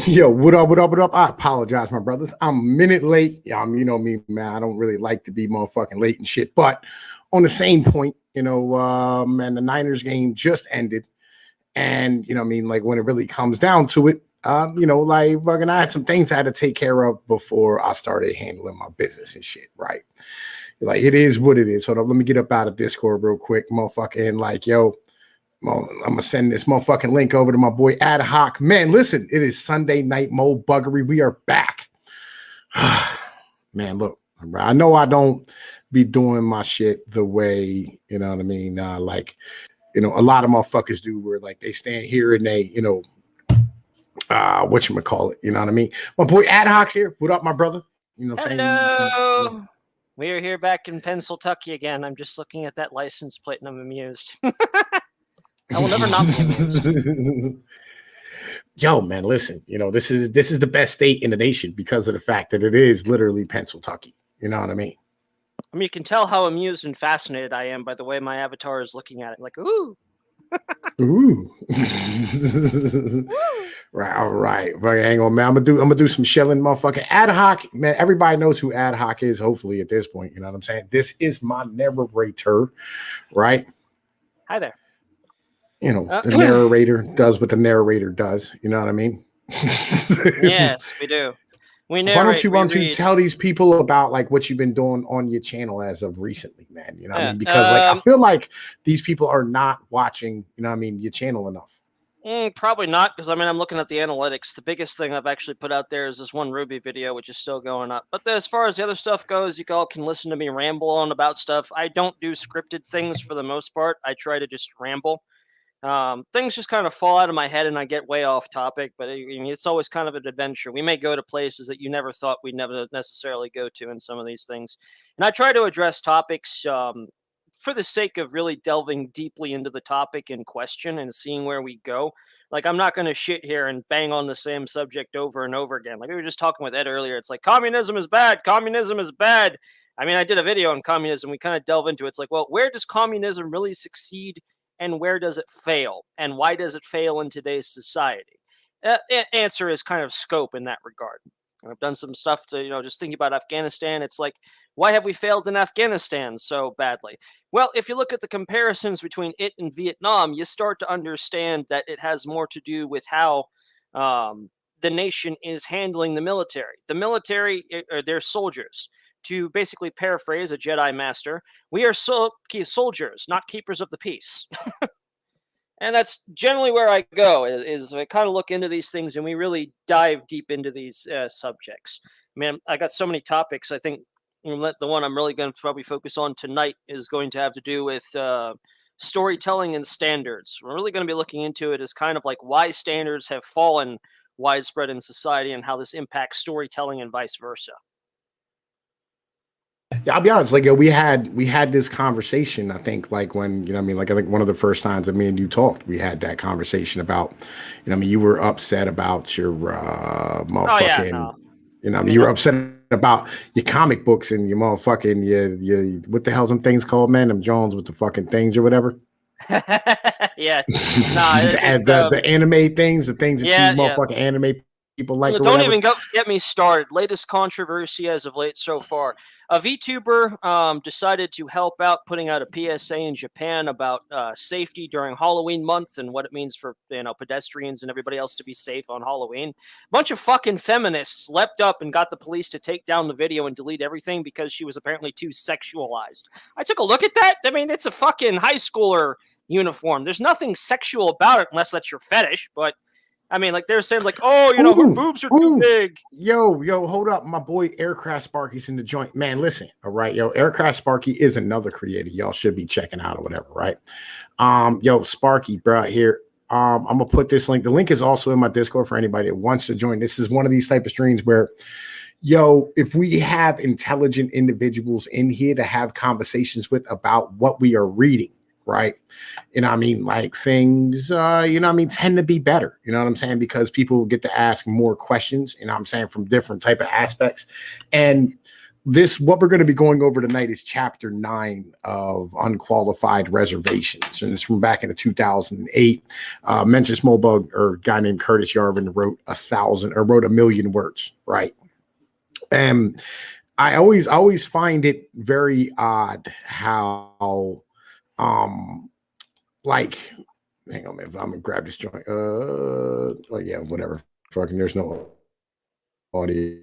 Yo, what up, what up, what up? I apologize, my brothers. I'm a minute late. Yeah, you know me, man. I don't really like to be motherfucking late and shit. But on the same point, man, the Niners game just ended. And, like when it really comes down to it, like fucking I had some things I had to take care of before I started handling my business and shit, right? Like it is what it is. Hold up, let me get up out of Discord real quick, motherfucker. And like, yo, I'm gonna send this motherfucking link over to my boy Ad Hoc. Man, listen, it is Sunday night Moldbuggery. We are back. Man, look, I know I don't be doing my shit the way, you know what I mean? A lot of motherfuckers do where like they stand here and they, whatchamacallit, you know what I mean? My boy Ad Hoc's here. What up, my brother? You know what I'm saying? Hello. We are here back in Pennsylvania again. I'm just looking at that license plate and I'm amused. I will never not be amused. Yo, man, listen, this is the best state in the nation because of the fact that it is literally Pennsylvania. You know what I mean? I mean, you can tell how amused and fascinated I am by the way my avatar is looking at it. Like, ooh. Ooh. Right, all right. Hang on, man. I'm gonna do some shelling, motherfucker. Ad Hoc, man. Everybody knows who Ad Hoc is, hopefully, at this point. You know what I'm saying? This is my narrator, right? Hi there. The narrator does what the narrator does. You know what I mean? Yes, we do. We narrate. Why don't you tell these people about like what you've been doing on your channel as of recently, man? You know what I mean? Because like I feel like these people are not watching, your channel enough. Probably not, because I'm looking at the analytics. The biggest thing I've actually put out there is this one Ruby video, which is still going up. But as far as the other stuff goes, you all can listen to me ramble on about stuff. I don't do scripted things for the most part. I try to just ramble. Things just kind of fall out of my head and I get way off topic, but it's always kind of an adventure. We may go to places that you never thought we'd never necessarily go to in some of these things. And I try to address topics for the sake of really delving deeply into the topic in question and seeing where we go. Like, I'm not going to shit here and bang on the same subject over and over again. Like we were just talking with Ed earlier. It's like, communism is bad. Communism is bad. I mean, I did a video on communism. We kind of delve into it. It's like, well, where does communism really succeed? And where does it fail? And why does it fail in today's society? Answer is kind of scope in that regard. I've done some stuff to, just thinking about Afghanistan. It's like, why have we failed in Afghanistan so badly? Well, if you look at the comparisons between it and Vietnam, you start to understand that it has more to do with how the nation is handling the military. The military, they're soldiers. To basically paraphrase a Jedi master, we are soldiers, not keepers of the peace. And that's generally where I go, is I kind of look into these things and we really dive deep into these subjects. Man, I got so many topics. I think the one I'm really going to probably focus on tonight is going to have to do with storytelling and standards. We're really going to be looking into it as kind of like why standards have fallen widespread in society and how this impacts storytelling and vice versa. Yeah, I'll be honest. Like, we had this conversation. I think, like when I think one of the first times that me and you talked, we had that conversation about, you were upset about your motherfucking, you were upset about your comic books and your motherfucking your what the hell some things called, man? Them Jones with the fucking things or whatever. Yeah, the anime things, the things that you motherfucking anime people like. Don't even get me started. Latest controversy as of late so far. A VTuber decided to help out putting out a PSA in Japan about safety during Halloween month and what it means for pedestrians and everybody else to be safe on Halloween. A bunch of fucking feminists leapt up and got the police to take down the video and delete everything because she was apparently too sexualized. I took a look at that. I mean, it's a fucking high schooler uniform. There's nothing sexual about it unless that's your fetish, but I mean, like they're saying, like, oh, her boobs are too big. Yo, hold up, my boy Aircraft Sparky's in the joint, man. Listen, all right, Aircraft Sparky is another creator y'all should be checking out or whatever, right? Sparky, bro, here. I'm gonna put this link. The link is also in my Discord for anybody that wants to join. This is one of these type of streams where, if we have intelligent individuals in here to have conversations with about what we are reading. Right. Like things, tend to be better. You know what I'm saying? Because people get to ask more questions, from different type of aspects. And what we're going to be going over tonight is chapter 9 of Unqualified Reservations, and it's from back in 2008. Mencius Moldbug, or a guy named Curtis Yarvin, wrote 1,000,000 words, right? And I always find it very odd how like, hang on, man, I'm gonna grab this joint. Oh yeah, whatever. Fucking, there's no audio,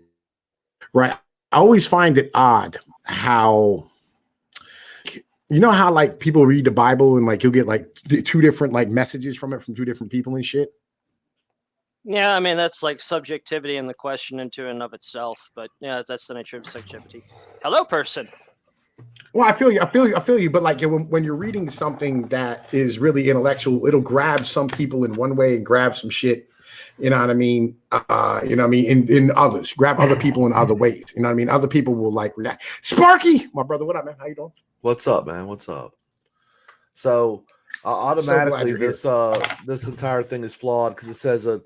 right? I always find it odd how, you know how like people read the Bible and like you'll get like two different like messages from it from two different people and shit. Yeah, I mean that's like subjectivity in the question into and of itself, but yeah, that's the nature of subjectivity. Hello, person. Well, I feel you. But like when you're reading something that is really intellectual, it'll grab some people in one way and grab some shit. You know what I mean? In others, grab other people in other ways. You know what I mean? Other people will like react. Sparky, my brother, what up, man? How you doing? What's up, man? What's up? So automatically, this entire thing is flawed because it says an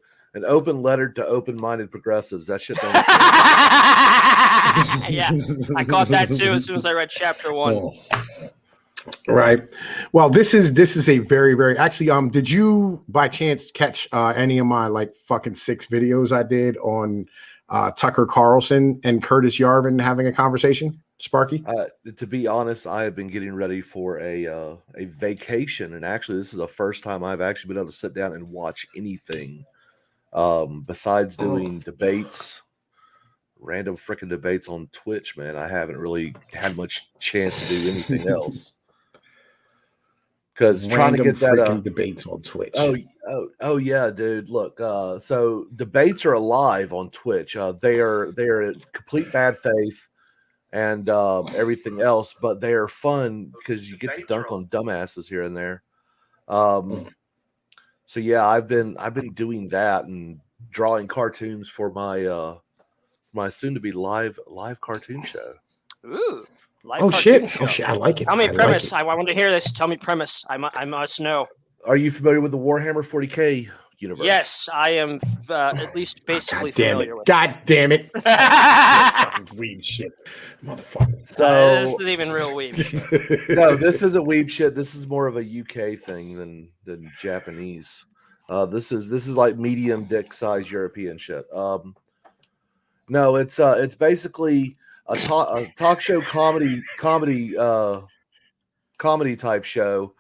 open letter to open-minded progressives. That shit don't. Yeah, I caught that too as soon as I read chapter 1. Oh. Right. Well, this is a very, very actually. Did you by chance catch any of my like fucking 6 videos I did on Tucker Carlson and Curtis Yarvin having a conversation? Sparky? To be honest, I have been getting ready for a vacation, and actually, this is the first time I've actually been able to sit down and watch anything besides doing debates. Random freaking debates on Twitch, man. I haven't really had much chance to do anything else. Because trying to get that debates on Twitch. Oh yeah, dude. Look, so debates are alive on Twitch. They are complete bad faith and everything else, but they are fun because you get to dunk on dumbasses here and there. So yeah, I've been doing that and drawing cartoons for my soon-to-be live cartoon show. Ooh, live oh cartoon shit! show. Oh shit! I like it. Tell me premise. Like I want to hear this. Tell me premise. I must know. Are you familiar with the Warhammer 40K universe? Yes, I am at least basically familiar with. God damn it! Fucking weeb shit, motherfucker. So this is even real weeb shit. No, this isn't weeb shit. This is more of a UK thing than Japanese. This is like medium dick size European shit. No, it's basically a talk show comedy type show.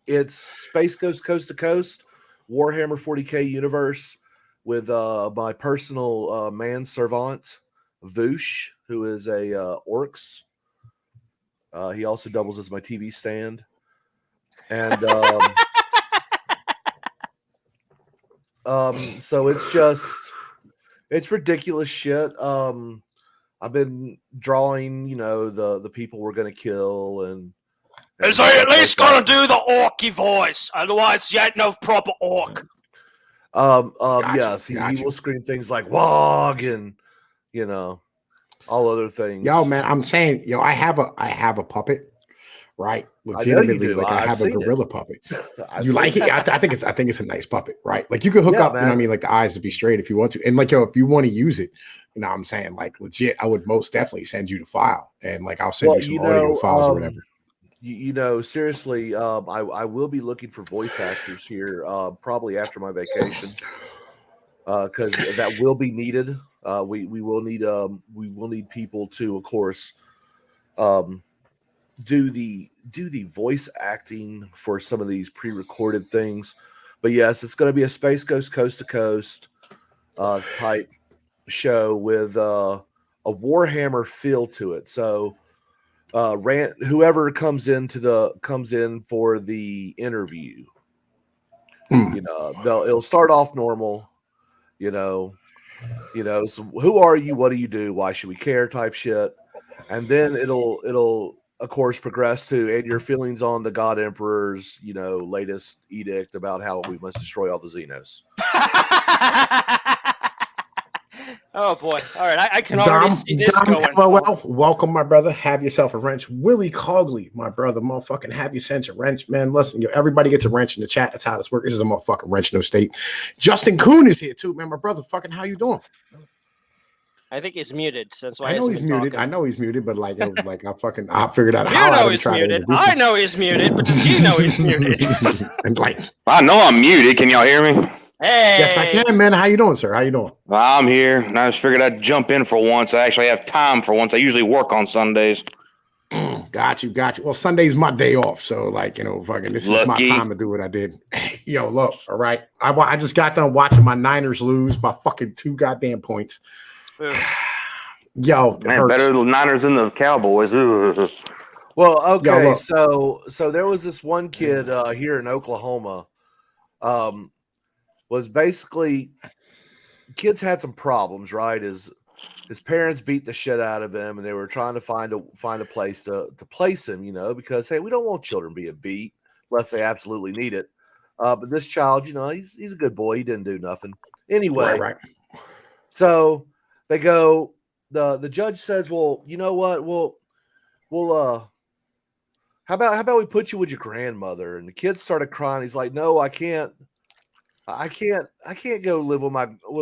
It's Space Ghost Coast to Coast, Warhammer 40K universe with my personal manservant, Voosh, who is a Orcs. He also doubles as my TV stand. And so it's ridiculous shit. I've been drawing, the people we're gonna kill and Is he at least gonna do the orky voice? Otherwise, you ain't no proper orc. Gotcha, yes, he will scream things like "wog" and all other things. Yo, man, I'm saying, I have a puppet, right? Legitimately, like I have a gorilla puppet. You like it? I think it's a nice puppet, right? Like you can hook up, man. Like the eyes to be straight if you want to, and like if you want to use it, what I'm saying, like legit, I would most definitely send you the file, and like I'll send you some audio files or whatever. Seriously, I will be looking for voice actors here probably after my vacation because that will be needed. We will need people to, of course, do the voice acting for some of these pre-recorded things. But yes, it's going to be a Space Ghost Coast to Coast type show with a Warhammer feel to it. So whoever comes in for the interview, it'll start off normal, so who are you, what do you do, why should we care type shit, and then it'll of course progress to and your feelings on the God Emperor's latest edict about how we must destroy all the Xenos. Oh boy! All right, I can already see this going. Well, welcome, my brother. Have yourself a wrench. Willie Cogley, my brother, motherfucking have your sense of wrench, man. Listen, everybody gets a wrench in the chat. That's how this works. This is a motherfucking wrench, no state. Justin Kuhn is here too, man. My brother, fucking, how you doing? I think he's muted. So that's why I know he's muted. talking. I know he's muted, but like, it was like I figured out You how know I he's try muted. to I know he's muted, but does he know he's muted? and like, I know I'm muted. Can y'all hear me? Hey. yes, I can, man. How you doing, sir? How you doing? Well, I'm here, and I just figured I'd jump in for once. I actually have time for once. I usually work on Sundays. Got you. Well, Sunday's my day off, so like, fucking this is my Lucky. time to do what I did. Yo, look, all right. I just got done watching my Niners lose by fucking 2 goddamn points. Yo, Man, better the Niners than the Cowboys. Ugh. Well, okay, look. so there was this one kid here in Oklahoma. Was basically kids had some problems, right? His parents beat the shit out of him, and they were trying to find a place to place him, because hey, we don't want children being beat unless they absolutely need it. But this child, he's a good boy. He didn't do nothing anyway. Right. So they go. The judge says, "Well, you know what? We'll how about we put you with your grandmother?" And the kid started crying. He's like, "No, I can't go live with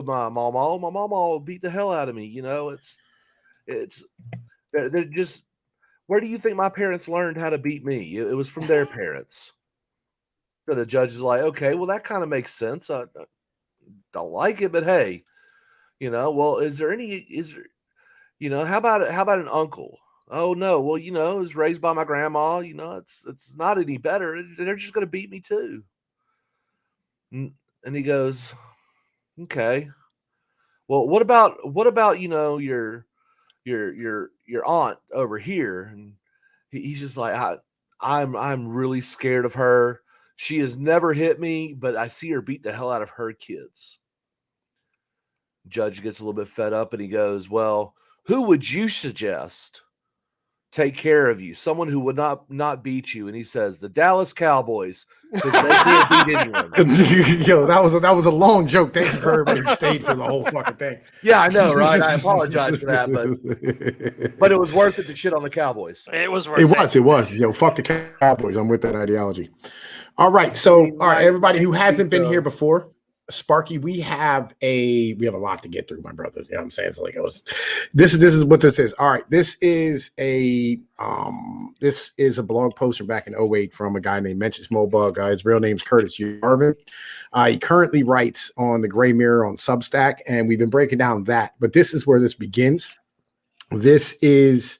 my mama. My mama will beat the hell out of me. They're just, where do you think my parents learned how to beat me? It was from their parents." So the judge is like, "Okay, well, that kind of makes sense. I don't like it, but hey, well, how about an uncle? Oh no, well, I was raised by my grandma. It's not any better. They're just going to beat me too." And he goes, "Okay. Well, what about your aunt over here?" And he's just like, I'm really scared of her. She has never hit me, but I see her beat the hell out of her kids. Judge gets a little bit fed up, and he goes, "Well, who would you suggest take care of you? Someone who would not beat you?" And he says, "The Dallas Cowboys, because they can't beat anyone." Yo, that was a long joke. Thank you for everybody who stayed for the whole fucking thing. Yeah, I know, right? I apologize for that, but it was worth it to shit on the Cowboys. It was worth it. It was. Yo, fuck the Cowboys. I'm with that ideology. All right. So, all right, everybody who hasn't been here before, Sparky, we have a lot to get through, my brother. You know what I'm saying? It's like this is what this is. All right, this is a blog post from back in 2008 from a guy named Mentions Moldbug. His real name's Curtis Yarvin. He currently writes on the Gray Mirror on Substack, and we've been breaking down that. But this is where this begins. This is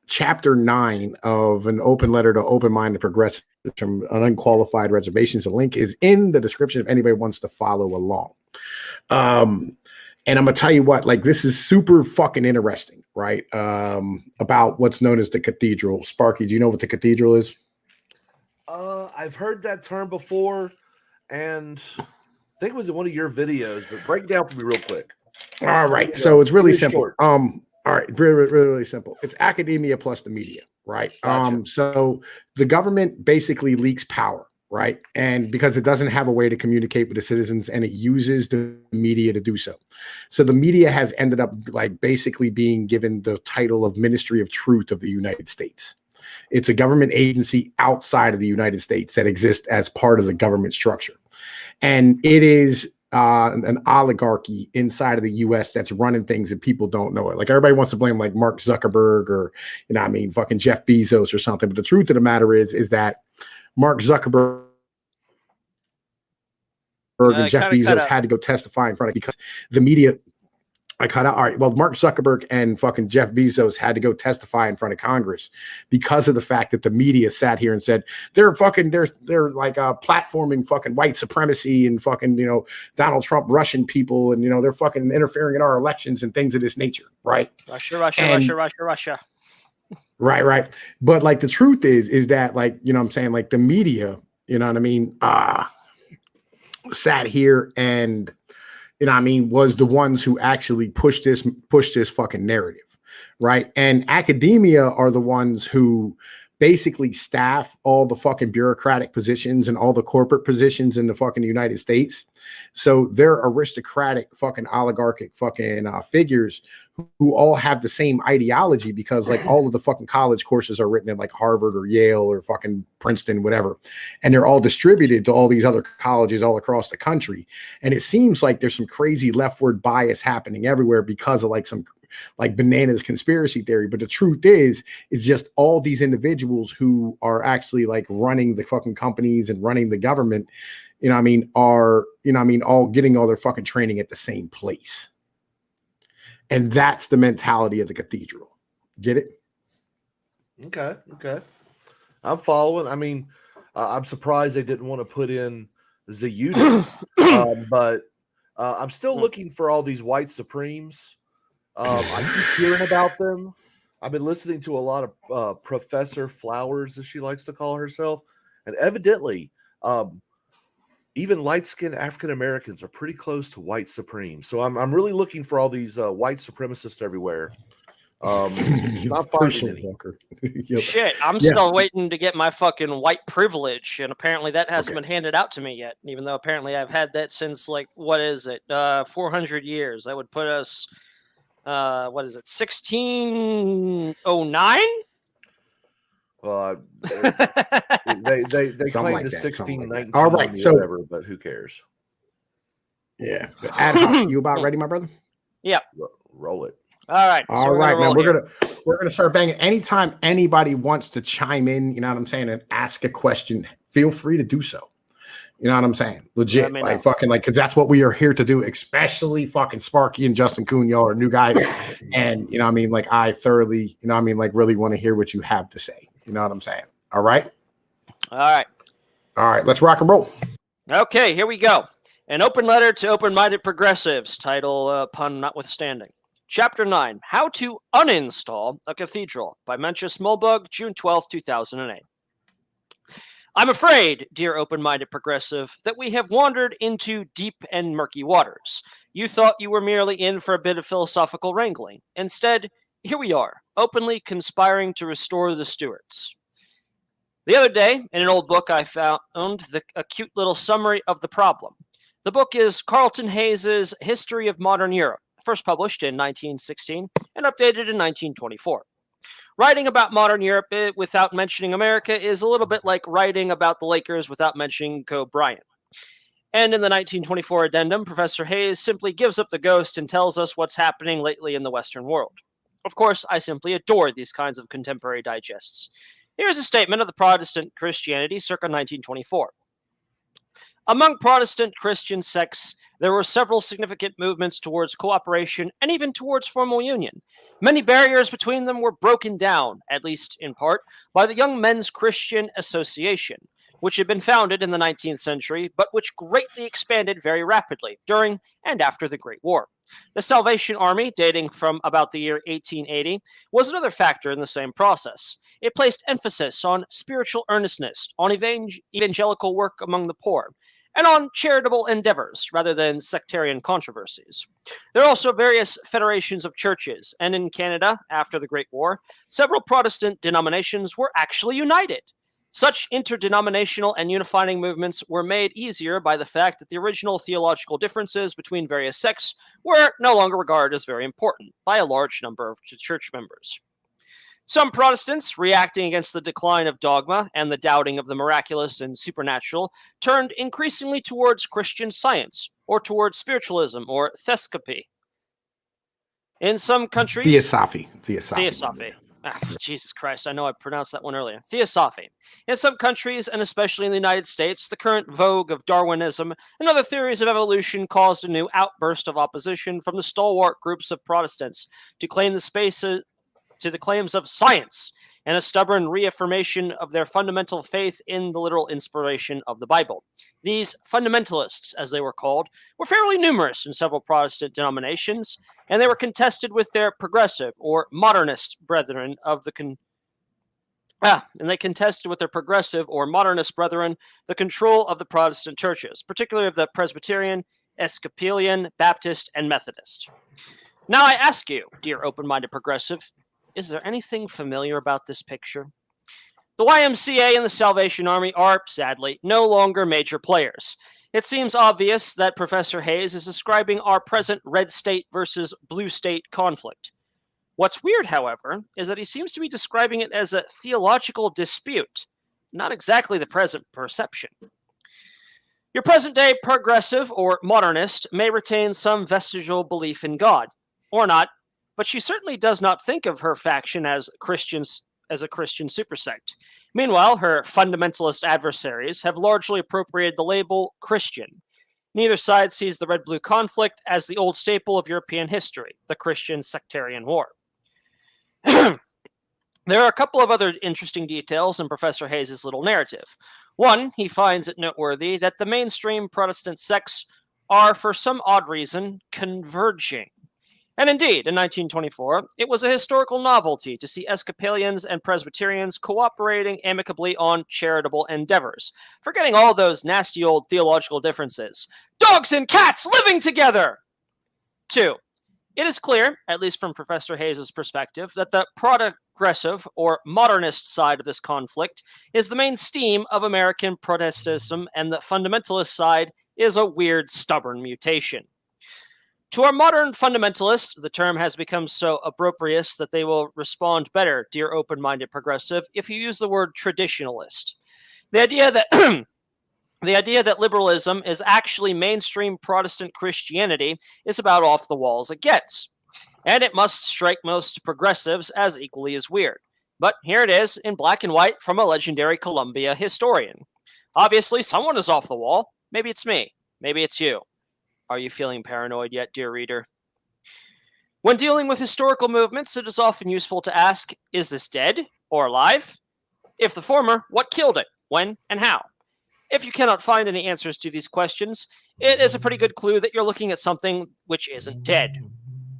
chapter 9 of an open letter to open-minded progressives from unqualified reservations. The link is in the description if anybody wants to follow along. And I'm gonna tell you what, like, this is super fucking interesting, right? About what's known as the cathedral. Sparky, do you know what the cathedral is? I've heard that term before, and I think it was in one of your videos, but break it down for me real quick. All right, so it's really simple. Short. All right, really simple. It's academia plus the media, right? Gotcha. So the government basically leaks power, right? And because it doesn't have a way to communicate with the citizens, and it uses the media to do so. So the media has ended up like basically being given the title of Ministry of Truth of the United States. It's a government agency outside of the United States that exists as part of the government structure. And it is an oligarchy inside of the U.S. that's running things and people don't know it. Like, everybody wants to blame like Mark Zuckerberg or, fucking Jeff Bezos or something. But the truth of the matter is that Mark Zuckerberg and Jeff Bezos had to go testify in front of, because the media. I cut out. All right. Well, Mark Zuckerberg and fucking Jeff Bezos had to go testify in front of Congress because of the fact that the media sat here and said they're like platforming fucking white supremacy and fucking, Donald Trump Russian people, and, they're fucking interfering in our elections and things of this nature. Right. Russia. Right. But like, the truth is that, like, I'm saying, like, the media, sat here and, was the ones who actually pushed this fucking narrative, right? And academia are the ones who basically staff all the fucking bureaucratic positions and all the corporate positions in the fucking United States. So they're aristocratic fucking oligarchic fucking figures who all have the same ideology, because like all of the fucking college courses are written at like Harvard or Yale or fucking Princeton, whatever. And they're all distributed to all these other colleges all across the country. And it seems like there's some crazy leftward bias happening everywhere because of like some like bananas conspiracy theory. But the truth is just all these individuals who are actually like running the fucking companies and running the government, you know what I mean, are, you know what I mean, all getting all their fucking training at the same place. And that's the mentality of the cathedral. Get it? Okay. I'm following. I mean, I'm surprised they didn't want to put in the unit, but I'm still looking for all these white supremes. I keep hearing about them. I've been listening to a lot of Professor Flowers, as she likes to call herself, and evidently, even light-skinned African Americans are pretty close to white supremes. So I'm really looking for all these white supremacists everywhere. Not finding any. Yep. Shit, I'm still waiting to get my fucking white privilege, and apparently that hasn't been handed out to me yet, even though apparently I've had that since, like, what is it, 400 years. That would put us, what is it, 1609? Well, they claim like the that, 1619 all right, so whatever, but who cares? Yeah. Ad hoc, you about ready, my brother? Yeah. Roll it. All right. All right, man. We're gonna start banging. Anytime anybody wants to chime in, you know what I'm saying, and ask a question, feel free to do so. You know what I'm saying? Legit, like fucking, like, because that's what we are here to do. Especially fucking Sparky and Justin Kuhn, y'all are new guys, and you know what I mean. Like, I thoroughly, you know what I mean, like, really want to hear what you have to say. You know what I'm saying? All right. All right. Let's rock and roll. Okay, here we go. An open letter to open-minded progressives. Title pun notwithstanding. Chapter 9, How to Uninstall a Cathedral by Mencius Moldbug, June 12, 2008. I'm afraid, dear open-minded progressive, that we have wandered into deep and murky waters. You thought you were merely in for a bit of philosophical wrangling. Instead, here we are, openly conspiring to restore the Stuarts. The other day, in an old book, I found a cute little summary of the problem. The book is Carlton Hayes's History of Modern Europe, first published in 1916 and updated in 1924. Writing about modern Europe without mentioning America is a little bit like writing about the Lakers without mentioning Kobe Bryant. And in the 1924 addendum, Professor Hayes simply gives up the ghost and tells us what's happening lately in the Western world. Of course, I simply adore these kinds of contemporary digests. Here's a statement of the Protestant Christianity circa 1924. Among Protestant Christian sects, there were several significant movements towards cooperation and even towards formal union. Many barriers between them were broken down, at least in part, by the Young Men's Christian Association, which had been founded in the 19th century, but which greatly expanded very rapidly during and after the Great War. The Salvation Army, dating from about the year 1880, was another factor in the same process. It placed emphasis on spiritual earnestness, on evangelical work among the poor, and on charitable endeavors rather than sectarian controversies. There are also various federations of churches, and in Canada, after the Great War, several Protestant denominations were actually united. Such interdenominational and unifying movements were made easier by the fact that the original theological differences between various sects were no longer regarded as very important by a large number of church members. Some Protestants, reacting against the decline of dogma and the doubting of the miraculous and supernatural, turned increasingly towards Christian Science, or towards spiritualism, or thescopy. In some countries... Theosophy. Jesus Christ, I know I pronounced that one earlier. Theosophy. In some countries, and especially in the United States, the current vogue of Darwinism and other theories of evolution caused a new outburst of opposition from the stalwart groups of Protestants to claim the space to the claims of science and a stubborn reaffirmation of their fundamental faith in the literal inspiration of the Bible. These fundamentalists, as they were called, were fairly numerous in several Protestant denominations, and they were contested with their progressive or modernist brethren the control of the Protestant churches, particularly of the Presbyterian, Episcopalian, Baptist, and Methodist. Now I ask you, dear open-minded progressive, is there anything familiar about this picture? The YMCA and the Salvation Army are, sadly, no longer major players. It seems obvious that Professor Hayes is describing our present red state versus blue state conflict. What's weird, however, is that he seems to be describing it as a theological dispute, not exactly the present perception. Your present-day progressive or modernist may retain some vestigial belief in God, or not, but she certainly does not think of her faction as Christians as a Christian supersect. Meanwhile, her fundamentalist adversaries have largely appropriated the label Christian. Neither side sees the red-blue conflict as the old staple of European history, the Christian sectarian war. There are a couple of other interesting details in Professor Hayes' little narrative. One, he finds it noteworthy that the mainstream Protestant sects are, for some odd reason, converging. And indeed, in 1924, it was a historical novelty to see Episcopalians and Presbyterians cooperating amicably on charitable endeavors, forgetting all those nasty old theological differences. Dogs and cats living together! 2. It is clear, at least from Professor Hayes' perspective, that the progressive or modernist side of this conflict is the main steam of American Protestantism, and the fundamentalist side is a weird, stubborn mutation. To our modern fundamentalists, the term has become so opprobrious that they will respond better, dear open-minded progressive, if you use the word traditionalist. The idea that liberalism is actually mainstream Protestant Christianity is about off the wall as it gets, and it must strike most progressives as equally as weird. But here it is in black and white from a legendary Columbia historian. Obviously, someone is off the wall. Maybe it's me. Maybe it's you. Are you feeling paranoid yet, dear reader? When dealing with historical movements, it is often useful to ask, is this dead or alive? If the former, what killed it, when, and how? If you cannot find any answers to these questions, it is a pretty good clue that you're looking at something which isn't dead.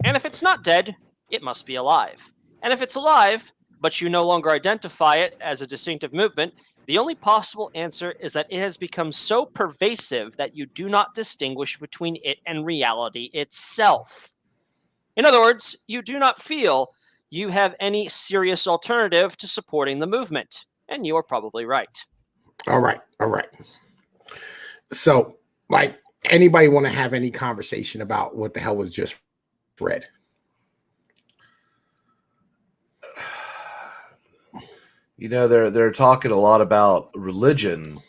And if it's not dead, it must be alive. And if it's alive, but you no longer identify it as a distinctive movement, the only possible answer is that it has become so pervasive that you do not distinguish between it and reality itself. In other words, you do not feel you have any serious alternative to supporting the movement. And you are probably right. All right. So, like, anybody want to have any conversation about what the hell was just read? You know, they're talking a lot about religion,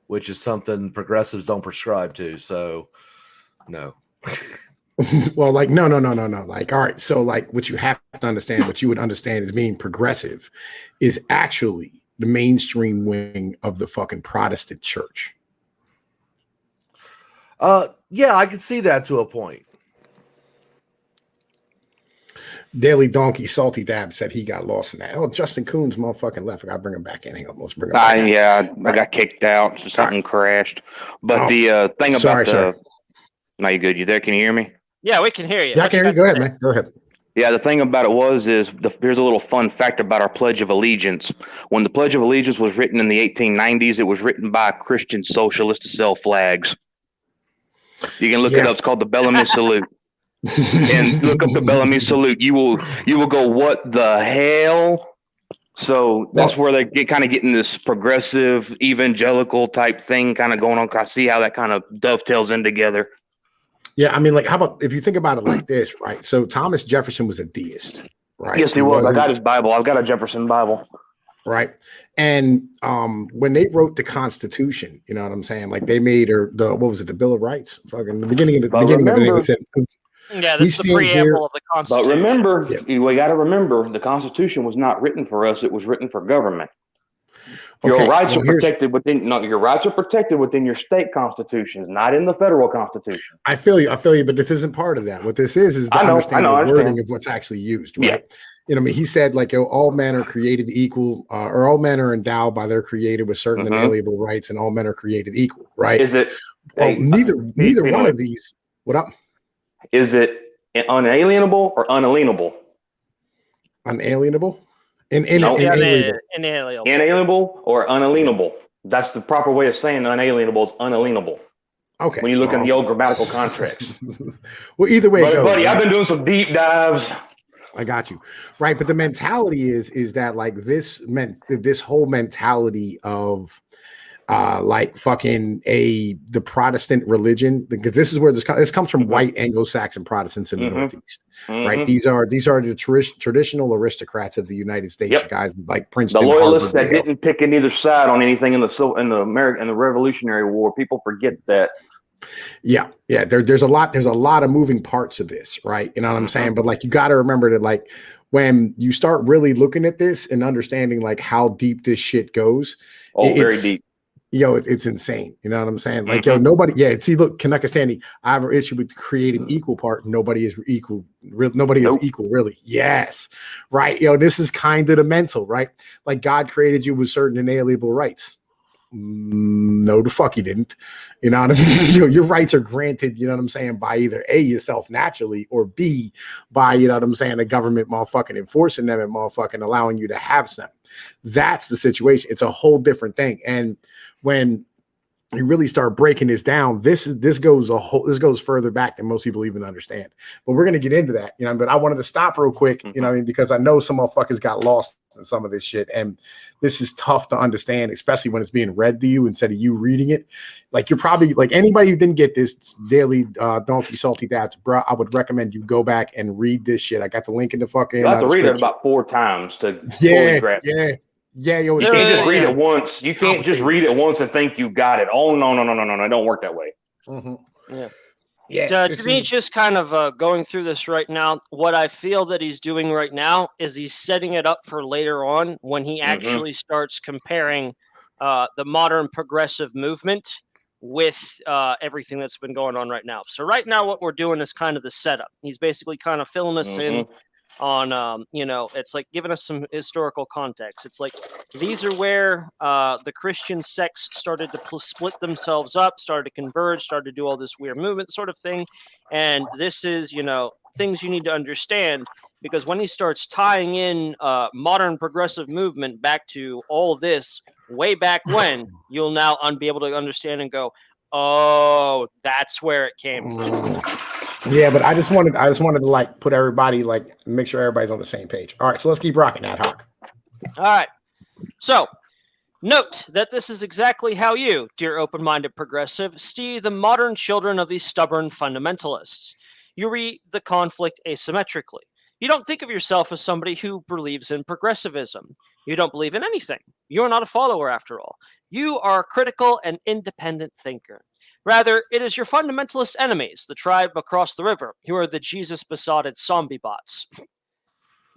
which is something progressives don't prescribe to. So, no. Well, like, no. Like, all right. So, like, what you have to understand, what you would understand as being progressive, is actually the mainstream wing of the fucking Protestant church. Yeah, I can see that to a point. Daily Donkey Salty Dab said he got lost in that. Oh, Justin Coons motherfucking left. I gotta bring him back in. Hang on, let's bring him back in. Yeah, I got kicked out. So something crashed. But the thing about sorry. No, you good? You there? Can you hear me? Yeah, we can hear you. Yeah, I can hear you. Go ahead, man. Go ahead. Yeah, the thing about it here's a little fun fact about our Pledge of Allegiance. When the Pledge of Allegiance was written in the 1890s, it was written by a Christian socialist to sell flags. You can look it up. It's called the Bellamy Salute. And look up the Bellamy Salute. You will go, what the hell? So that's where they get getting this progressive evangelical type thing kind of going on. I see how that kind of dovetails in together. Yeah, I mean, like, how about if you think about it like this, right? So Thomas Jefferson was a deist, right? Yes, he was. I got his Bible. I've got a Jefferson Bible. Right. And when they wrote the Constitution, you know what I'm saying? Like, they made the Bill of Rights? Fucking the beginning of it said, yeah, this is the preamble of the Constitution. But remember, we got to remember, the Constitution was not written for us; it was written for government. Your rights are protected within. No, your rights are protected within your state constitutions, not in the federal Constitution. I feel you, but this isn't part of that. What this is the understanding the wording of what's actually used, right? Yeah. You know, I mean, he said, like, all men are created equal, or all men are endowed by their creator with certain inalienable rights, and all men are created equal, right? Is it? Well, neither one of these. What up? Is it unalienable or unalienable? Unalienable? Inalienable. Inalienable or unalienable. That's the proper way of saying unalienable is unalienable. Okay. When you look in the old grammatical contracts. Well, either way, buddy, I've been doing some deep dives. I got you. Right. But the mentality is that, like, this whole mentality of like fucking the Protestant religion, because this is where this comes from white Anglo-Saxon Protestants in the Northeast, right? These are the traditional aristocrats of the United States, guys like Princeton, the loyalists Harvard, that didn't pick in either side on anything in the Revolutionary War. People forget that. Yeah. There's a lot of moving parts of this, right? You know what I'm saying? But like, you got to remember that, like, when you start really looking at this and understanding like how deep this shit goes, Very deep. It's insane. You know what I'm saying? Like, nobody. Yeah. See, look, Kanaka Sandy, I have an issue with creating equal part. Nobody is equal. Nobody is equal, really. Yes. Right. This is kind of the mental, right? Like, God created you with certain inalienable rights. No, the fuck he didn't. You know what I mean? Your rights are granted, you know what I'm saying, by either A, yourself naturally, or B, by, you know what I'm saying, the government motherfucking enforcing them and motherfucking allowing you to have them. That's the situation. It's a whole different thing. And when you really start breaking this down, this goes further back than most people even understand. But we're gonna get into that, but I wanted to stop real quick, because I know some motherfuckers got lost in some of this shit, and this is tough to understand, especially when it's being read to you instead of you reading it. Like, you're probably like, anybody who didn't get this daily donkey salty dads, bro, I would recommend you go back and read this shit. I got the link in the fucking. You have to read it about 4 times to fully grasp it. Yeah, you can't just read it once. You can't just read it once and think you got it. Oh, no. It don't work that way. Demet's just kind of going through this right now. What I feel that he's doing right now is he's setting it up for later on when he actually starts comparing the modern progressive movement with everything that's been going on right now. So right now what we're doing is kind of the setup. He's basically kind of filling us in on, it's like giving us some historical context. It's like, these are where the Christian sects started to split themselves up, started to converge, started to do all this weird movement sort of thing. And this is, things you need to understand, because when he starts tying in modern progressive movement back to all this way back when, you'll now be able to understand and go, oh, that's where it came from. Yeah, but I just wanted to like put everybody, like, make sure everybody's on the same page. All right, so let's keep rocking, Ad Hoc. All right. So note that this is exactly how you, dear open-minded progressive, see the modern children of these stubborn fundamentalists. You read the conflict asymmetrically. You don't think of yourself as somebody who believes in progressivism. You don't believe in anything. You are not a follower, after all. You are a critical and independent thinker. Rather, it is your fundamentalist enemies, the tribe across the river, who are the Jesus-besotted zombie bots.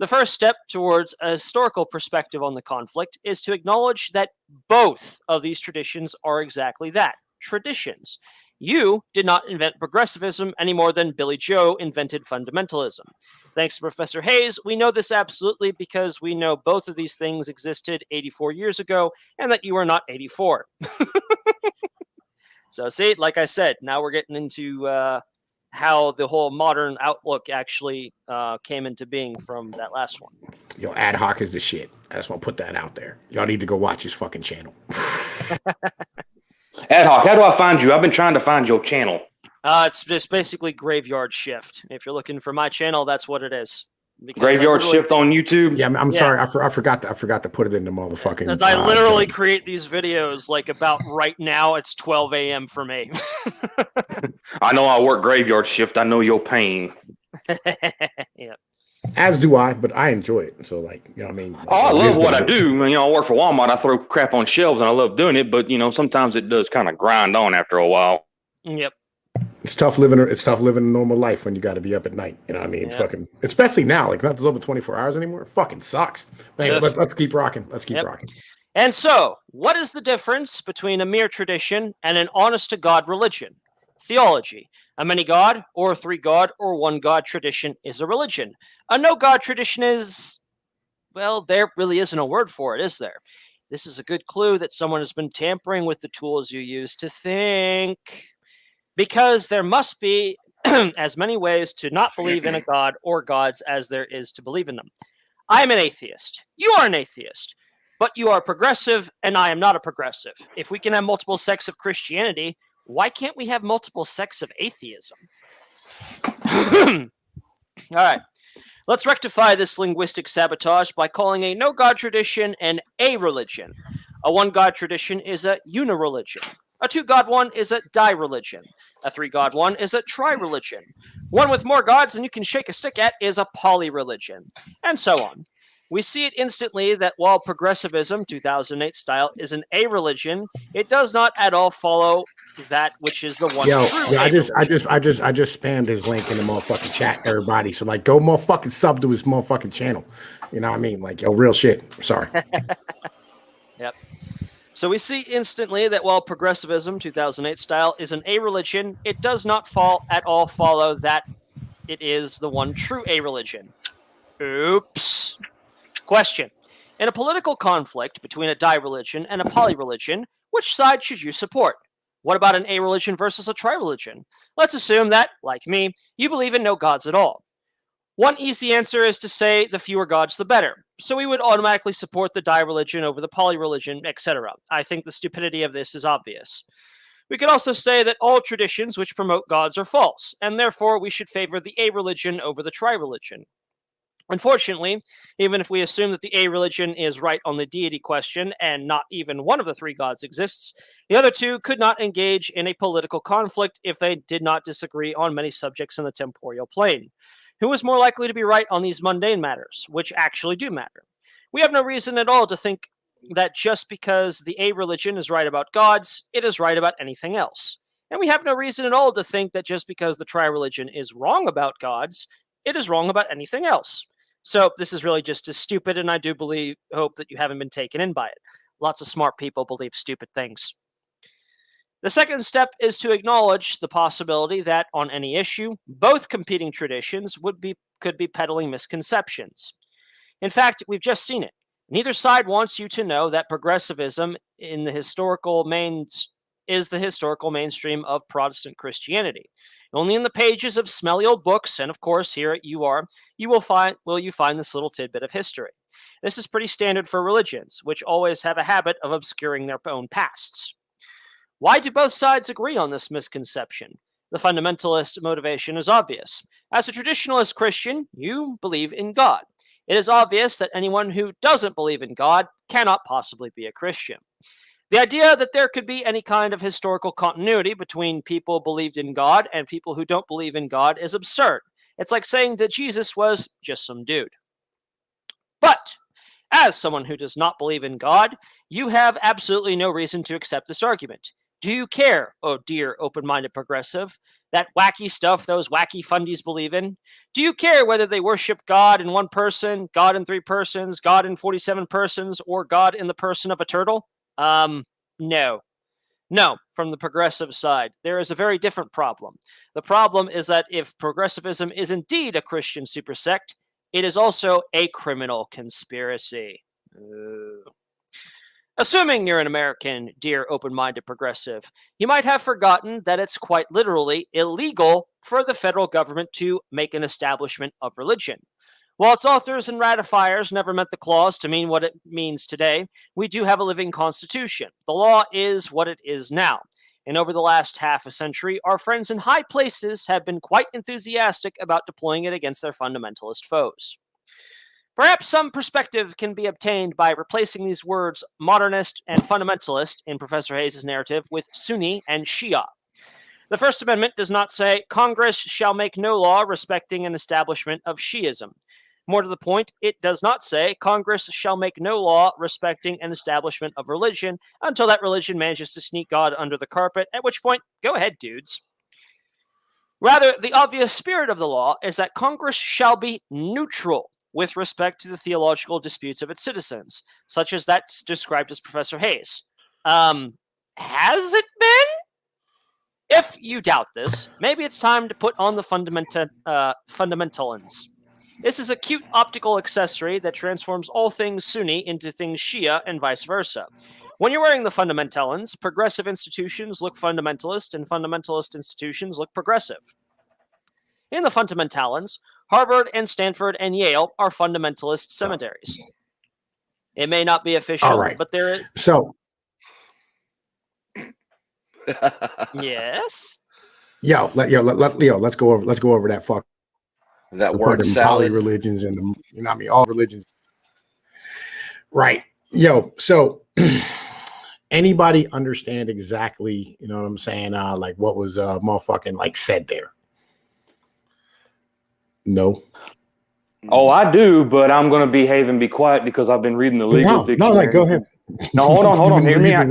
The first step towards a historical perspective on the conflict is to acknowledge that both of these traditions are exactly that, traditions. You did not invent progressivism any more than Billy Joe invented fundamentalism. Thanks to Professor Hayes, we know this absolutely because we know both of these things existed 84 years ago and that you are not 84. So see, like I said, now we're getting into how the whole modern outlook actually came into being from that last one. Yo, Ad Hoc is the shit. I just want to put that out there. Y'all need to go watch his fucking channel. Ad Hoc, how do I find you? I've been trying to find your channel. It's just basically Graveyard Shift. If you're looking for my channel, that's what it is. Graveyard Shift on YouTube. Yeah, I'm sorry. I forgot to put it in the motherfucking. Because I literally create these videos like about right now. It's 12 a.m. for me. I know I work graveyard shift. I know your pain. Yeah. As do I, but I enjoy it. So, like, you know what I mean? Oh, I love what I do. I work for Walmart. I throw crap on shelves, and I love doing it. But sometimes it does kind of grind on after a while. Yep. It's tough living a normal life when you got to be up at night. You know what I mean? It's fucking, especially now, like, nothing's open 24 hours anymore. It fucking sucks. Anyway, let's keep rocking. Let's keep rocking. And so, what is the difference between a mere tradition and an honest-to-God religion? Theology. A many-God, or three-God, or one-God tradition is a religion. A no-God tradition is, well, there really isn't a word for it, is there? This is a good clue that someone has been tampering with the tools you use to think. Because there must be as many ways to not believe in a God or gods as there is to believe in them. I am an atheist. You are an atheist. But you are progressive, and I am not a progressive. If we can have multiple sects of Christianity, why can't we have multiple sects of atheism? All right. Let's rectify this linguistic sabotage by calling a no-God tradition an a-religion. A one-God tradition is a uni-religion. A two-God one is a di-religion. A three-God one is a tri-religion. One with more gods than you can shake a stick at is a poly-religion. And so on. We see it instantly that while progressivism, 2008 style, is an a-religion, it does not at all follow that which is the one Yo, true I just a-religion. spammed his link in the motherfucking chat, everybody. So like, go motherfucking sub to his motherfucking channel. You know what I mean? Like, yo, real shit. Sorry. Yep. So we see instantly that while progressivism, 2008 style, is an a-religion, it does not at all follow that it is the one true a-religion. Oops. Question. In a political conflict between a di-religion and a poly-religion, which side should you support? What about an a-religion versus a tri-religion? Let's assume that, like me, you believe in no gods at all. One easy answer is to say the fewer gods the better. So we would automatically support the di-religion over the poly-religion, etc. I think the stupidity of this is obvious. We could also say that all traditions which promote gods are false, and therefore we should favor the a-religion over the tri-religion. Unfortunately, even if we assume that the a-religion is right on the deity question and not even one of the three gods exists, the other two could not engage in a political conflict if they did not disagree on many subjects in the temporal plane. Who is more likely to be right on these mundane matters, which actually do matter? We have no reason at all to think that just because the a-religion is right about gods, it is right about anything else. And we have no reason at all to think that just because the tri-religion is wrong about gods, it is wrong about anything else. So this is really just as stupid, and I do hope that you haven't been taken in by it. Lots of smart people believe stupid things. The second step is to acknowledge the possibility that, on any issue, both competing traditions could be peddling misconceptions. In fact, we've just seen it. Neither side wants you to know that progressivism is the historical mainstream of Protestant Christianity. Only in the pages of smelly old books, and of course here at UR, you will find this little tidbit of history. This is pretty standard for religions, which always have a habit of obscuring their own pasts. Why do both sides agree on this misconception? The fundamentalist motivation is obvious. As a traditionalist Christian, you believe in God. It is obvious that anyone who doesn't believe in God cannot possibly be a Christian. The idea that there could be any kind of historical continuity between people who believed in God and people who don't believe in God is absurd. It's like saying that Jesus was just some dude. But as someone who does not believe in God, you have absolutely no reason to accept this argument. Do you care, oh dear open-minded progressive, that wacky stuff those wacky fundies believe in? Do you care whether they worship God in one person, God in 3 persons, God in 47 persons, or God in the person of a turtle? No. No, from the progressive side, there is a very different problem. The problem is that if progressivism is indeed a Christian supersect, it is also a criminal conspiracy. Assuming you're an American, dear open-minded progressive, you might have forgotten that it's quite literally illegal for the federal government to make an establishment of religion. While its authors and ratifiers never meant the clause to mean what it means today, we do have a living constitution. The law is what it is now. And over the last half a century, our friends in high places have been quite enthusiastic about deploying it against their fundamentalist foes. Perhaps some perspective can be obtained by replacing these words modernist and fundamentalist in Professor Hayes' narrative with Sunni and Shia. The First Amendment does not say Congress shall make no law respecting an establishment of Shiism. More to the point, it does not say Congress shall make no law respecting an establishment of religion until that religion manages to sneak God under the carpet, at which point, go ahead, dudes. Rather, the obvious spirit of the law is that Congress shall be neutral with respect to the theological disputes of its citizens, such as that's described as Professor Hayes. Has it been? If you doubt this, maybe it's time to put on the fundamentalins. This is a cute optical accessory that transforms all things Sunni into things Shia and vice versa. When you're wearing the fundamentalins, progressive institutions look fundamentalist and fundamentalist institutions look progressive. In the fundamentalins, Harvard and Stanford and Yale are fundamentalist seminaries. It may not be official, right. but there is... So... Yes. Let's go over that fuck. That word salad. Religions and all religions. Right. So anybody understand exactly, you know what I'm saying? Like what was motherfucking like said there? No. Oh, I do, but I'm gonna behave and be quiet because I've been reading the legal dictionary. No, go ahead. No, hold on. Hear me out.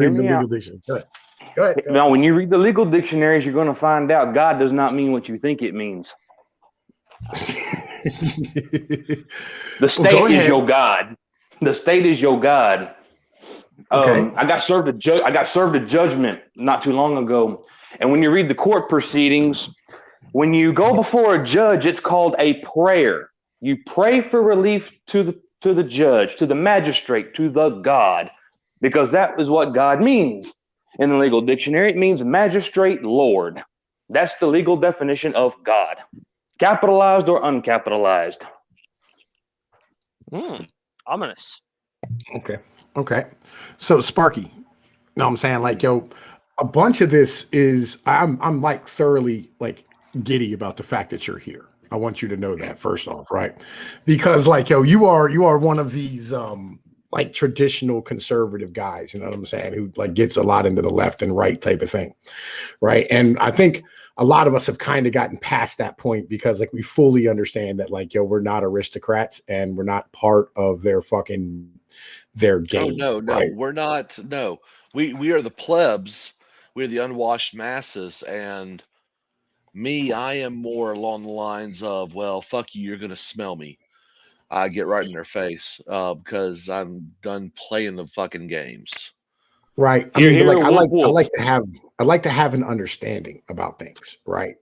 Go ahead. Now, when you read the legal dictionaries, you're going to find out God does not mean what you think it means. The state is your God. The state is your God. Okay. I got served a judgment not too long ago, and when you read the court proceedings, when you go before a judge, it's called a prayer. You pray for relief to the judge, to the magistrate, to the God, because that is what God means in the legal dictionary. It means magistrate, Lord. That's the legal definition of God, capitalized or uncapitalized. Ominous. Okay. So Sparky, you know what I'm saying? Like, yo, a bunch of this is I'm like thoroughly like giddy about the fact that you're here. I want you to know that first off, right? Because like, yo, you are one of these like traditional conservative guys, you know what I'm saying, who like gets a lot into the left and right type of thing, right? And I think a lot of us have kind of gotten past that point because like we fully understand that like, yo, we're not aristocrats and we're not part of their game. No, right? we're not. No, we are the plebs. We're the unwashed masses, and I am more along the lines of, well, fuck you, you're gonna smell me. I get right in their face because I'm done playing the fucking games. Right. I mean, but like I like to have an understanding about things, right?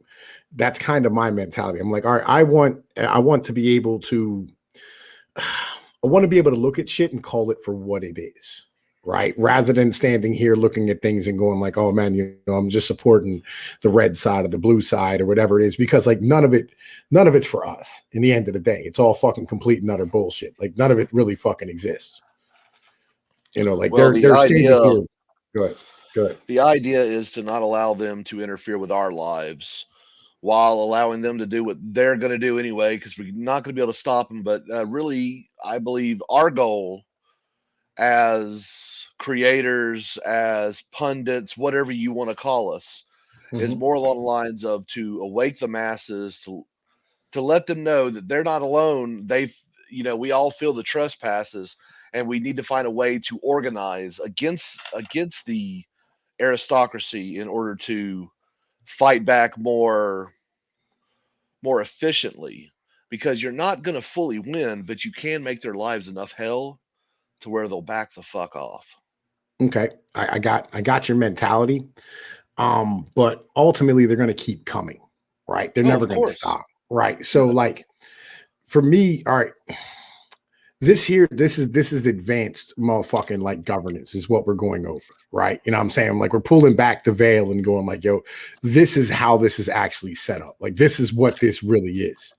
That's kind of my mentality. I'm like, all right, I want to be able to look at shit and call it for what it is, right? Rather than standing here looking at things and going like, oh man, you know, I'm just supporting the red side or the blue side or whatever it is, because like none of it's for us. In the end of the day, it's all fucking complete and utter bullshit. Like none of it really fucking exists. You know, like they're standing here. Go ahead. The idea is to not allow them to interfere with our lives while allowing them to do what they're going to do anyway, because we're not going to be able to stop them. But really, I believe our goal as creators, as pundits, whatever you want to call us, is more along the lines of to awake the masses, to let them know that they're not alone. We all feel the trespasses, and we need to find a way to organize against the aristocracy in order to fight back more efficiently, because you're not going to fully win, but you can make their lives enough hell to where they'll back the fuck off. Okay. I got your mentality. But ultimately they're going to keep coming, right? They're never going to stop. Right. So like for me, all right, this is advanced motherfucking like governance is what we're going over, right? You know what I'm saying? Like we're pulling back the veil and going like, yo, this is how this is actually set up. Like this is what this really is.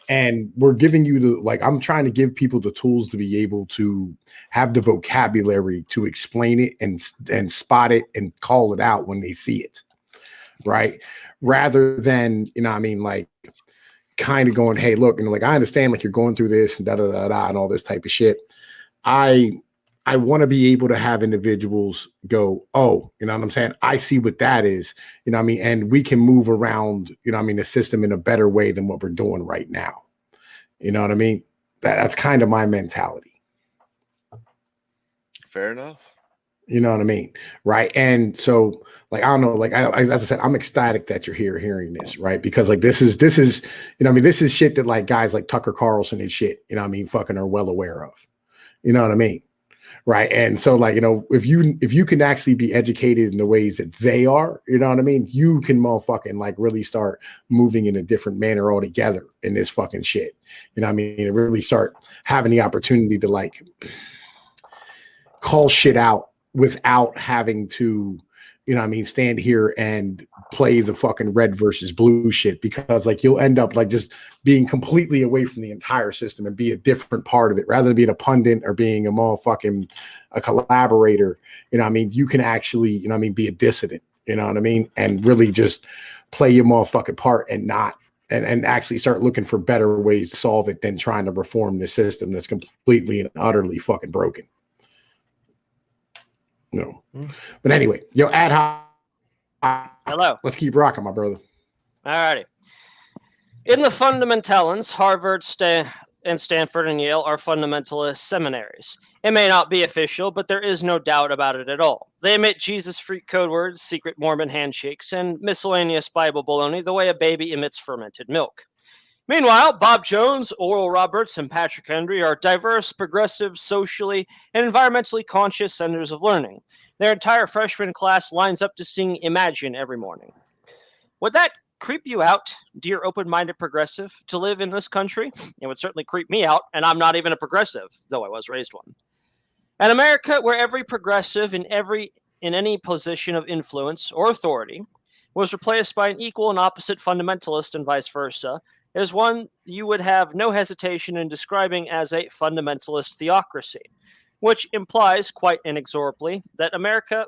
And we're giving you I'm trying to give people the tools to be able to have the vocabulary to explain it and spot it and call it out when they see it. Right. Rather than, you know what I mean, like kind of going, hey, look, and like I understand like you're going through this and da da da da and all this type of shit. I want to be able to have individuals go, oh, you know what I'm saying? I see what that is, you know what I mean? And we can move around, you know what I mean, the system in a better way than what we're doing right now. You know what I mean? That's kind of my mentality. Fair enough. You know what I mean? Right. And so like, I don't know, like, as I said, I'm ecstatic that you're here hearing this, right? Because like, this is, you know what I mean? This is shit that like guys like Tucker Carlson and shit, you know what I mean? Fucking are well aware of, you know what I mean? Right. And so like, you know, if you can actually be educated in the ways that they are, you know what I mean? You can motherfucking like really start moving in a different manner altogether in this fucking shit. You know what I mean? And really start having the opportunity to like call shit out without having to, you know what I mean, stand here and play the fucking red versus blue shit, because like you'll end up like just being completely away from the entire system and be a different part of it rather than being a pundit or being a collaborator. You know what I mean? You can actually, you know what I mean, be a dissident, you know what I mean? And really just play your motherfucking part and not, and actually start looking for better ways to solve it than trying to reform the system that's completely and utterly fucking broken. No, but anyway, yo, ad hoc. Hello. Let's keep rocking, my brother. Alrighty. In the Fundamentalins, Harvard and Stanford and Yale are fundamentalist seminaries. It may not be official, but there is no doubt about it at all. They emit Jesus freak code words, secret Mormon handshakes, and miscellaneous Bible baloney the way a baby emits fermented milk. Meanwhile, Bob Jones, Oral Roberts, and Patrick Henry are diverse, progressive, socially, and environmentally conscious centers of learning. Their entire freshman class lines up to sing Imagine every morning. Would that creep you out, dear open-minded progressive, to live in this country? It would certainly creep me out, and I'm not even a progressive, though I was raised one. An America where every progressive in any position of influence or authority was replaced by an equal and opposite fundamentalist and vice versa is one you would have no hesitation in describing as a fundamentalist theocracy, which implies quite inexorably that the America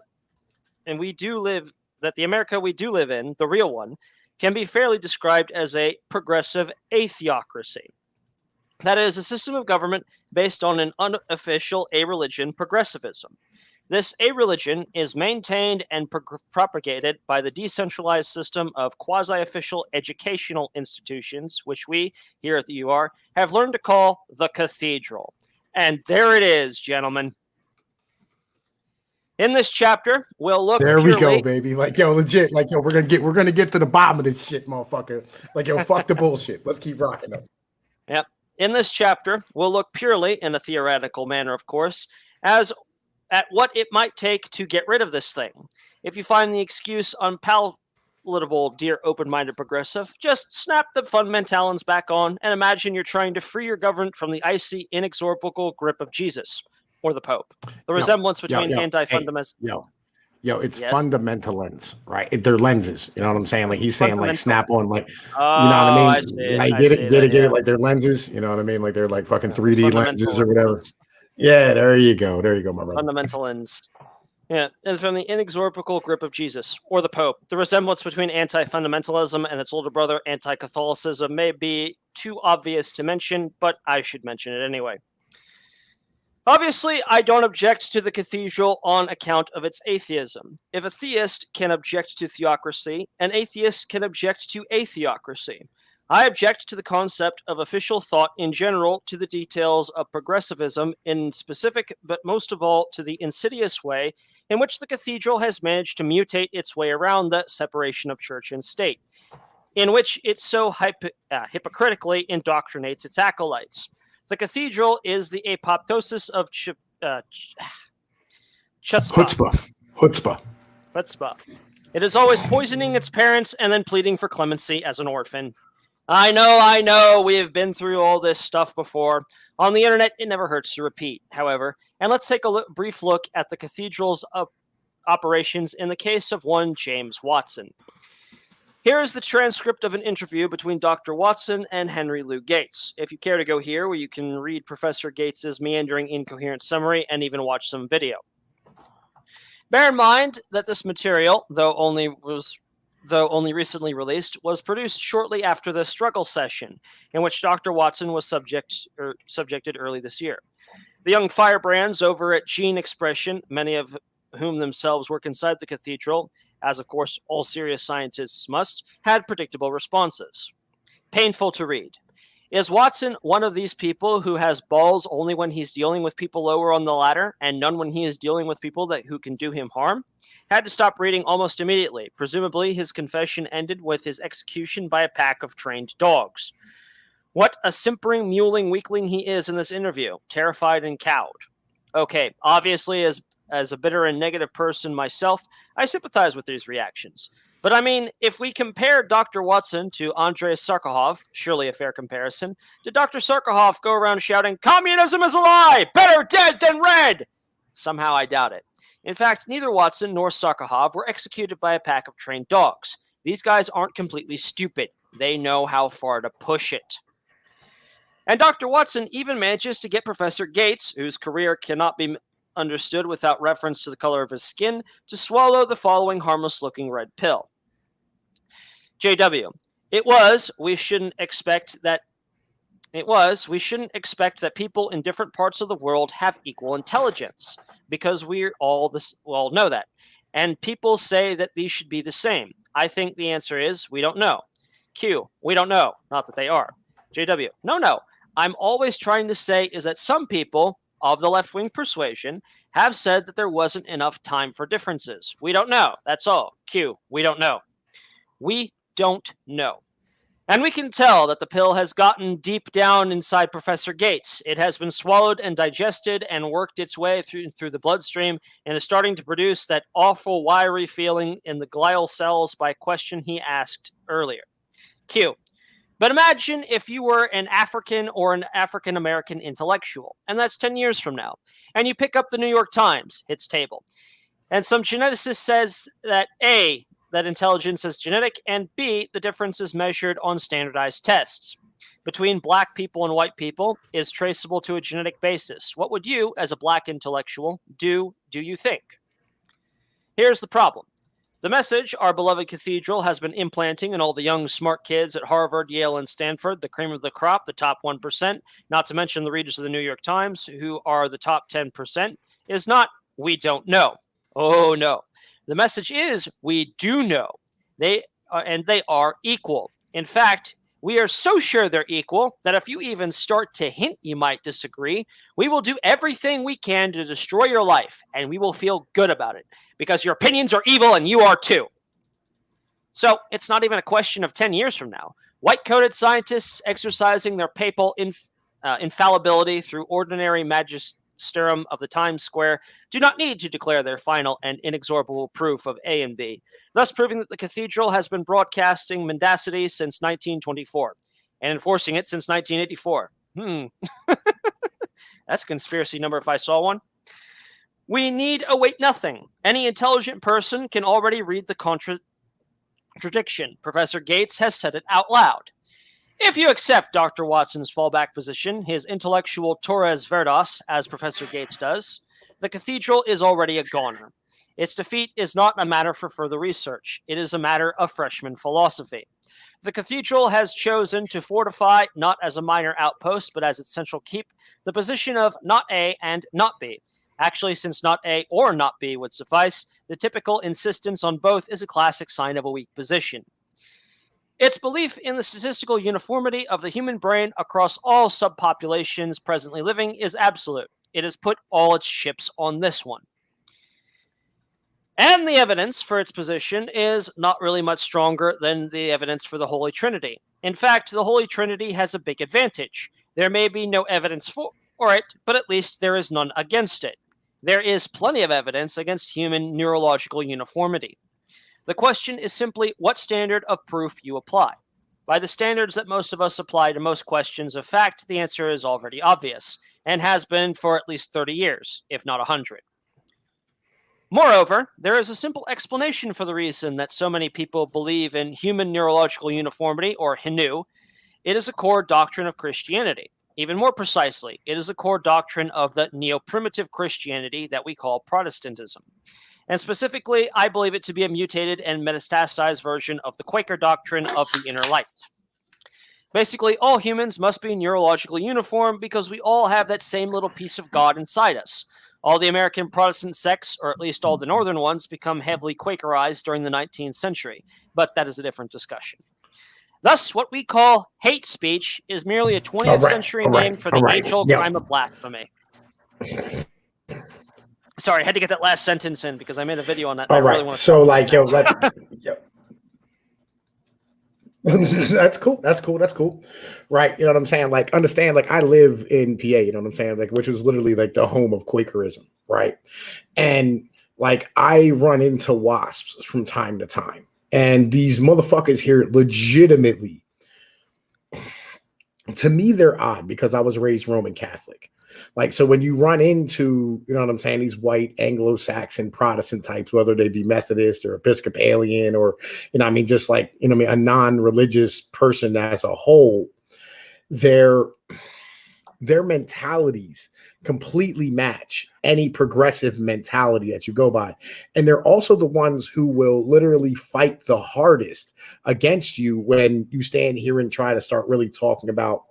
we do live in, the real one, can be fairly described as a progressive atheocracy. That is, a system of government based on an unofficial a-religion progressivism. This a-religion is maintained and propagated by the decentralized system of quasi-official educational institutions, which we, here at the UR, have learned to call the cathedral. And there it is, gentlemen. In this chapter, we'll look There we purely... go, baby. Like, yo, legit. Like, yo, we're gonna get to the bottom of this shit, motherfucker. Like, yo, fuck the bullshit. Let's keep rocking them. Yep. In this chapter, we'll look purely, in a theoretical manner, of course, at what it might take to get rid of this thing. If you find the excuse unpalatable, dear open-minded progressive, just snap the fundamentals back on and imagine you're trying to free your government from the icy, inexorable grip of Jesus or the Pope. The resemblance between anti-fundamentalists... Yo, it's fundamental lens, right? They're lenses. You know what I'm saying? Like he's saying, like snap on, like you know what I mean? Like get it. Like they're lenses. You know what I mean? Like they're like fucking 3D lenses or whatever. Yeah, there you go, my brother. Fundamental lens. Yeah, and from the inexorable grip of Jesus or the Pope, the resemblance between anti-fundamentalism and its older brother, anti-Catholicism, may be too obvious to mention, but I should mention it anyway. Obviously, I don't object to the cathedral on account of its atheism. If a theist can object to theocracy, an atheist can object to atheocracy. I object to the concept of official thought in general, to the details of progressivism in specific, but most of all to the insidious way in which the cathedral has managed to mutate its way around the separation of church and state, in which it so hypocritically indoctrinates its acolytes. The cathedral is the apoptosis of chutzpah. It is always poisoning its parents and then pleading for clemency as an orphan. I know, we have been through all this stuff before. On the internet, it never hurts to repeat, however. And let's take a brief look at the cathedral's operations in the case of one James Watson. Here is the transcript of an interview between Dr. Watson and Henry Lou Gates. If you care to go here, where you can read Professor Gates's meandering, incoherent summary and even watch some video. Bear in mind that this material, though only recently released, was produced shortly after the struggle session, in which Dr. Watson was subjected early this year. The young firebrands over at Gene Expression, many of whom themselves work inside the cathedral, as of course all serious scientists must, had predictable responses. Painful to read. Is Watson one of these people who has balls only when he's dealing with people lower on the ladder and none when he is dealing with people who can do him harm? Had to stop reading almost immediately. Presumably his confession ended with his execution by a pack of trained dogs. What a simpering, mewling weakling he is in this interview, terrified and cowed. Okay, obviously as a bitter and negative person myself, I sympathize with these reactions. But I mean, if we compare Dr. Watson to Andrei Sakharov, surely a fair comparison, did Dr. Sakharov go around shouting, "Communism is a lie! Better dead than red!" Somehow I doubt it. In fact, neither Watson nor Sakharov were executed by a pack of trained dogs. These guys aren't completely stupid. They know how far to push it. And Dr. Watson even manages to get Professor Gates, whose career cannot be understood without reference to the color of his skin, to swallow the following harmless-looking red pill. JW, we shouldn't expect that people in different parts of the world have equal intelligence, because we all know that. And people say that these should be the same. I think the answer is we don't know. Q, we don't know. Not that they are. JW, no. I'm always trying to say is that some people of the left-wing persuasion have said that there wasn't enough time for differences. We don't know. That's all. Q. We don't know. We don't know. And we can tell that the pill has gotten deep down inside Professor Gates. It has been swallowed and digested and worked its way through the bloodstream and is starting to produce that awful wiry feeling in the glial cells by a question he asked earlier. Q. But imagine if you were an African or an African-American intellectual, and that's 10 years from now, and you pick up the New York Times, its table, and some geneticist says that A, that intelligence is genetic, and B, the difference is measured on standardized tests between black people and white people is traceable to a genetic basis. What would you, as a black intellectual, do you think? Here's the problem. The message our beloved cathedral has been implanting in all the young, smart kids at Harvard, Yale, and Stanford, the cream of the crop, the top 1%, not to mention the readers of the New York Times, who are the top 10%, is not, we don't know. Oh, no. The message is, we do know. They are equal. In fact, we are so sure they're equal that if you even start to hint you might disagree, we will do everything we can to destroy your life, and we will feel good about it, because your opinions are evil and you are too. So it's not even a question of 10 years from now. White-coated scientists exercising their papal infallibility through ordinary magisterium of the Times Square do not need to declare their final and inexorable proof of A and B, thus proving that the cathedral has been broadcasting mendacity since 1924 and enforcing it since 1984. That's a conspiracy number if I saw one. We need await nothing. Any intelligent person can already read the contradiction. Professor Gates has said it out loud. If you accept Dr. Watson's fallback position, his intellectual Torres Verdas, as Professor Gates does, the cathedral is already a goner. Its defeat is not a matter for further research. It is a matter of freshman philosophy. The cathedral has chosen to fortify, not as a minor outpost, but as its central keep, the position of not A and not B. Actually, since not A or not B would suffice, the typical insistence on both is a classic sign of a weak position. Its belief in the statistical uniformity of the human brain across all subpopulations presently living is absolute. It has put all its chips on this one. And the evidence for its position is not really much stronger than the evidence for the Holy Trinity. In fact, the Holy Trinity has a big advantage. There may be no evidence for it, but at least there is none against it. There is plenty of evidence against human neurological uniformity. The question is simply what standard of proof you apply. By the standards that most of us apply to most questions of fact, the answer is already obvious, and has been for at least 30 years, if not 100. Moreover, there is a simple explanation for the reason that so many people believe in human neurological uniformity, or HNU. It is a core doctrine of Christianity. Even more precisely, it is a core doctrine of the neo-primitive Christianity that we call Protestantism. And specifically, I believe it to be a mutated and metastasized version of the Quaker doctrine of the inner light. Basically, all humans must be neurologically uniform because we all have that same little piece of God inside us. All the American Protestant sects, or at least all the northern ones, become heavily Quakerized during the 19th century, but that is a different discussion. Thus, what we call hate speech is merely a 20th century name for the age-old crime of blasphemy. Sorry, I had to get that last sentence in because I made a video on that. All right. Really so, like, yo, that's cool. That's cool. Right. You know what I'm saying? Like, understand, like, I live in PA, you know what I'm saying? Like, which was literally like the home of Quakerism. Right. And like, I run into WASPs from time to time. And these motherfuckers here legitimately, to me, they're odd because I was raised Roman Catholic. Like, so when you run into, you know what I'm saying, these white Anglo-Saxon Protestant types, whether they be Methodist or Episcopalian or, you know, I mean, just like, you know, I mean, a non-religious person as a whole, their mentalities completely match any progressive mentality that you go by. And they're also the ones who will literally fight the hardest against you when you stand here and try to start really talking about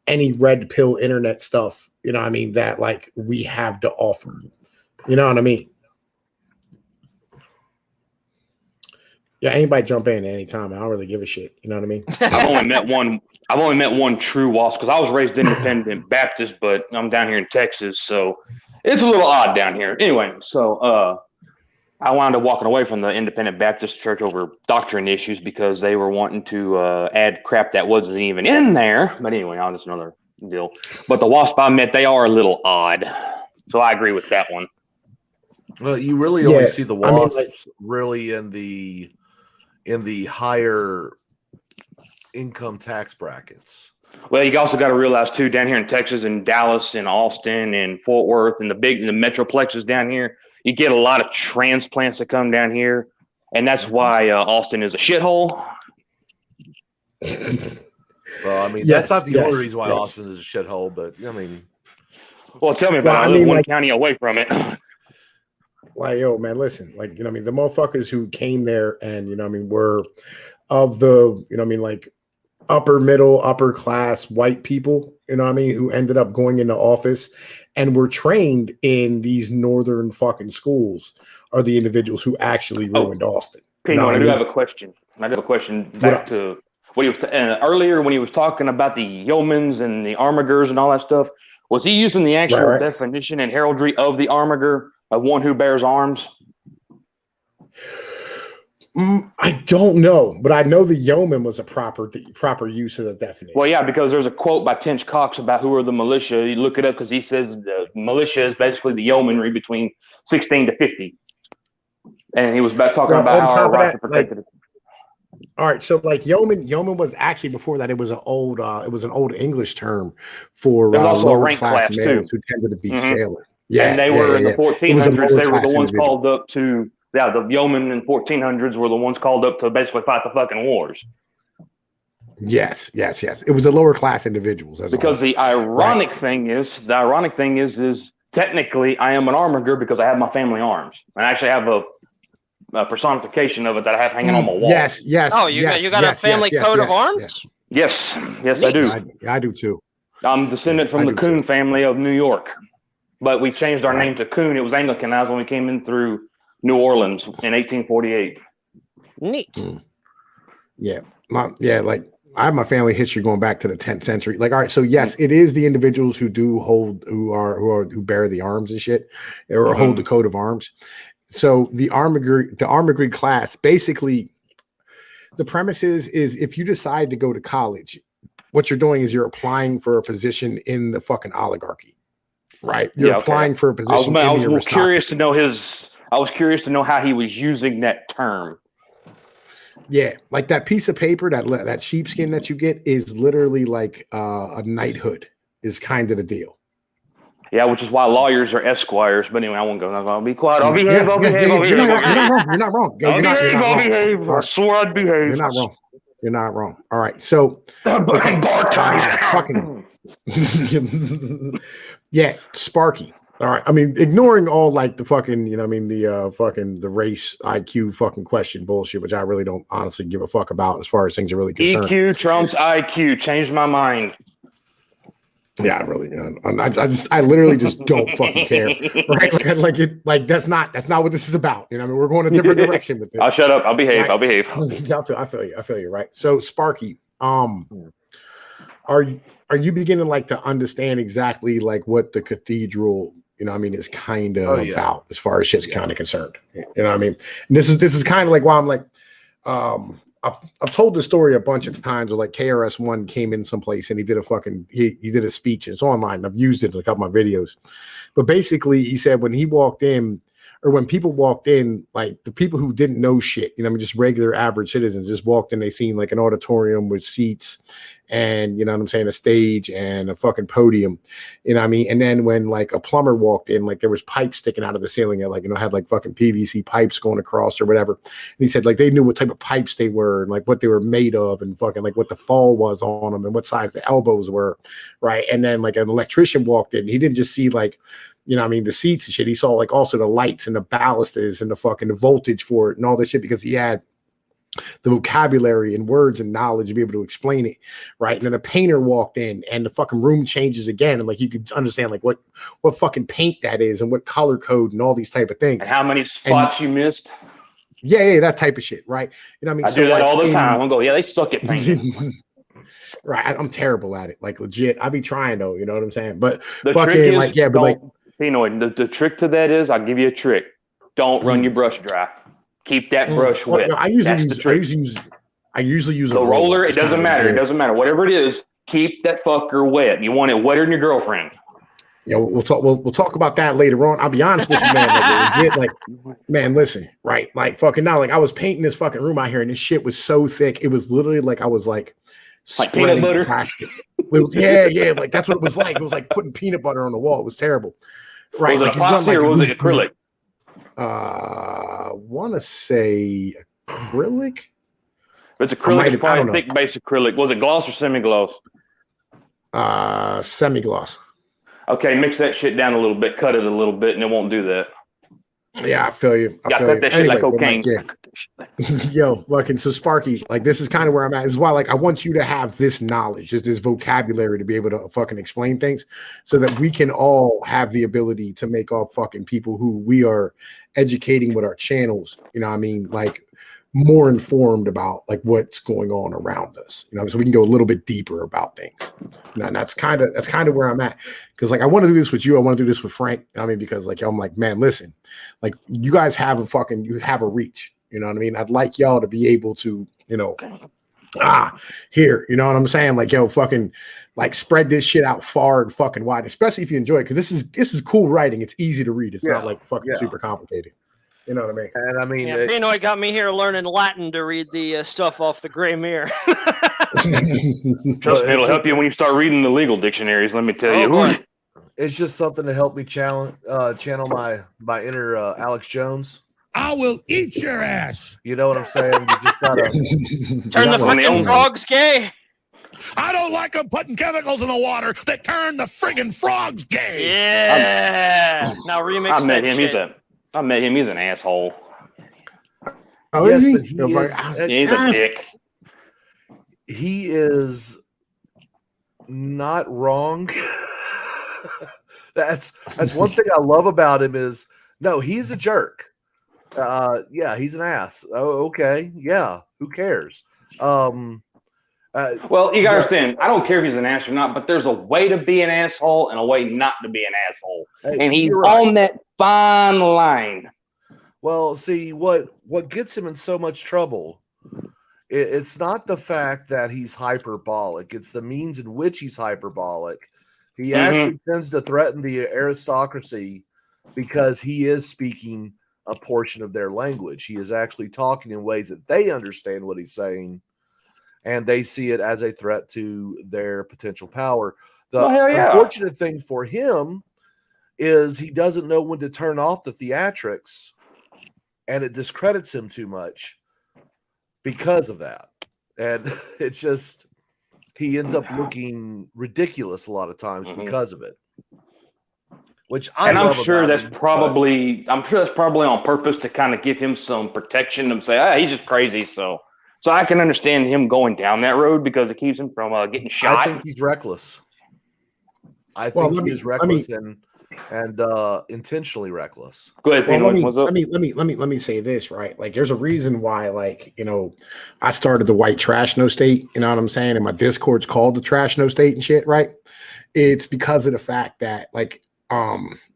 any red pill internet stuff, you know what I mean, that like we have to offer. You know what I mean? Yeah, anybody jump in at any time. I don't really give a shit. You know what I mean? I've only met one. I've only met one true wasp because I was raised independent Baptist, but I'm down here in Texas, so it's a little odd down here. Anyway, so I wound up walking away from the independent Baptist church over doctrine issues because they were wanting to add crap that wasn't even in there. But anyway, that's another deal. But the wasp I met, they are a little odd, so I agree with that one. Well, you really only see the wasps like, really in the higher income tax brackets. Well, you also got to realize too, down here in Texas and Dallas and Austin and Fort Worth and the metroplexes down here, you get a lot of transplants that come down here, and that's why Austin is a shithole. Well, I mean, Yes, that's not the only reason why yes. Austin is a shithole, but I mean, well, tell me about Well, it. I I live mean, one like- county away from it. Like, yo, man, listen, like, you know what I mean? The motherfuckers who came there and, you know what I mean, were of the, you know what I mean, like upper middle, upper class white people, you know what I mean, who ended up going into office and were trained in these northern fucking schools are the individuals who actually ruined Austin. You know Pino, what I I do mean? have a question. Back to what he was earlier when he was talking about the yeomans and the armigers and all that stuff. Was he using the actual Right. definition and heraldry of the armiger, of one who bears arms? I don't know, but I know the yeoman was a proper use of the definition. Well, yeah, because there's a quote by Tench Cox about who are the militia. You look it up because he says the militia is basically the yeomanry between 16 to 50. And he was talking about on how top our of rights that, are protected. All right, so like yeoman was actually before that. It was an old English term for There's also a lower rank class class, males too. who tended to be Mhm. sailor. Yeah, And they were in the It was a 1400s. They were lower-class the ones individual. called up to, the yeomen in 1400s were the ones called up to basically fight the fucking wars. Yes. It was the lower class individuals. Because the ironic thing is technically I am an armiger because I have my family arms. And I actually have a personification of it that I have hanging on my wall. Yes. Oh, you got a family coat of arms? Yes, I do. I do too. I'm descendant from I the do Coon too. family of New York. But we changed our Right. name to Coon. It was Anglicanized when we came in through New Orleans in 1848. Neat. Yeah. Like I have my family history going back to the 10th century. Like, all right, so yes, it is the individuals who who bear the arms and shit, or hold the coat of arms. So the armiger class, basically, the premise is if you decide to go to college, what you're doing is you're applying for a position in the fucking oligarchy, right? You're applying for a position. I was curious to know I was curious to know how he was using that term. Yeah, like that piece of paper, that sheepskin that you get is literally like a knighthood is kind of the deal. Yeah, which is why lawyers are esquires. But anyway, I won't go. I'll be quiet. I'll behave. You're not wrong. I'll behave. I swore I'd behave. You're not wrong. You're not wrong. All right. So, yeah, Sparky. All right. I mean, ignoring all like the fucking, you know, what I mean, the race IQ fucking question bullshit, which I really don't honestly give a fuck about as far as things are really concerned. EQ trumps IQ. Changed my mind. Yeah, I really, I literally just don't fucking care, right? That's not what this is about. You know, I mean, we're going a different direction with this. I'll shut up. I'll behave. Right. I'll behave. I feel you. Right. So, Sparky, are you beginning like to understand exactly like what the cathedral, you know, what I mean, is kind of about as far as shit's kind of concerned. You know what I mean? And this is kind of like why I'm like, I've told the story a bunch of times where like KRS-One came in someplace and he did a speech. It's online. I've used it in a couple of my videos. But basically he said when he walked in, or when people walked in, like the people who didn't know shit, you know, I mean, just regular average citizens just walked in, they seen like an auditorium with seats and, you know what I'm saying, a stage and a fucking podium, you know what I mean? And then when like a plumber walked in, like there was pipes sticking out of the ceiling that like, you know, had like fucking PVC pipes going across or whatever. And he said like they knew what type of pipes they were and like what they were made of and fucking like what the fall was on them and what size the elbows were, right? And then like an electrician walked in, he didn't just see like, you know what I mean, the seats and shit. He saw like also the lights and the balusters and the fucking the voltage for it and all this shit because he had the vocabulary and words and knowledge to be able to explain it, right? And then a painter walked in and the fucking room changes again and like you could understand like what fucking paint that is and what color code and all these type of things. And how many spots you missed? Yeah, that type of shit, right? You know what I mean? I do that all the time. I'll go, yeah, they suck at painting. Right, I'm terrible at it. Like legit, I be trying though. You know what I'm saying? But The fucking trick is, like, yeah, but like, the trick to that is, I'll give you a trick. Don't run your brush dry. Keep that brush wet. No, I usually use the a roller. It It's doesn't kind of matter. It weird. doesn't matter. Whatever it is, keep that fucker wet. You want it wetter than your girlfriend. Yeah, we'll talk. We'll talk about that later on. I'll be honest with you, man. Like, legit, like, man, listen, right? Like, fucking now, like, I was painting this fucking room out here, and this shit was so thick. It was literally like I was like peanut butter. Plastic. Yeah. Like that's what it was like. It was like putting peanut butter on the wall. It was terrible. Right? Was it like, epoxy or was it acrylic? Want to say acrylic. If it's acrylic, it's probably thick base acrylic. Was it gloss or semi-gloss? Semi-gloss. Okay, mix that shit down a little bit, cut it a little bit, and it won't do that. Yeah, I feel you. I cut that shit like cocaine. Yo, fucking so Sparky, like this is kind of where I'm at. This is why, like, I want you to have this knowledge, just this vocabulary to be able to fucking explain things, so that we can all have the ability to make all fucking people who we are educating with our channels. You know what I mean? Like, more informed about like what's going on around us, you know, so we can go a little bit deeper about things. And that's kind of where I'm at, because like I want to do this with you, I want to do this with Frank. I mean, because like I'm like, man, listen, like you guys have a reach, you know what I mean? I'd like y'all to be able to, you know, here, you know what I'm saying? Like, yo, fucking like spread this shit out far and fucking wide, especially if you enjoy it, because this is cool writing. It's easy to read. It's not like fucking super complicated. You know what I mean? And I mean, Pinoy got me here learning Latin to read the stuff off the gray mirror. Trust me, it'll help you when you start reading the legal dictionaries. Let me tell you. It's just something to help me channel my inner Alex Jones. I will eat your ass. You know what I'm saying? You just gotta turn the freaking frogs gay. I don't like them putting chemicals in the water that turn the friggin' frogs gay. Yeah. Now remix I met that him. shit. I met him. He's an asshole. Oh, yes, is he? He's a dick. He is not wrong. That's one thing I love about him is no, he's a jerk. Yeah, he's an ass. Oh, okay. Yeah, who cares? Well, you gotta understand, I don't care if he's an ass or not, but there's a way to be an asshole and a way not to be an asshole. Hey, and he's on that fine line. Well, see, what gets him in so much trouble, it's not the fact that he's hyperbolic. It's the means in which he's hyperbolic. He actually tends to threaten the aristocracy because he is speaking a portion of their language. He is actually talking in ways that they understand what he's saying, and they see it as a threat to their potential power. The unfortunate thing for him is he doesn't know when to turn off the theatrics, and it discredits him too much because of that. And it's just, he ends up looking ridiculous a lot of times because of it. Which I'm sure that's probably on purpose to kind of give him some protection and say, he's just crazy. So I can understand him going down that road because it keeps him from getting shot. I think he's reckless. I think he's reckless and intentionally reckless. Go ahead, Pino. Let me say this, right? Like, there's a reason why, like, you know, I started the White Trash No State, you know what I'm saying? And my Discord's called the Trash No State and shit, right? It's because of the fact that, like,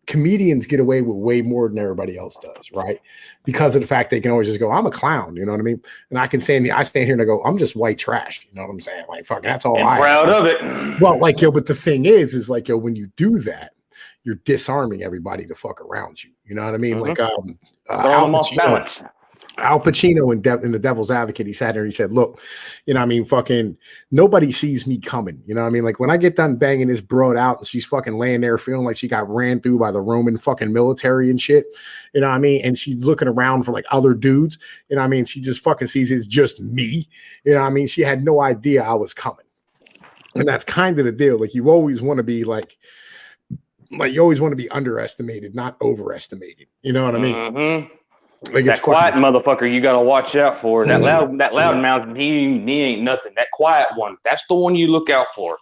comedians get away with way more than everybody else does, right? Because of the fact they can always just go, I'm a clown, you know what I mean? And I stand here and I go, I'm just white trash, you know what I'm saying? Like, fucking, that's all I'm proud of it. Well, like, yo, but the thing is like, yo, when you do that, you're disarming everybody to fuck around you. You know what I mean? Like, Al Pacino in The Devil's Advocate, he sat there and he said, look, you know what I mean, fucking nobody sees me coming. You know what I mean? Like, when I get done banging this broad out and she's fucking laying there feeling like she got ran through by the Roman fucking military and shit, you know what I mean? And she's looking around for like other dudes, you know what I mean? She just fucking sees it's just me. You know what I mean? She had no idea I was coming. And that's kind of the deal. Like, you always want to be like you always want to be underestimated, not overestimated. You know what I mean? Like, that quiet motherfucker you gotta watch out for. That loud mouth, he ain't nothing. That quiet one, that's the one you look out for.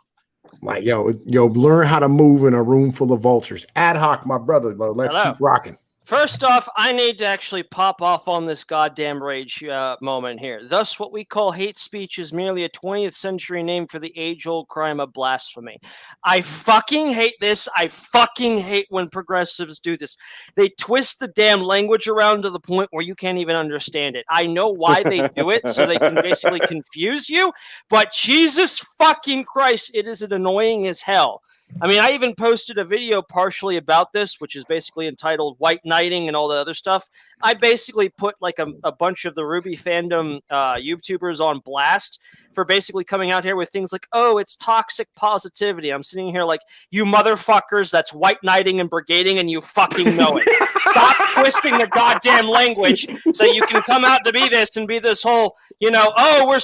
Like, yo, learn how to move in a room full of vultures. Ad hoc, my brother, bro. Let's keep rocking. First off, I need to actually pop off on this goddamn rage moment here. Thus, what we call hate speech is merely a 20th century name for the age-old crime of blasphemy. I fucking hate this. I fucking hate when progressives do this. They twist the damn language around to the point where you can't even understand it. I know why they do it, so they can basically confuse you, but Jesus fucking Christ, it is annoying as hell. I mean, I even posted a video partially about this, which is basically entitled White Knighting and all the other stuff. I basically put like a bunch of the Ruby fandom YouTubers on blast for basically coming out here with things like, oh, it's toxic positivity. I'm sitting here like, you motherfuckers, that's white knighting and brigading, and you fucking know it. Stop twisting the goddamn language so you can come out to be this and be this whole, oh, we're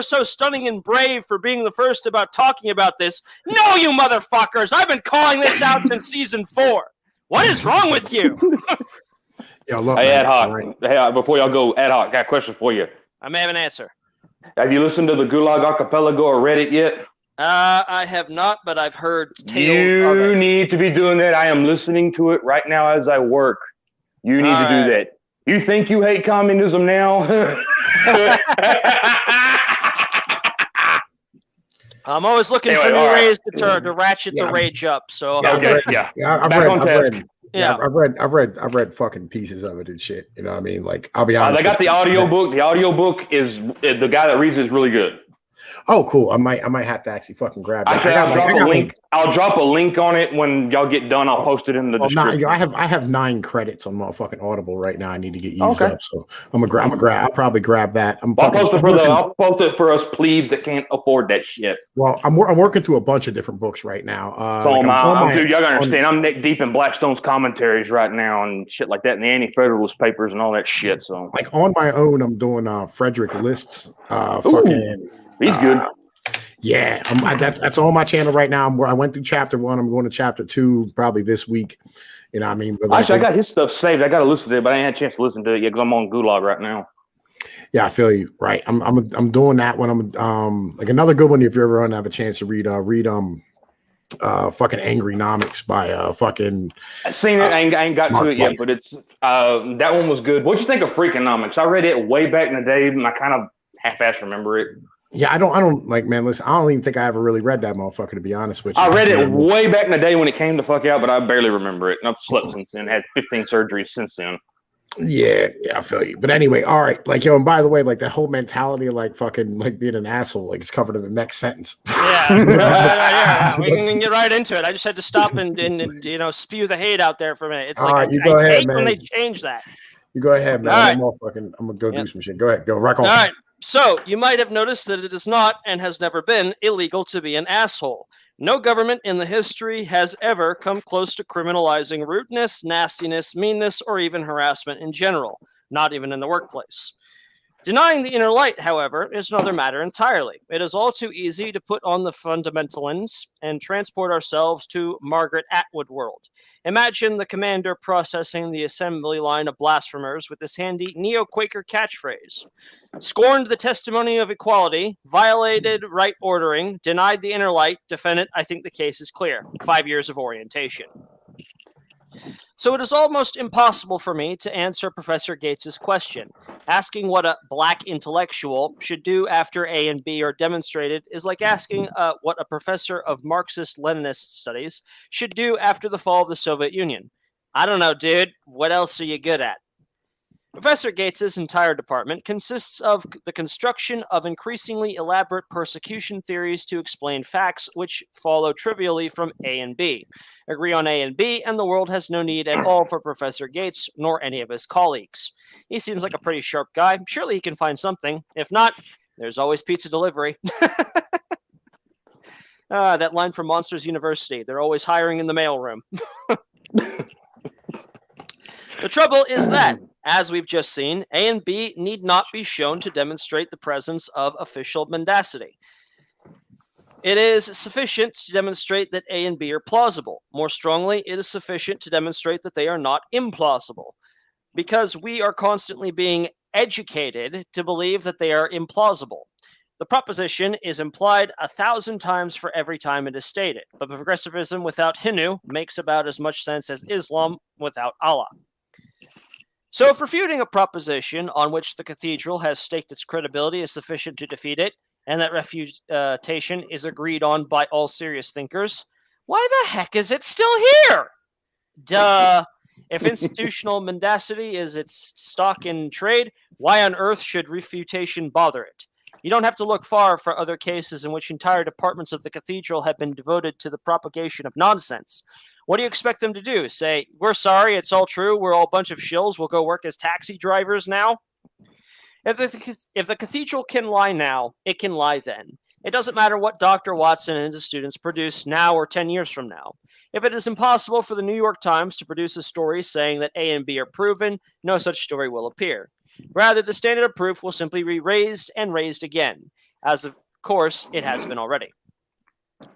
so stunning and brave for being the first about talking about this. No, you motherfuckers! I've been calling this out since season 4. What is wrong with you? Yo, look, Hey, man, Ad Hoc. right. Hey, before y'all go, Ad Hoc, got a question for you. I may have an answer. Have you listened to the Gulag Archipelago or Reddit yet? I have not, but I've heard tales of You it. need to be doing that. I am listening to it right now as I work. You need to do that. You think you hate communism now? I'm always looking Anyway, for new all right. ways to ratchet the rage up. So Okay, yeah. I've Back on task. I've read fucking pieces of it and shit. You know what I mean? Like, I'll be honest. They got with the you. audio book. The audio book is the guy that reads it is really good. Oh, cool. I might have to actually fucking grab that. I'll drop a link on it when y'all get done. I'll post it in the description. I have 9 credits on motherfucking Audible right now. I need to get used up, so I'll probably grab that. I'll post it for us plebes that can't afford that shit. Well, I'm working through a bunch of different books right now. Dude, y'all gotta understand. I'm neck deep in Blackstone's commentaries right now and shit like that, and the Anti-Federalist Papers and all that shit. So, like on my own, I'm doing Frederick List's he's good. Yeah, that's on my channel right now. I went through chapter 1. I'm going to chapter 2 probably this week. You know what I mean? But Actually, I got his stuff saved. I got to listen to it, but I ain't had a chance to listen to it yet because I'm on Gulag right now. Yeah, I feel you. Right, I'm doing that one. I'm like another good one. If you ever want to have a chance to read fucking Angry Nomics by fucking. I've seen it. I ain't got Mark to it yet, Weiss. but it's that one was good. What'd you think of Freakonomics? I read it way back in the day, and I kind of half-ass remember it. Yeah, I don't like, man. Listen, I don't even think I ever really read that motherfucker, to be honest with you. I read it way back in the day when it came the fuck out, but I barely remember it. And I've slept since then, had 15 surgeries since then. Yeah, I feel you. But anyway, all right. Like, yo, and by the way, like that whole mentality of like fucking like being an asshole, like it's covered in the next sentence. Yeah. We can get right into it. I just had to stop and spew the hate out there for a minute. It's All like right, you go I ahead, hate man. when they change that. You go ahead, man. All right. I'm gonna go do some shit. Go ahead, go rock on. All right. So, you might have noticed that it is not, and has never been, illegal to be an asshole. No government in the history has ever come close to criminalizing rudeness, nastiness, meanness, or even harassment in general, not even in the workplace. Denying the inner light, however, is another matter entirely. It is all too easy to put on the fundamental lens and transport ourselves to Margaret Atwood world. Imagine the commander processing the assembly line of blasphemers with this handy neo-Quaker catchphrase. Scorned the testimony of equality, violated right ordering, denied the inner light, defendant, I think the case is clear. 5 years of orientation. So it is almost impossible for me to answer Professor Gates's question. Asking what a black intellectual should do after A and B are demonstrated is like asking what a professor of Marxist-Leninist studies should do after the fall of the Soviet Union. I don't know, dude. What else are you good at? Professor Gates's entire department consists of the construction of increasingly elaborate persecution theories to explain facts which follow trivially from A and B. Agree on A and B, and the world has no need at all for Professor Gates, nor any of his colleagues. He seems like a pretty sharp guy. Surely he can find something. If not, there's always pizza delivery. That line from Monsters University. They're always hiring in the mailroom. The trouble is that, as we've just seen, A and B need not be shown to demonstrate the presence of official mendacity. It is sufficient to demonstrate that A and B are plausible. More strongly, it is sufficient to demonstrate that they are not implausible. Because we are constantly being educated to believe that they are implausible. The proposition is implied 1,000 times for every time it is stated, but progressivism without Hindu makes about as much sense as Islam without Allah. So if refuting a proposition on which the cathedral has staked its credibility is sufficient to defeat it, and that refutation is agreed on by all serious thinkers, why the heck is it still here? Duh. If institutional mendacity is its stock in trade, why on earth should refutation bother it? You don't have to look far for other cases in which entire departments of the cathedral have been devoted to the propagation of nonsense. What do you expect them to do? Say, we're sorry, it's all true, we're all a bunch of shills, we'll go work as taxi drivers now? If the cathedral can lie now, it can lie then. It doesn't matter what Dr. Watson and his students produce now or 10 years from now. If it is impossible for the New York Times to produce a story saying that A and B are proven, no such story will appear. Rather, the standard of proof will simply be raised and raised again, as of course it has been already.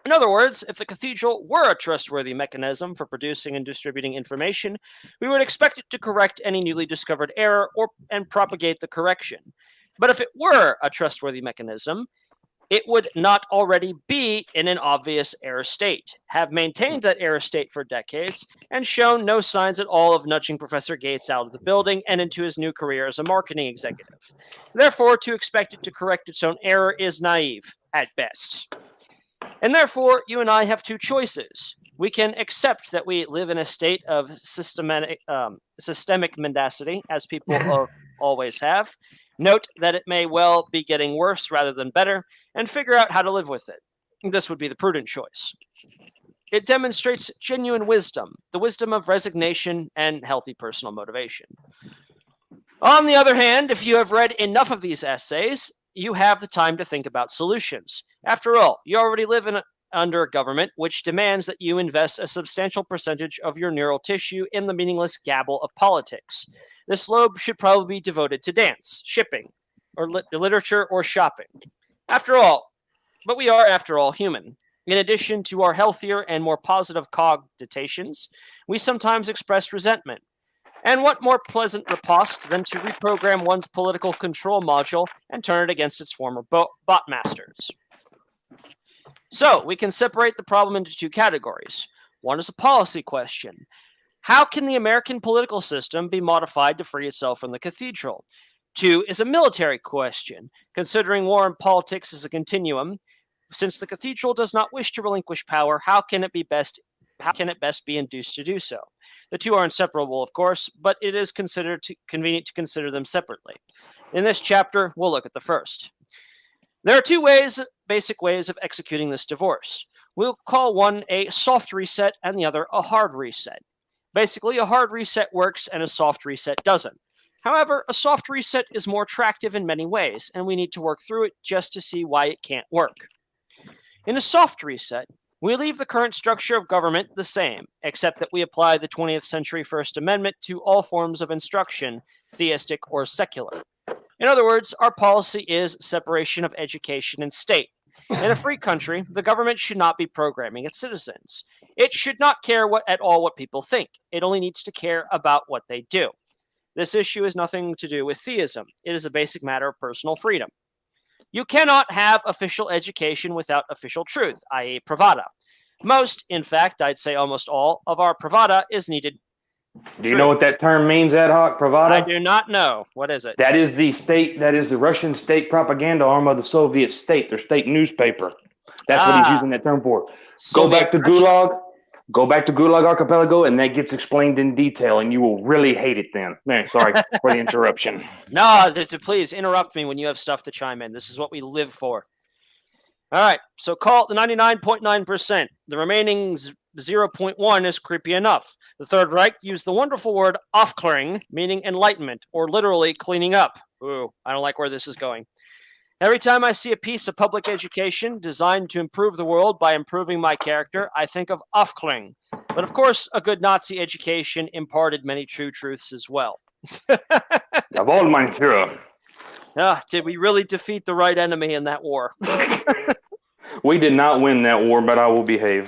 In other words, if the cathedral were a trustworthy mechanism for producing and distributing information, we would expect it to correct any newly discovered error and propagate the correction. But if it were a trustworthy mechanism, it would not already be in an obvious error state, have maintained that error state for decades, and shown no signs at all of nudging Professor Gates out of the building and into his new career as a marketing executive. Therefore, to expect it to correct its own error is naive, at best. And therefore, you and I have two choices. We can accept that we live in a state of systemic mendacity, as people always have. Note that it may well be getting worse rather than better, and figure out how to live with it. This would be the prudent choice. It demonstrates genuine wisdom, the wisdom of resignation and healthy personal motivation. On the other hand, if you have read enough of these essays, you have the time to think about solutions. After all, you already live under a government which demands that you invest a substantial percentage of your neural tissue in the meaningless gabble of politics. This lobe should probably be devoted to dance, shipping, or literature, or shopping. But we are, after all, human. In addition to our healthier and more positive cogitations, we sometimes express resentment. And what more pleasant riposte than to reprogram one's political control module and turn it against its former bot masters? So, we can separate the problem into two categories. One is a policy question. How can the American political system be modified to free itself from the cathedral? Two is a military question. Considering war and politics as a continuum, since the cathedral does not wish to relinquish power, how can it best be induced to do so? The two are inseparable, of course, but it is convenient to consider them separately. In this chapter, we'll look at the first. There are two basic ways of executing this divorce. We'll call one a soft reset and the other a hard reset. Basically, a hard reset works and a soft reset doesn't. However, a soft reset is more attractive in many ways, and we need to work through it just to see why it can't work. In a soft reset, we leave the current structure of government the same, except that we apply the 20th century First Amendment to all forms of instruction, theistic or secular. In other words, our policy is separation of education and state. In a free country, the government should not be programming its citizens. It should not care at all what people think. It only needs to care about what they do. This issue has nothing to do with theism. It is a basic matter of personal freedom. You cannot have official education without official truth, i.e. pravada. Most, in fact, I'd say almost all, of our pravada is needed. Do you know what that term means, ad hoc, pravada? I do not know. What is it? That is the Russian state propaganda arm of the Soviet state, their state newspaper. That's what he's using that term for. Go back to Gulag Archipelago, and that gets explained in detail, and you will really hate it then. Man, sorry for the interruption. No, please interrupt me when you have stuff to chime in. This is what we live for. All right, so call it the 99.9%. The remaining 0.1 is creepy enough. The Third Reich used the wonderful word Aufklärung, meaning enlightenment, or literally cleaning up. Ooh, I don't like where this is going. Every time I see a piece of public education designed to improve the world by improving my character, I think of Aufklärung. But of course, a good Nazi education imparted many true truths as well. Jawohl, mein Führer. Did we really defeat the right enemy in that war? We did not win that war, but I will behave.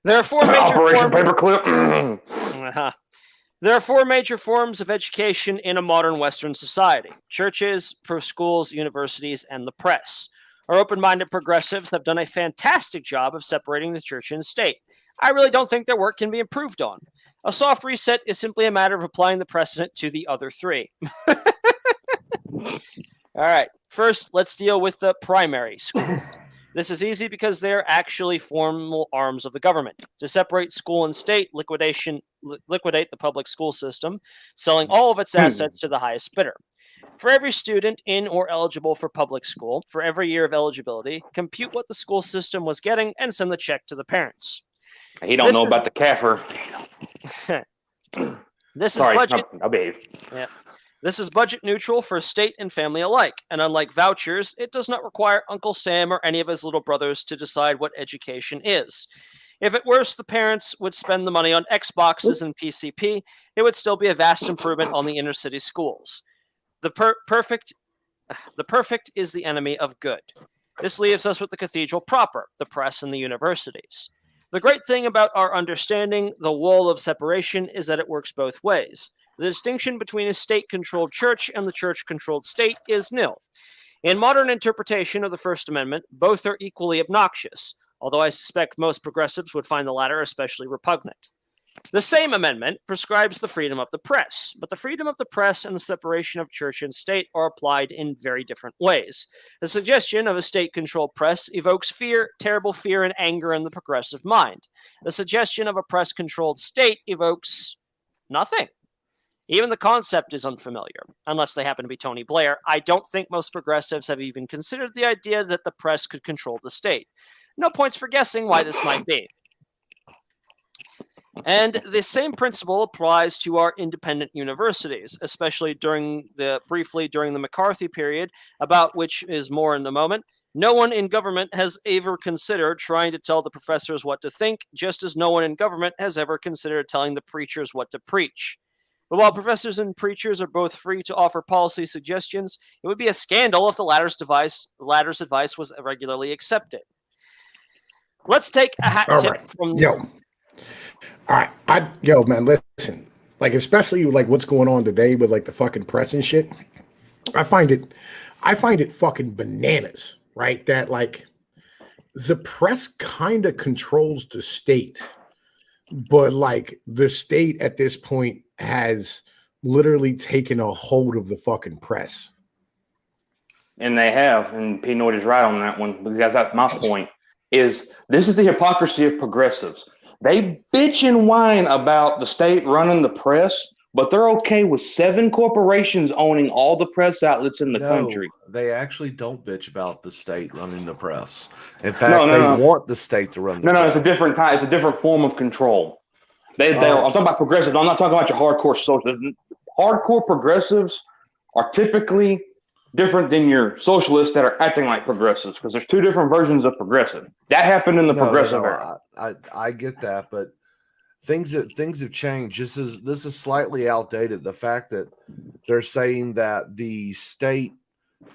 There are four major Operation Paperclip. There are four major forms of education in a modern Western society: churches, schools, universities, and the press. Our open-minded progressives have done a fantastic job of separating the church and state. I really don't think their work can be improved on. A soft reset is simply a matter of applying the precedent to the other three. All right, first, let's deal with the primary schools. This is easy because they're actually formal arms of the government. To separate school and state, liquidate the public school system, selling all of its assets to the highest bidder. For every student in or eligible for public school, for every year of eligibility, compute what the school system was getting and send the check to the parents. He don't know about the CAFR. This Sorry, is budget. I'll behave. Yeah. This is budget neutral for state and family alike, and unlike vouchers, it does not require Uncle Sam or any of his little brothers to decide what education is. If at worst the parents would spend the money on Xboxes and PCP, it would still be a vast improvement on the inner city schools. The perfect is the enemy of good. This leaves us with the cathedral proper, the press, and the universities. The great thing about our understanding the wall of separation is that it works both ways. The distinction between a state-controlled church and the church-controlled state is nil. In modern interpretation of the First Amendment, both are equally obnoxious, although I suspect most progressives would find the latter especially repugnant. The same amendment prescribes the freedom of the press, but the freedom of the press and the separation of church and state are applied in very different ways. The suggestion of a state-controlled press evokes fear, terrible fear, and anger in the progressive mind. The suggestion of a press-controlled state evokes nothing. Even the concept is unfamiliar, unless they happen to be Tony Blair. I don't think most progressives have even considered the idea that the press could control the state. No points for guessing why this might be. And the same principle applies to our independent universities, especially briefly during the McCarthy period, about which is more in a moment. No one in government has ever considered trying to tell the professors what to think, just as no one in government has ever considered telling the preachers what to preach. But while professors and preachers are both free to offer policy suggestions, it would be a scandal if the latter's advice was regularly accepted. Let's take a hat tip from... All right. Man, listen. Like, especially like what's going on today with like the fucking press and shit. I find it fucking bananas, right? That like the press kind of controls the state, but like the state at this point has literally taken a hold of the fucking press. And they have, and P. Noyd is right on that one, because that's my point, is this is the hypocrisy of progressives. They bitch and whine about the state running the press, but they're okay with 7 corporations owning all the press outlets in the country. They actually don't bitch about the state running the press. In fact, they want the state to run the press. No, it's a different kind. It's a different form of control. I'm talking about progressives. I'm not talking about your hardcore socialists. Hardcore progressives are typically different than your socialists that are acting like progressives, because there's 2 different versions of progressive. That happened in the progressive era. I get that, but things have changed. This is slightly outdated. The fact that they're saying that the state,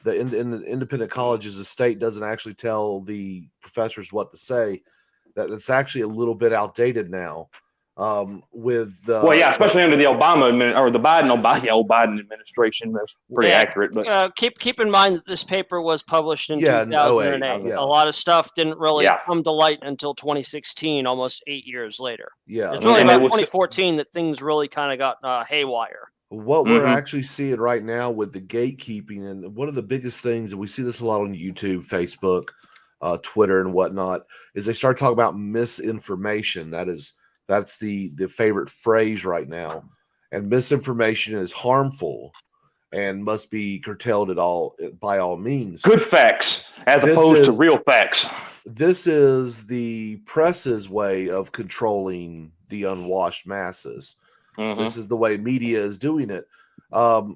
in the independent colleges, the state doesn't actually tell the professors what to say. That's actually a little bit outdated now. Especially under the Biden administration, that's pretty accurate. But keep in mind that this paper was published in 2008. Yeah. A lot of stuff didn't really come to light until 2016, almost 8 years later. Yeah, it's really about 2014 that things really kind of got haywire. What we're actually seeing right now with the gatekeeping, and one of the biggest things, and we see this a lot on YouTube, Facebook, Twitter, and whatnot, is they start talking about misinformation. That's the favorite phrase right now. And misinformation is harmful and must be curtailed by all means. Good facts as opposed to real facts. This is the press's way of controlling the unwashed masses. This is the way media is doing it.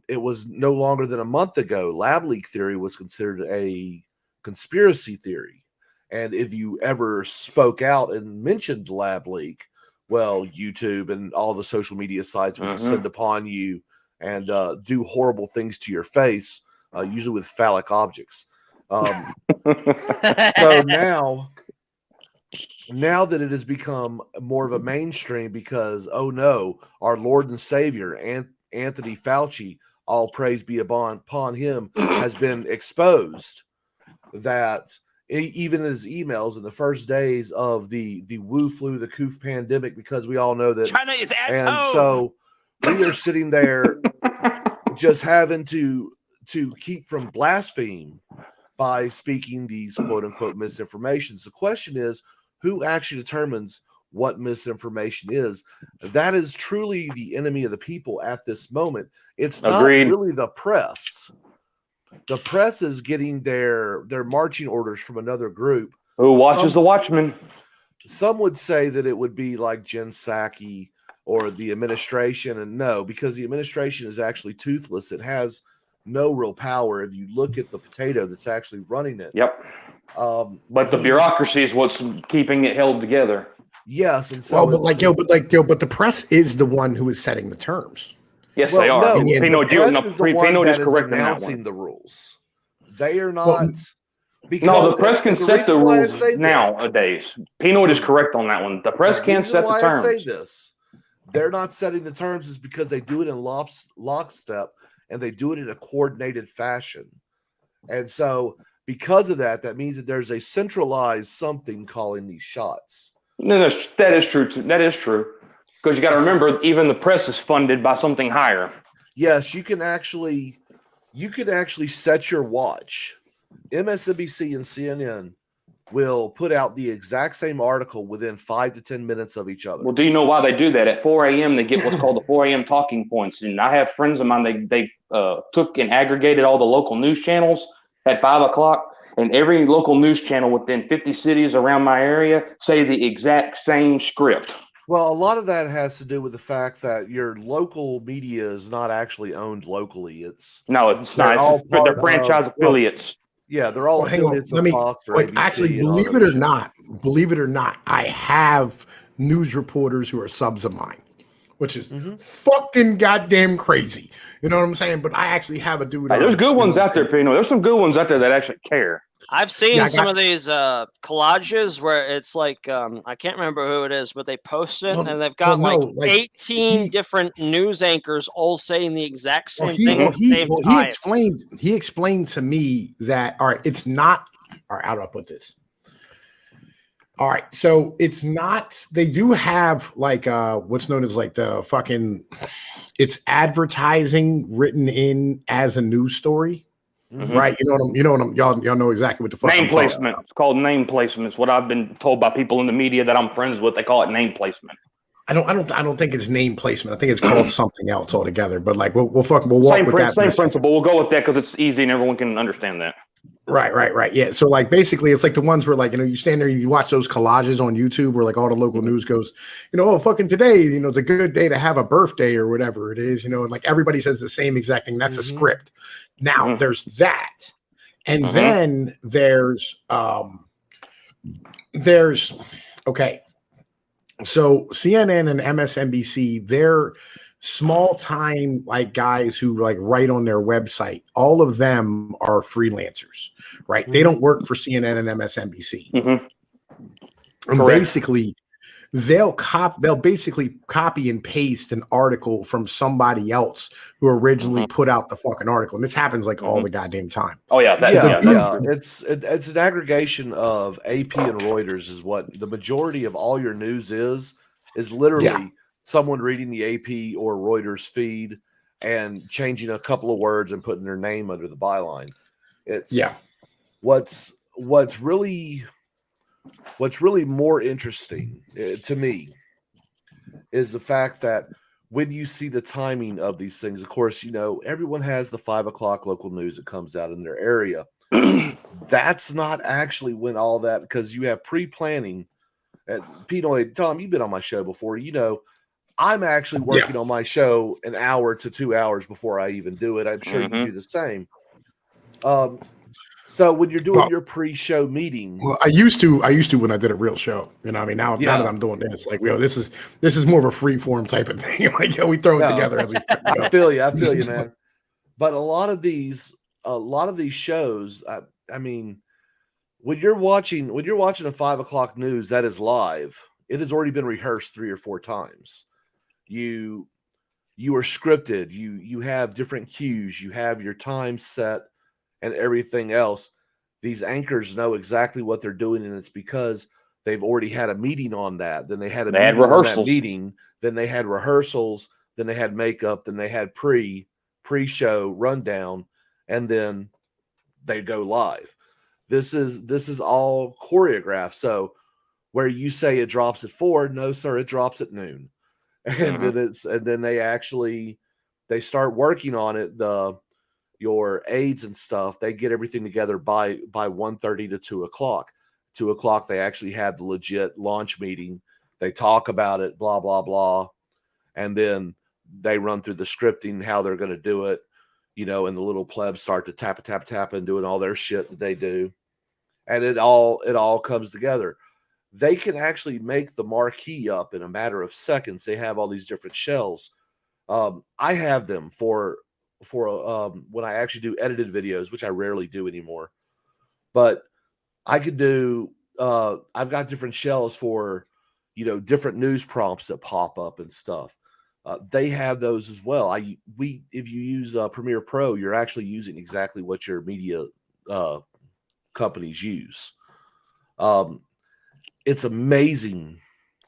It was no longer than a month ago, lab leak theory was considered a conspiracy theory. And if you ever spoke out and mentioned lab leak, well, YouTube and all the social media sites would descend upon you and do horrible things to your face, usually with phallic objects. So now now that it has become more of a mainstream because, oh no, our Lord and Savior, Anthony Fauci, all praise be upon him, has been exposed, that even in his emails in the first days of the Wu flu, the Coof pandemic, because we all know that China is asshole. and so we are sitting there just having to keep from blaspheme by speaking these quote unquote misinformations. The question is, who actually determines what misinformation is? That is truly the enemy of the people at this moment. It's not really the press. The press is getting their marching orders from another group. Who watches the Watchmen? Some would say that it would be like Jen Psaki or the administration, and no, because the administration is actually toothless. It has no real power if you look at the potato that's actually running it. Yep. But the bureaucracy is what's keeping it held together. Yes, and so but the press is the one who is setting the terms. Yes, they are. No, Pino is correct in that announcing one. the rules. They are not. No, the press can set the rules nowadays. Pino is correct on that one. The press can set the terms. I say this, they're not setting the terms is because they do it in lockstep and they do it in a coordinated fashion. And so because of that, that means that there's a centralized something calling these shots. No, that is true. That is true. Because you got to remember, even the press is funded by something higher. Yes, you could actually set your watch. MSNBC and CNN will put out the exact same article within 5 to 10 minutes of each other. Well, do you know why they do that? At 4 a.m., they get what's called the 4 a.m. talking points. And I have friends of mine, they took and aggregated all the local news channels at 5 o'clock. And every local news channel within 50 cities around my area say the exact same script. Well, a lot of that has to do with the fact that your local media is not actually owned locally. It's not. They're franchise affiliates. Yeah, they're all affiliates of Fox or ABC. Actually, believe it or not, I have news reporters who are subs of mine, which is fucking goddamn crazy. You know what I'm saying? But I actually have a dude. There's good ones out there, Pino. There's some good ones out there that actually care. I've seen some of these collages where it's like I can't remember who it is, but they post it and they've got 18 different news anchors all saying the exact same thing at the same time. He explained to me that it's not. All right, how do I put this? All right, so it's not. They do have like what's known as like the fucking. It's advertising written in as a news story. Right, y'all know exactly what the fuck name placement. It's called name placement. It's what I've been told by people in the media that I'm friends with. They call it name placement. I don't think it's name placement. I think it's called something else altogether. But like we'll walk with that. Same principle. We'll go with that because it's easy and everyone can understand that. Right. Yeah. So like basically it's like the ones where like, you stand there and you watch those collages on YouTube where like all the local news goes, fucking today, it's a good day to have a birthday or whatever it is, and like everybody says the same exact thing. That's a script. Now there's that. And then there's okay. So CNN and MSNBC, they're small time like guys who like write on their website. All of them are freelancers, right? They don't work for CNN and MSNBC. And basically they'll basically copy and paste an article from somebody else who originally put out the fucking article. And this happens like all the goddamn time. Oh yeah. It's an aggregation of AP and Reuters is what the majority of all your news is literally someone reading the AP or Reuters feed and changing a couple of words and putting their name under the byline. It's what's really more interesting to me is the fact that when you see the timing of these things, of course, everyone has the 5 o'clock local news that comes out in their area. That's not actually when all that, because you have pre-planning. Pinoy, Tom, you've been on my show before. I'm actually working on my show an hour to 2 hours before I even do it. I'm sure you do the same. So when you're doing your pre-show meeting, well, I used to when I did a real show. Now that I'm doing this, like, this is more of a free form type of thing. Like, we throw it together as we. I feel you, man. But a lot of these shows, I mean, when you're watching a 5 o'clock news that is live, it has already been rehearsed 3 or 4 times. You are scripted. You have different cues. You have your time set and everything else. These anchors know exactly what they're doing, and it's because they've already had a meeting on that. Then they had rehearsals. Meeting. Then they had rehearsals. Then they had makeup. Then they had pre-show rundown, and then they go live. This is all choreographed. So where you say it drops at 4, no sir, it drops at noon. And then they start working on it. Your aides and stuff, they get everything together by 1:30 to 2 o'clock. 2 o'clock, they actually have the legit launch meeting. They talk about it, blah, blah, blah. And then they run through the scripting, how they're going to do it, and the little plebs start to tap and doing all their shit that they do. And it all comes together. They can actually make the marquee up in a matter of seconds. They have all these different shells. I have them for when I actually do edited videos, which I rarely do anymore. But I could do. I've got different shells for different news prompts that pop up and stuff. They have those as well. If you use Premiere Pro, you're actually using exactly what your media companies use. It's amazing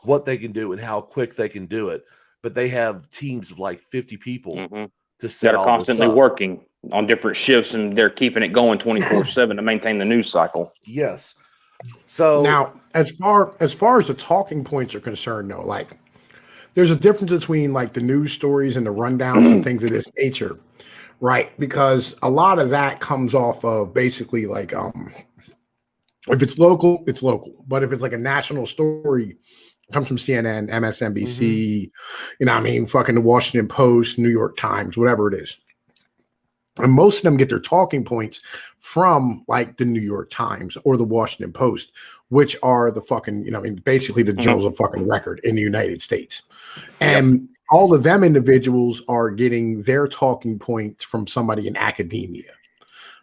what they can do and how quick they can do it. But they have teams of like 50 people to set that are all this constantly up. working on different shifts, and they're keeping it going 24/7 to maintain the news cycle. Yes. So now, as far as the talking points are concerned, though, like there's a difference between like the news stories and the rundowns and things of this nature, right? Because a lot of that comes off of basically like if it's local, it's local. But if it's like a national story, it comes from CNN, MSNBC, fucking the Washington Post, New York Times, whatever it is. And most of them get their talking points from like the New York Times or the Washington Post, which are the fucking, basically the journals of fucking record in the United States. And all of them individuals are getting their talking points from somebody in academia.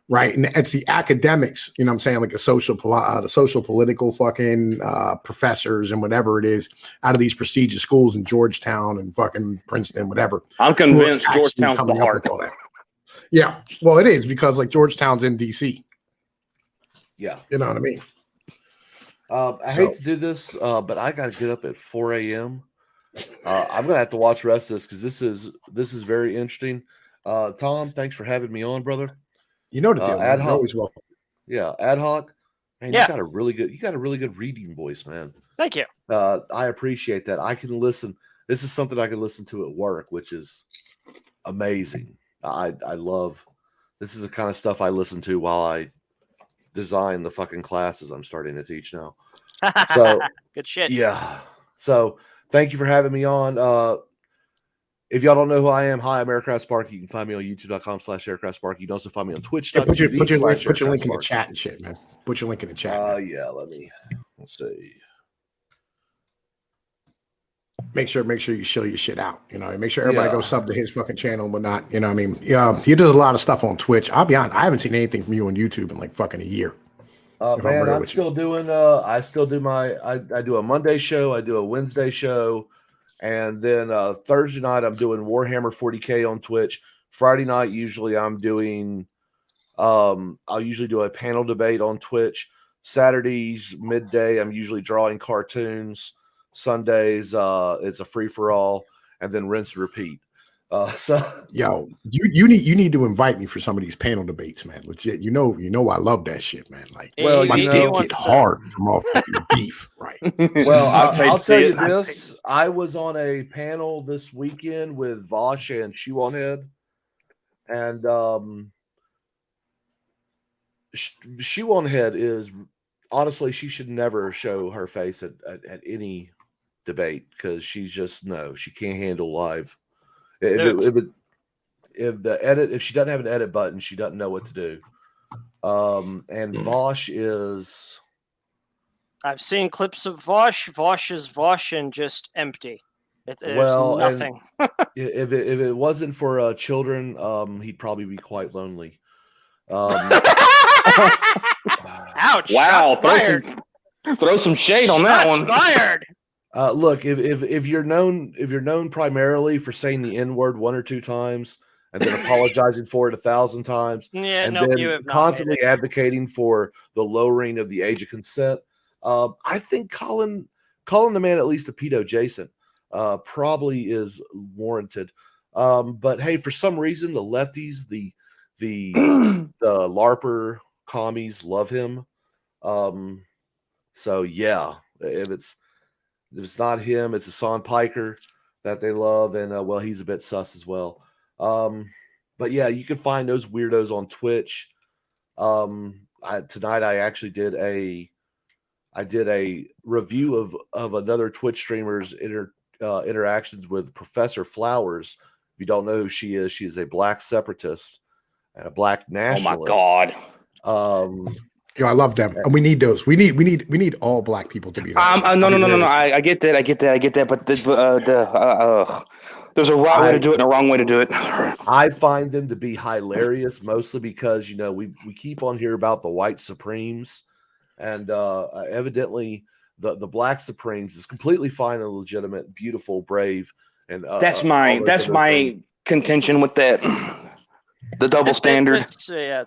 Right. And it's the academics, like the social political fucking professors and whatever it is out of these prestigious schools in Georgetown and fucking Princeton, whatever. I'm convinced Georgetown's the heart. Yeah. Well, it is because like Georgetown's in DC. Yeah. You know what I mean? I hate to do this, but I got to get up at 4 a.m. I'm going to have to watch the rest of this because this is very interesting. Tom, thanks for having me on, brother. You know the deal. Ad hoc. Always welcome. Yeah, ad hoc. Man, Yeah. you got a really good reading voice, man. Thank you. I appreciate that. I can listen. This is something I can listen to at work, which is amazing. I love. This is the kind of stuff I listen to while I design the fucking classes I'm starting to teach now. So good shit. Yeah. So thank you for having me on. If y'all don't know who I am, hi, I'm Aircraft Sparky. You can find me on youtube.com/Aircraft Sparky. You can also find me on Twitch. Yeah, put your link in the chat and shit, man. Put your link in the chat. Yeah, let's see. Make sure you show your shit out. Make sure everybody goes sub to his fucking channel and whatnot. Yeah, he does a lot of stuff on Twitch. I'll be honest, I haven't seen anything from you on YouTube in like fucking a year. Man, I'm still doing I do a Monday show, I do a Wednesday show, and then Thursday night I'm doing Warhammer 40K on Twitch. Friday night usually I'm doing I'll usually do a panel debate on Twitch. Saturdays midday I'm usually drawing cartoons. Sundays it's a free-for-all, and then rinse and repeat. So yo, you need to invite me for some of these panel debates, man. Legit, I love that shit, man. Like, well, my dick get hard from all fucking beef, right? Well, I'll tell you this: I was on a panel this weekend with Vosh and Chew on Head, and Chew on Head is honestly, she should never show her face at any debate because she's just she can't handle live. If she doesn't have an edit button, she doesn't know what to do. And Vosh is. I've seen clips of Vosh. Vosh is Vosh and just empty. There's nothing. if it wasn't for children, he'd probably be quite lonely. Ouch! Wow, Shots fired. throw some shade on that Shots one. fired. Look, if you're known primarily for saying the N-word 1 or 2 times and then apologizing for it 1,000 times, Yeah, and no, then you have not constantly made it. advocating for the lowering of the age of consent, I think calling the man at least a pedo adjacent probably is warranted. But hey, for some reason, the lefties, the LARPer commies love him. So yeah, if it's not him, it's Hassan Piker that they love, and well, he's a bit sus as well. But yeah, you can find those weirdos on Twitch. Tonight I actually did a review of another Twitch streamer's interactions with Professor Flowers. If you don't know who she is a black separatist and a black nationalist. Oh my God. Yo, I love them, and we need those. We need all black people to be that. No. I get that. But there's a right way to do it and a wrong way to do it. I find them to be hilarious, mostly because we keep on hearing about the white supremes, and evidently the black supremes is completely fine and legitimate, beautiful, brave, and that's my contention with that. The double standard.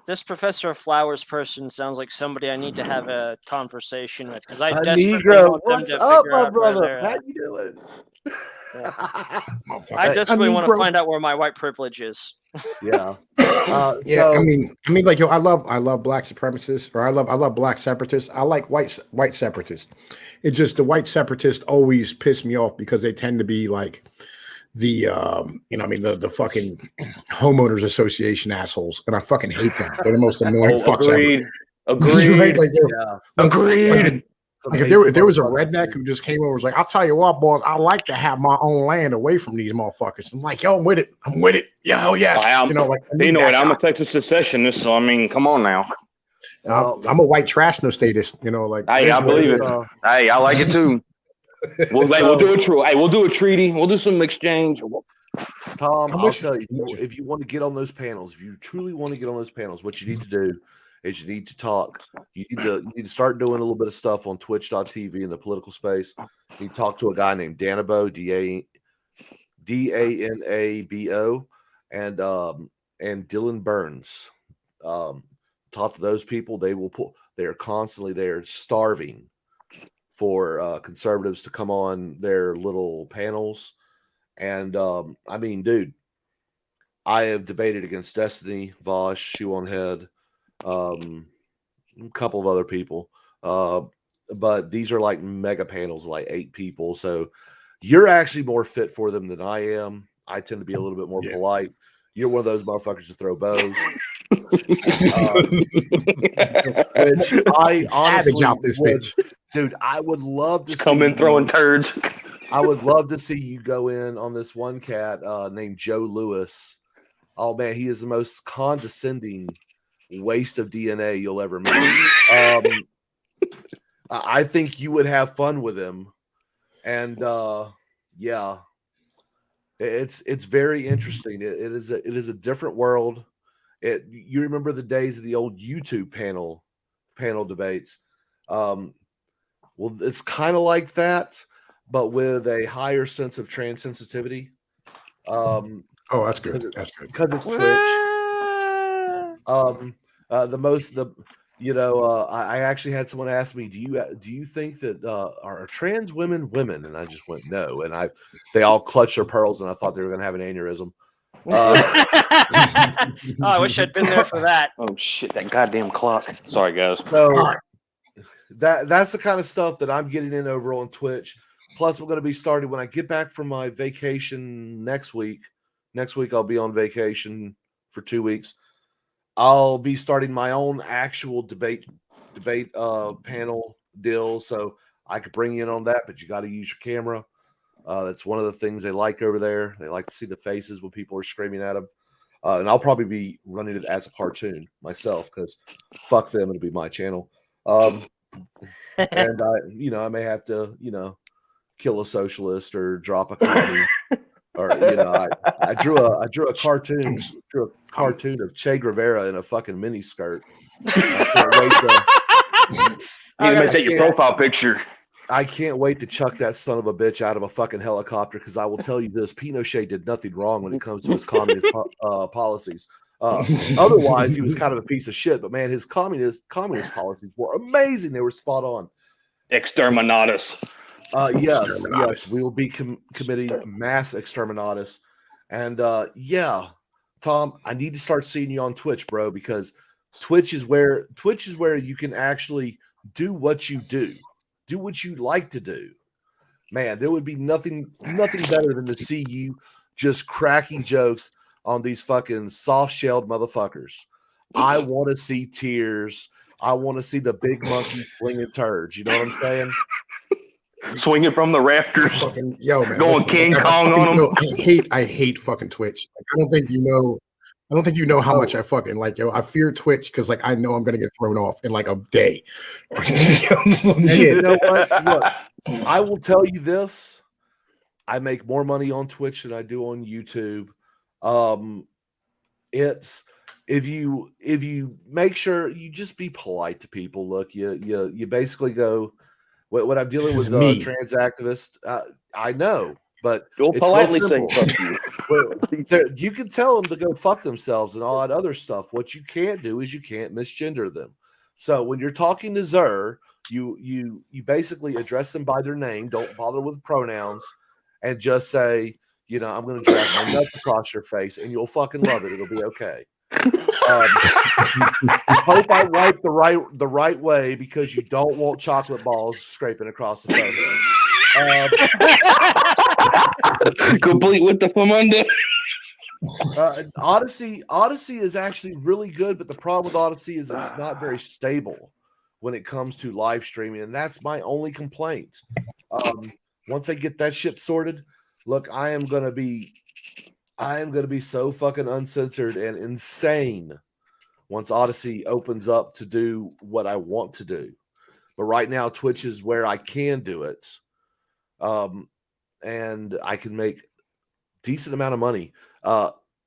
This Professor Flowers person sounds like somebody I need to have a conversation with because I a desperately Negro. want them What's to up, figure my out where brother? they're How at. you doing? I desperately want to Negro. find out where my white privilege is. Yeah. Yeah, I mean, like, yo, I love black supremacists, or I love black separatists. I like white separatists. It's just the white separatists always piss me off because they tend to be like the the fucking homeowners association assholes, and I fucking hate them. They're the most annoying fucks ever. Agreed. Right? Like, Agreed. like if there was a redneck who just came over and was like, I'll tell you what, boss, I like to have my own land away from these motherfuckers. I'm like, yo, I'm with it. Yeah, hell yes. I'm a Texas secessionist, so I mean, come on now. I'm a white trash no statist, like. Hey, I believe it. Hey, I like it too. We'll do a treaty. We'll do some exchange. Tom, I'll tell you, if you want to get on those panels, if you truly want to get on those panels, what you need to do is you need to talk. You need to start doing a little bit of stuff on twitch.tv in the political space. You talk to a guy named Danabo, Danabo, and Dylan Burns. Talk to those people. They are constantly there starving for conservatives to come on their little panels. And I mean, dude, I have debated against Destiny, Vosh, Shoe on Head, a couple of other people. But these are like mega panels, like 8 people. So you're actually more fit for them than I am. I tend to be a little bit more polite. You're one of those motherfuckers to throw bows. Which I honestly out this bitch. Dude, I would love to come in throwing turds. I would love to see you go in on this one cat named Joe Lewis. Oh man, he is the most condescending waste of DNA you'll ever meet. I think you would have fun with him, and yeah, it's very interesting. It is a different world. You remember the days of the old YouTube panel debates. Well, it's kind of like that, but with a higher sense of trans sensitivity. Oh, that's good. That's good because it's Twitch. I actually had someone ask me, do you think that are trans women women? And I just went no, and they all clutched their pearls, and I thought they were going to have an aneurysm. I wish I'd been there for that. Oh shit, that goddamn clock. Sorry, guys. So that's the kind of stuff that I'm getting in over on Twitch. Plus, we're going to be starting when I get back from my vacation next week. Next week, I'll be on vacation for 2 weeks. I'll be starting my own actual debate panel deal, so I could bring you in on that. But you got to use your camera. That's one of the things they like over there. They like to see the faces when people are screaming at them. And I'll probably be running it as a cartoon myself because fuck them, it'll be my channel. And I may have to, kill a socialist or drop a commie. Or I drew a cartoon of Che Guevara in a fucking mini skirt. I You need to make Okay. that your profile picture. I can't wait to chuck that son of a bitch out of a fucking helicopter, because I will tell you this: Pinochet did nothing wrong when it comes to his communist policies. Otherwise, he was kind of a piece of shit. But man, his communist policies were amazing. They were spot on. Exterminatus. Yes, we will be committing mass exterminatus. And yeah, Tom, I need to start seeing you on Twitch, bro, because Twitch is where you can actually do what you do what you like to do. Man, there would be nothing better than to see you just cracking jokes on these fucking soft-shelled motherfuckers. I want to see tears. I want to see the big monkey flinging turds. You know what I'm saying? Swinging from the rafters. Fucking yo, man. Going listen, King like, Kong on him. I hate fucking Twitch. Like, I don't think you know how much I fucking like, yo. I fear Twitch because like I know I'm gonna get thrown off in like a day. And you know what? Look, I will tell you this: I make more money on Twitch than I do on YouTube. It's if you make sure you just be polite to people. Look, you basically go. What I'm dealing with trans activists, I know, but You'll politely say fuck you. You can tell them to go fuck themselves and all that other stuff. What you can't do is you can't misgender them. So when you're talking to Zer, you basically address them by their name. Don't bother with pronouns, and just say, you know, I'm going to drag my nuts across your face, and you'll fucking love it. It'll be okay. Hope I wipe the right way, because you don't want chocolate balls scraping across the forehead. Complete with the Famunda. Odyssey is actually really good, but the problem with Odyssey is it's not very stable when it comes to live streaming, and that's my only complaint. Once I get that shit sorted, look, I am gonna be so fucking uncensored and insane once Odyssey opens up to do what I want to do. But right now, Twitch is where I can do it, and I can make decent amount of money.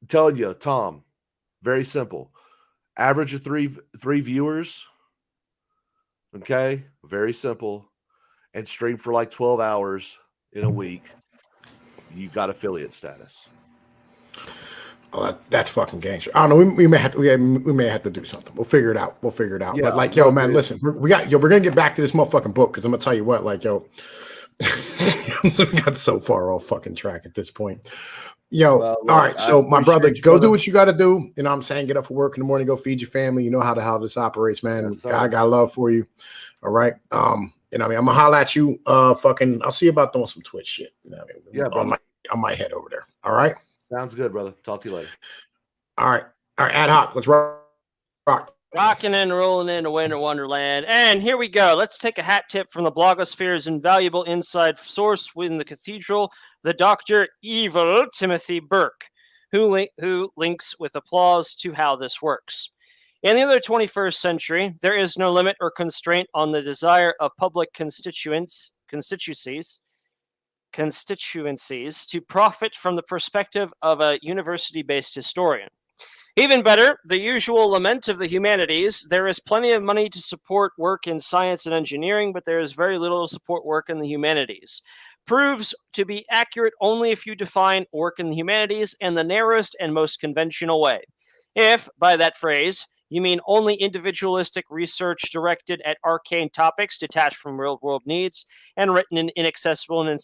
Telling you, Tom, very simple. Average of three viewers. Okay, very simple, and stream for like 12 hours in a week. You got affiliate status. Oh, that's fucking gangster. I don't know. We may have to do something. We'll figure it out. Yeah, but like, yo, man, listen, we're gonna get back to this motherfucking book, because I'm gonna tell you what, like, yo, we got so far off fucking track at this point. Yo, all right. So my brother, go do what you got to do. You know what I'm saying? Get up for work in the morning, go feed your family. You know how this operates, man. Yes, I got love for you. All right. You know what I mean? I'm gonna holler at you. I'll see you about doing some Twitch shit. You know what I mean? Yeah, brother. I might head over there. All right. Sounds good, brother. Talk to you later. All right. Ad hoc. Let's rock. Rocking and rolling into Winter Wonderland. And here we go. Let's take a hat tip from the blogosphere's invaluable inside source within the cathedral, the Dr. Evil Timothy Burke, who links with applause to how this works. In the early 21st century, there is no limit or constraint on the desire of public constituencies to profit from the perspective of a university-based historian. Even better, the usual lament of the humanities: there is plenty of money to support work in science and engineering, but there is very little to support work in the humanities, proves to be accurate only if you define work in the humanities in the narrowest and most conventional way. If, by that phrase, you mean only individualistic research directed at arcane topics detached from real-world needs and written in inaccessible and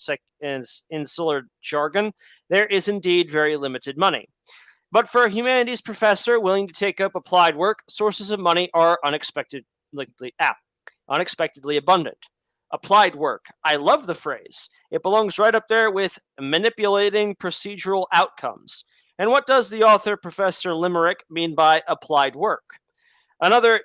insular jargon, there is indeed very limited money. But for a humanities professor willing to take up applied work, sources of money are unexpectedly abundant. Applied work. I love the phrase. It belongs right up there with manipulating procedural outcomes. And what does the author, Professor Limerick, mean by applied work? Another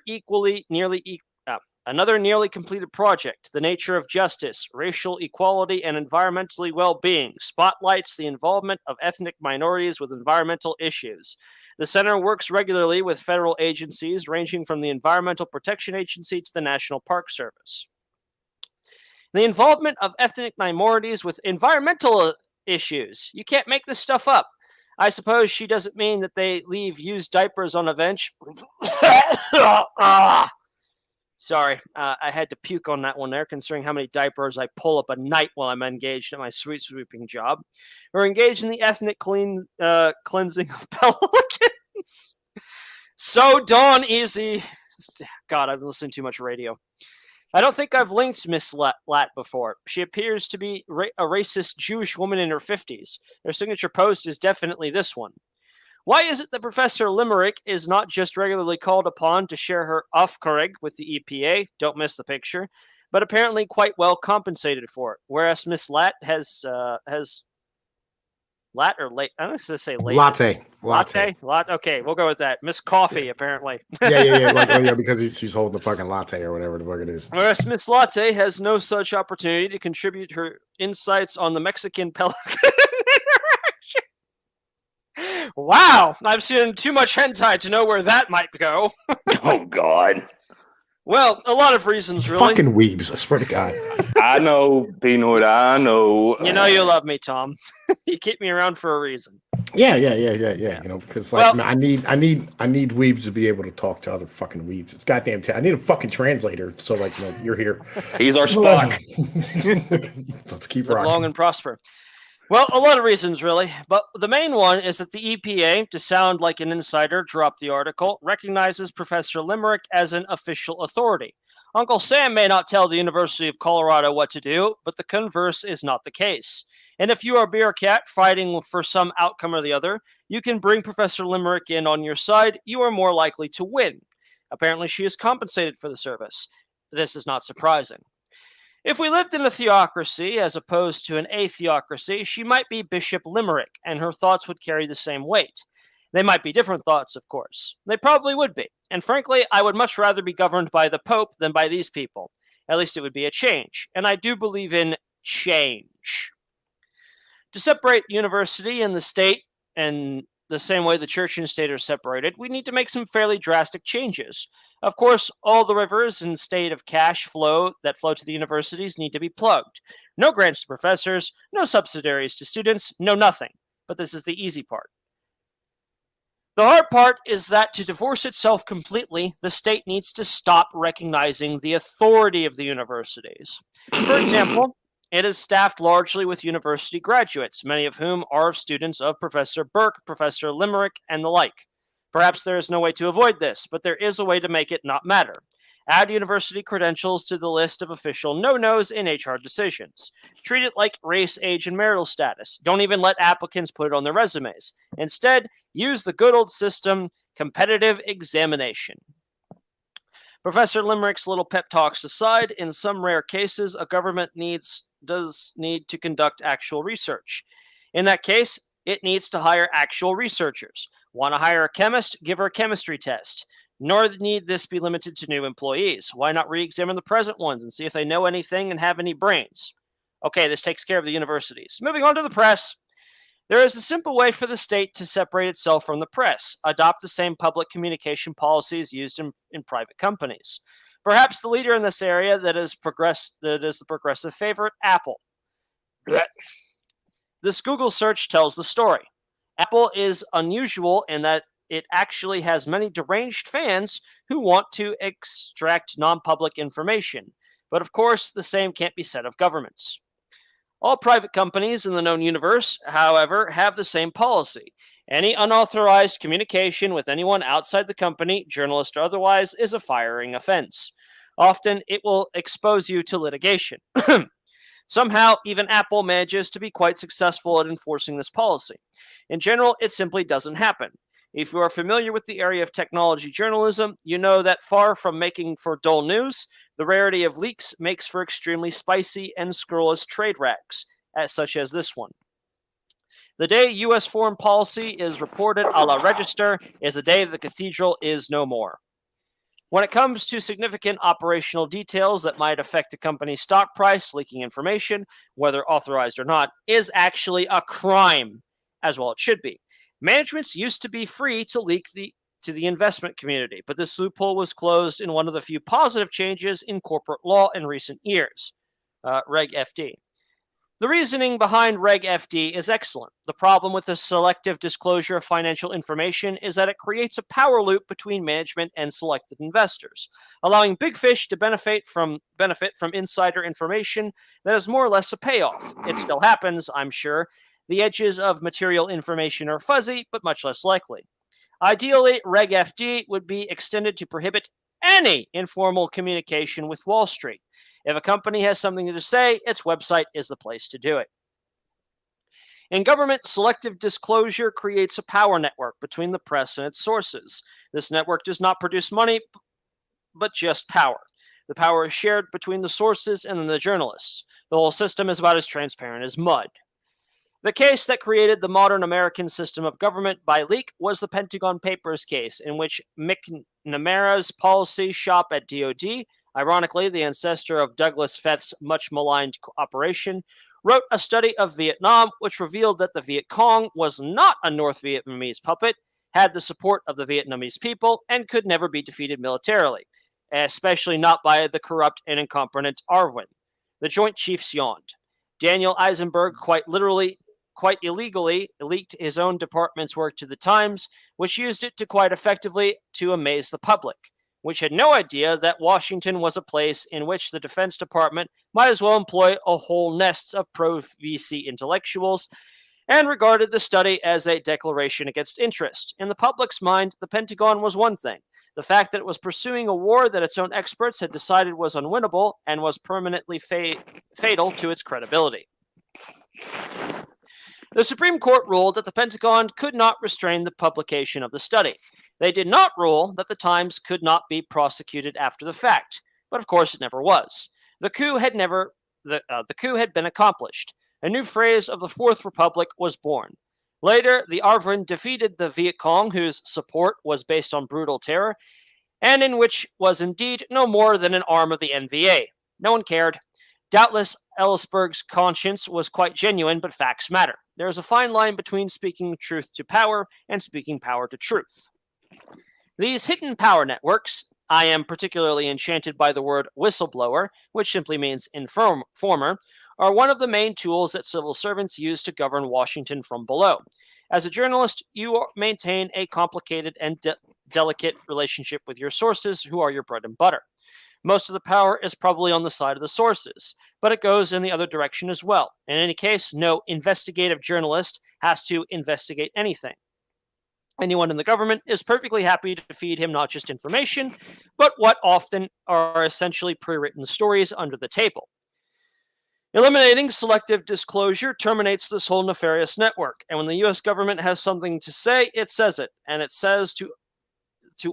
nearly completed project, The Nature of Justice, Racial Equality, and Environmentally Well-Being, spotlights the involvement of ethnic minorities with environmental issues. The center works regularly with federal agencies, ranging from the Environmental Protection Agency to the National Park Service. The involvement of ethnic minorities with environmental issues. You can't make this stuff up. I suppose she doesn't mean that they leave used diapers on a bench. Sorry, I had to puke on that one there, considering how many diapers I pull up a night while I'm engaged at my sweet sweeping job, or engaged in the ethnic cleansing of pelicans. So Dawn Easy. God, I've been listening to too much radio. I don't think I've linked Miss Lat before. She appears to be a racist Jewish woman in her 50s. Her signature post is definitely this one. Why is it that Professor Limerick is not just regularly called upon to share her Aufklärung with the EPA, don't miss the picture, but apparently quite well compensated for it, whereas Miss Lat has Lat or late? I'm going to say late. Latte. Okay, we'll go with that. Miss Coffee, apparently. yeah. Because she's holding the fucking latte or whatever the fuck it is. Whereas Miss Latte has no such opportunity to contribute her insights on the Mexican pelican interaction. Wow, I've seen too much hentai to know where that might go. Oh, God. Well, a lot of reasons, really. Fucking weebs, I swear to God. I know, Peanut, I know. You know you love me, Tom. You keep me around for a reason. Yeah. You know, because like I need weebs to be able to talk to other fucking weebs. It's goddamn. I need a fucking translator. So like, you know, you're here. He's our Spock. Let's keep Live rocking. long and prosper. Well, a lot of reasons, really. But the main one is that the EPA, to sound like an insider, dropped the article, recognizes Professor Limerick as an official authority. Uncle Sam may not tell the University of Colorado what to do, but the converse is not the case. And if you are a beer cat fighting for some outcome or the other, you can bring Professor Limerick in on your side. You are more likely to win. Apparently, she is compensated for the service. This is not surprising. If we lived in a theocracy as opposed to an atheocracy, she might be Bishop Limerick, and her thoughts would carry the same weight. They might be different thoughts, of course. They probably would be. And frankly, I would much rather be governed by the Pope than by these people. At least it would be a change. And I do believe in change. To separate the university and the state, and the same way the church and state are separated, we need to make some fairly drastic changes. Of course, all the rivers and state of cash flow that flow to the universities need to be plugged. No grants to professors, no subsidiaries to students, no nothing. But this is the easy part. The hard part is that to divorce itself completely, the state needs to stop recognizing the authority of the universities. For example, it is staffed largely with university graduates, many of whom are students of Professor Burke, Professor Limerick, and the like. Perhaps there is no way to avoid this, but there is a way to make it not matter. Add university credentials to the list of official no-nos in HR decisions. Treat it like race, age, and marital status. Don't even let applicants put it on their resumes. Instead, use the good old system, competitive examination. Professor Limerick's little pep talks aside, in some rare cases, a government does need to conduct actual research. In that case, it needs to hire actual researchers. Want to hire a chemist? Give her a chemistry test. Nor need this be limited to new employees. Why not re-examine the present ones and see if they know anything and have any brains? Okay, this takes care of the universities. Moving on to the press. There is a simple way for the state to separate itself from the press. Adopt the same public communication policies used in private companies. Perhaps the leader in this area that is the progressive favorite, Apple. This Google search tells the story. Apple is unusual in that it actually has many deranged fans who want to extract non-public information. But of course, the same can't be said of governments. All private companies in the known universe, however, have the same policy. Any unauthorized communication with anyone outside the company, journalist or otherwise, is a firing offense. Often, it will expose you to litigation. Somehow, even Apple manages to be quite successful at enforcing this policy. In general, it simply doesn't happen. If you are familiar with the area of technology journalism, you know that far from making for dull news, the rarity of leaks makes for extremely spicy and scurrilous trade rags, such as this one. The day U.S. foreign policy is reported a la register is the day the cathedral is no more. When it comes to significant operational details that might affect a company's stock price, leaking information, whether authorized or not, is actually a crime, as well it should be. Managements used to be free to leak to the investment community, but this loophole was closed in one of the few positive changes in corporate law in recent years, Reg FD. The reasoning behind Reg FD is excellent. The problem with the selective disclosure of financial information is that it creates a power loop between management and selected investors, allowing big fish to benefit from insider information that is more or less a payoff. It still happens, I'm sure. The edges of material information are fuzzy, but much less likely. Ideally, Reg FD would be extended to prohibit any informal communication with Wall Street. If a company has something to say, its website is the place to do it. In government, selective disclosure creates a power network between the press and its sources. This network does not produce money, but just power. The power is shared between the sources and the journalists. The whole system is about as transparent as mud. The case that created the modern American system of government by leak was the Pentagon Papers case, in which McNamara's policy shop at DoD, ironically the ancestor of Douglas Feth's much-maligned operation, wrote a study of Vietnam which revealed that the Viet Cong was not a North Vietnamese puppet, had the support of the Vietnamese people, and could never be defeated militarily, especially not by the corrupt and incompetent Arvin. The Joint Chiefs yawned. Daniel Eisenberg quite illegally leaked his own department's work to the Times, which used it quite effectively to amaze the public, which had no idea that Washington was a place in which the Defense Department might as well employ a whole nest of pro-VC intellectuals, and regarded the study as a declaration against interest. In the public's mind, the Pentagon was one thing. The fact that it was pursuing a war that its own experts had decided was unwinnable and was permanently fatal to its credibility. The Supreme Court ruled that the Pentagon could not restrain the publication of the study. They did not rule that the Times could not be prosecuted after the fact, but of course it never was. The coup had been accomplished. A new phase of the Fourth Republic was born. Later, the Arvin defeated the Viet Cong, whose support was based on brutal terror, and in which was indeed no more than an arm of the NVA. No one cared. Doubtless, Ellisberg's conscience was quite genuine, but facts matter. There is a fine line between speaking truth to power and speaking power to truth. These hidden power networks, I am particularly enchanted by the word whistleblower, which simply means informer, are one of the main tools that civil servants use to govern Washington from below. As a journalist, you maintain a complicated and delicate relationship with your sources, who are your bread and butter. Most of the power is probably on the side of the sources, but it goes in the other direction as well. In any case, no investigative journalist has to investigate anything. Anyone in the government is perfectly happy to feed him not just information, but what often are essentially pre-written stories under the table. Eliminating selective disclosure terminates this whole nefarious network, and when the U.S. government has something to say, it says it, and it says to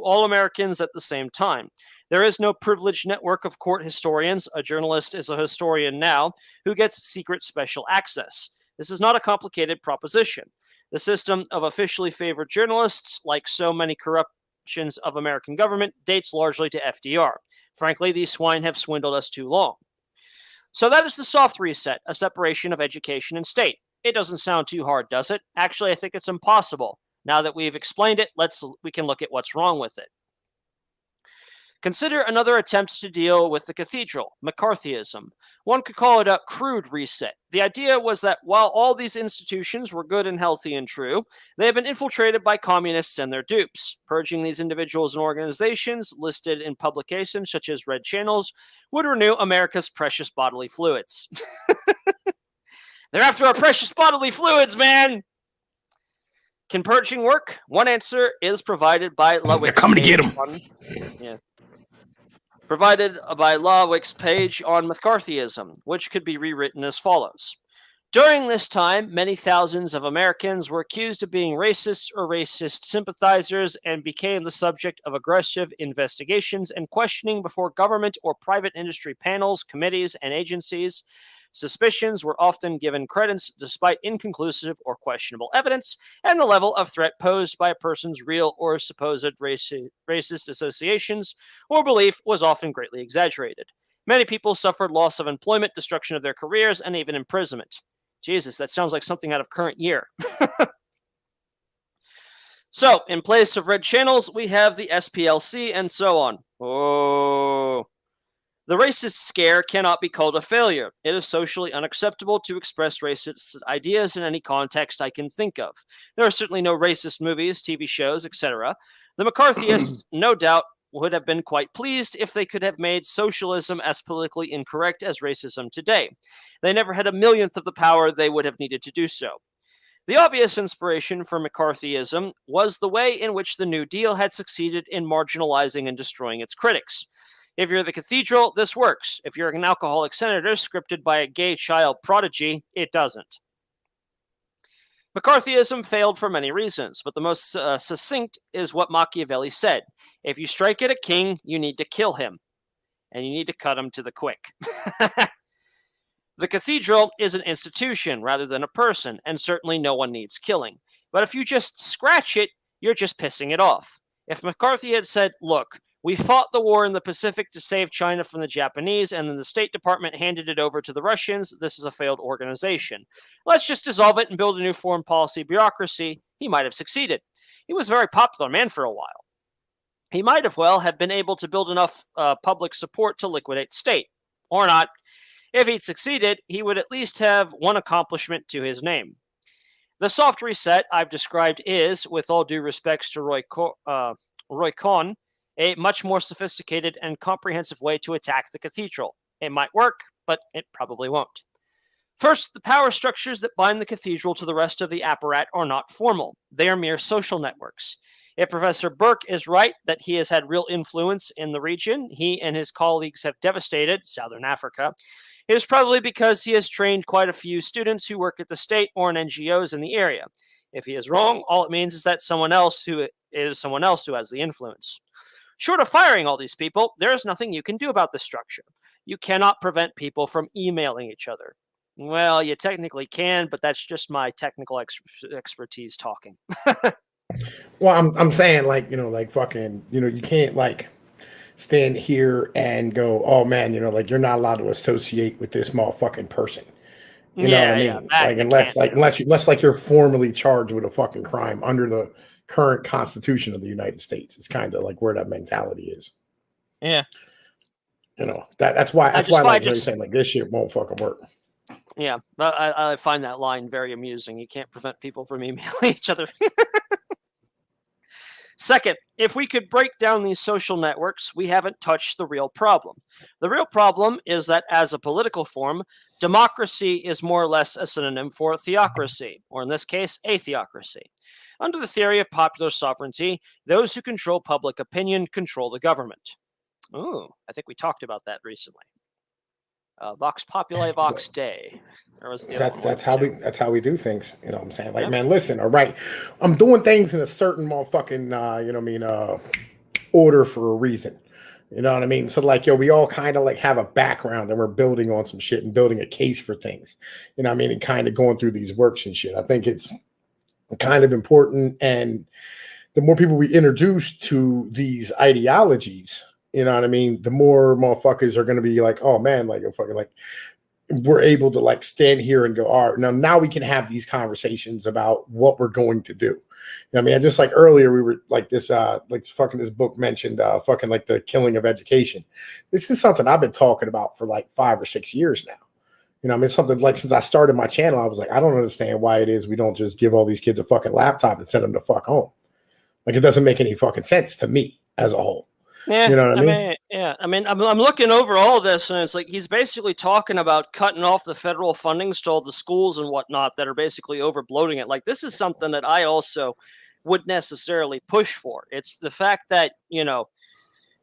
all Americans at the same time. There is no privileged network of court historians. A journalist is a historian now who gets secret special access. This is not a complicated proposition. The system of officially favored journalists, like so many corruptions of American government, dates largely to FDR. Frankly, these swine have swindled us too long. So that is the soft reset, a separation of education and state. It doesn't sound too hard, does it? Actually, I think it's impossible. Now that we've explained it, we can look at what's wrong with it. Consider another attempt to deal with the cathedral, McCarthyism. One could call it a crude reset. The idea was that while all these institutions were good and healthy and true, they have been infiltrated by communists and their dupes. Purging these individuals and organizations listed in publications such as Red Channels would renew America's precious bodily fluids. They're after our precious bodily fluids, man! Can purging work? One answer is provided by Lowick's They're coming to get him. Provided by Lowick's page on McCarthyism, which could be rewritten as follows. During this time, many thousands of Americans were accused of being racists or racist sympathizers and became the subject of aggressive investigations and questioning before government or private industry panels, committees, and agencies. Suspicions were often given credence despite inconclusive or questionable evidence, and the level of threat posed by a person's real or supposed racist associations or belief was often greatly exaggerated. Many people suffered loss of employment, destruction of their careers, and even imprisonment. Jesus, that sounds like something out of current year. So, in place of Red Channels, we have the SPLC and so on. Oh. The racist scare cannot be called a failure. It is socially unacceptable to express racist ideas in any context I can think of. There are certainly no racist movies, TV shows, etc. The McCarthyists, no doubt, would have been quite pleased if they could have made socialism as politically incorrect as racism today. They never had a millionth of the power they would have needed to do so. The obvious inspiration for McCarthyism was the way in which the New Deal had succeeded in marginalizing and destroying its critics. If you're the cathedral, this works. If you're an alcoholic senator scripted by a gay child prodigy, it doesn't. McCarthyism failed for many reasons, but the most succinct is what Machiavelli said. If you strike at a king, you need to kill him, and you need to cut him to the quick. The cathedral is an institution rather than a person, and certainly no one needs killing. But if you just scratch it, you're just pissing it off. If McCarthy had said, look, we fought the war in the Pacific to save China from the Japanese, and then the State Department handed it over to the Russians, this is a failed organization. Let's just dissolve it and build a new foreign policy bureaucracy. He might have succeeded. He was a very popular man for a while. He might have been able to build enough public support to liquidate state. Or not. If he'd succeeded, he would at least have one accomplishment to his name. The soft reset I've described is, with all due respects to Roy Cohn, a much more sophisticated and comprehensive way to attack the cathedral. It might work, but it probably won't. First, the power structures that bind the cathedral to the rest of the apparat are not formal. They are mere social networks. If Professor Burke is right that he has had real influence in the region he and his colleagues have devastated, Southern Africa, it is probably because he has trained quite a few students who work at the state or in NGOs in the area. If he is wrong, all it means is that someone else who has the influence. Short of firing all these people, there is nothing you can do about this structure. You cannot prevent people from emailing each other. Well, you technically can, but that's just my technical expertise talking. Well, I'm saying, like, fucking, you can't, like, stand here and go, oh man, like, you're not allowed to associate with this motherfucking person. You know what I mean? Like, unless you're formally charged with a fucking crime under the current Constitution of the United States. It's kind of like where that mentality is. Yeah. That's why I'm saying, like, this shit won't fucking work. Yeah, I find that line very amusing. You can't prevent people from emailing each other. Second, if we could break down these social networks, we haven't touched the real problem. The real problem is that as a political form, democracy is more or less a synonym for theocracy, or in this case, a theocracy. Under the theory of popular sovereignty, those who control public opinion control the government. Ooh, I think we talked about that recently. Vox Populi, Vox Dei. That's how we do things. You know what I'm saying? Like, man, listen, all right, I'm doing things in a certain motherfucking, order for a reason. You know what I mean? So, like, we all kind of like have a background and we're building on some shit and building a case for things. You know what I mean? And kind of going through these works and shit. I think it's kind of important. And the more people we introduce to these ideologies, you know what I mean, the more motherfuckers are going to be like, oh man, like, we're able to, like, stand here and go, all right, now we can have these conversations about what we're going to do. You know what I mean? Just like earlier, we were like this book mentioned, fucking like the killing of education. This is something I've been talking about for like 5 or 6 years now. You know, I mean, something like, since I started my channel, I was like, I don't understand why it is we don't just give all these kids a fucking laptop and send them to fuck home. Like, it doesn't make any fucking sense to me as a whole. Yeah, you know what I I'm mean? looking over all this, and it's like he's basically talking about cutting off the federal funding to all the schools and whatnot that are basically over bloating it. Like, this is something that I also would necessarily push for. It's the fact that,